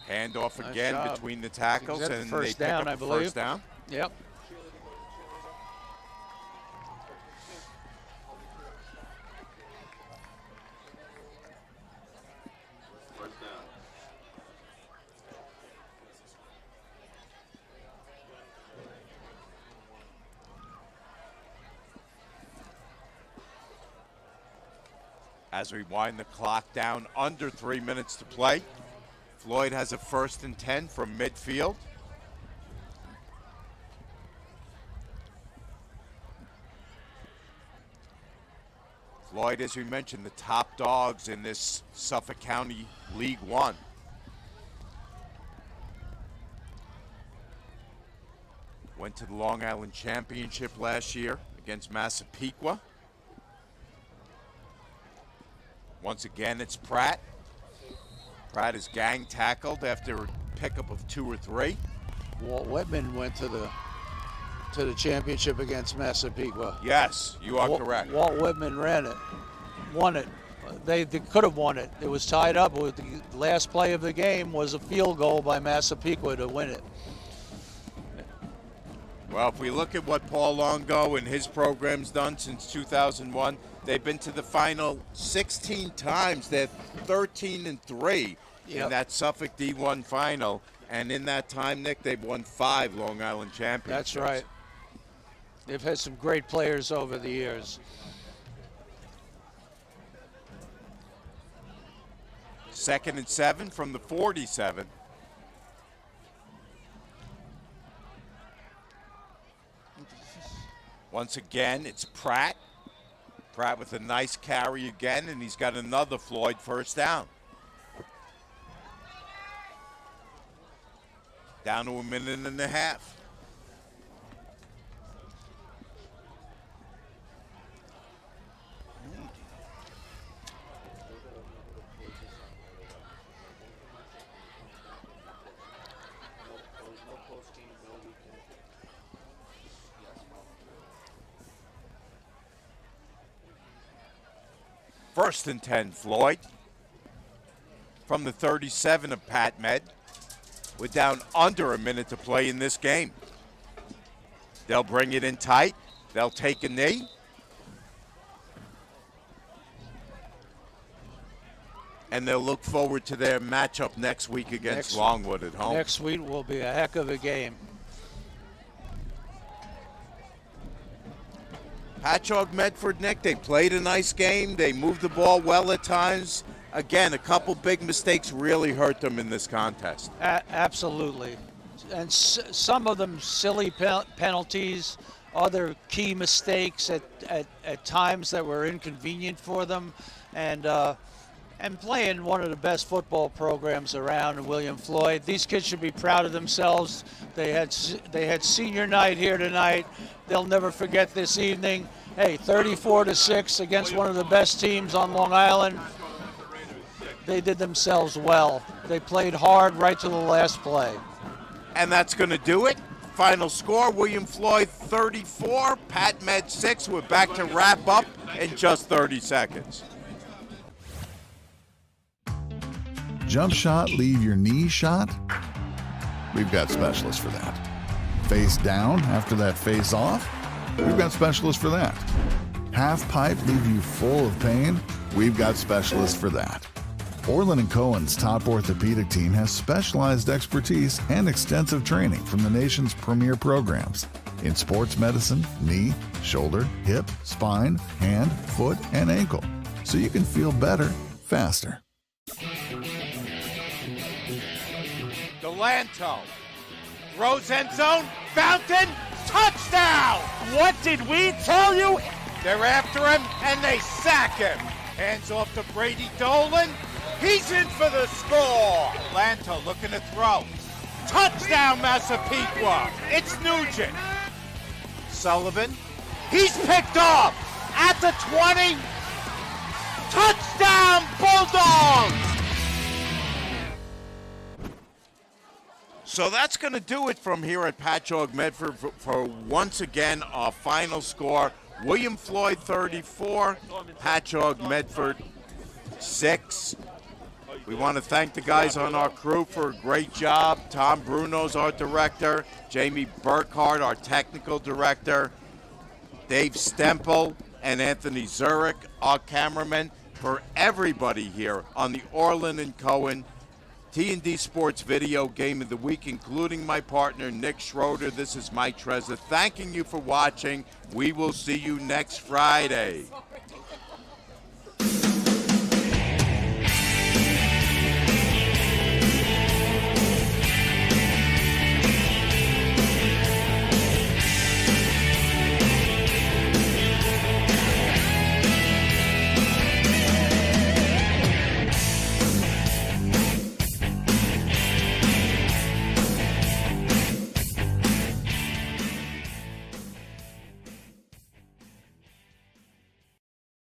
Handoff again between the tackles, and they pick up the 1st down. Yep. As we wind the clock down, under 3 minutes to play. Floyd has a 1st and 10 from midfield. Floyd, as we mentioned, the top dogs in this Suffolk County League One. Went to the Long Island Championship last year against Massapequa. Once again, it's Pratt. Pratt is gang tackled after a pickup of 2 or 3. Walt Whitman went to the championship against Massapequa. Yes, you are correct. Walt Whitman ran it, won it. They could have won it. It was tied up. With the last play of the game was a field goal by Massapequa to win it. Well, if we look at what Paul Longo and his program's done since 2001, they've been to the final 16 times. They're 13-3 in that Suffolk D1 final. And in that time, Nick, they've won 5 Long Island championships. That's right. They've had some great players over the years. Second and 7 from the 47. Once again, it's Pratt. Pratt with a nice carry again, and he's got another Floyd first down. Down to a minute and a half. First and 10, Floyd. From the 37 of Pat Med. We're down under a minute to play in this game. They'll bring it in tight. They'll take a knee. And they'll look forward to their matchup next week against Longwood at home. Next week will be a heck of a game. Patchogue Medford, Nick, they played a nice game. They moved the ball well at times. Again, a couple big mistakes really hurt them in this contest. Absolutely. And some of them silly penalties, other key mistakes at times that were inconvenient for them. And playing one of the best football programs around, William Floyd. These kids should be proud of themselves. They had senior night here tonight. They'll never forget this evening. Hey, 34-6 against one of the best teams on Long Island. They did themselves well. They played hard right to the last play. And that's going to do it. Final score, William Floyd 34, Pat Med 6. We're back to wrap up in just 30 seconds. Jump shot, leave your knee shot? We've got specialists for that. Face down after that face off? We've got specialists for that. Half pipe, leave you full of pain? We've got specialists for that. Orlin Cohen's top orthopedic team has specialized expertise and extensive training from the nation's premier programs in sports medicine, knee, shoulder, hip, spine, hand, foot, and ankle, so you can feel better faster. Delanto throws end zone, Fountain, touchdown! What did we tell you? They're after him, and they sack him. Hands off to Brady Dolan. He's in for the score. Delanto looking to throw. Touchdown, Massapequa. It's Nugent. Sullivan. He's picked off at the 20. Touchdown, Bulldogs! So that's going to do it from here at Patchogue Medford for once again our final score. William Floyd 34, Patchogue Medford 6. We want to thank the guys on our crew for a great job. Tom Bruno's our director. Jamie Burkhart, our technical director. Dave Stempel and Anthony Zurich, our cameramen. For everybody here on the Orlin and Cohen T&D Sports Video Game of the Week, including my partner, Nick Schroeder. This is Mike Trezza thanking you for watching. We will see you next Friday.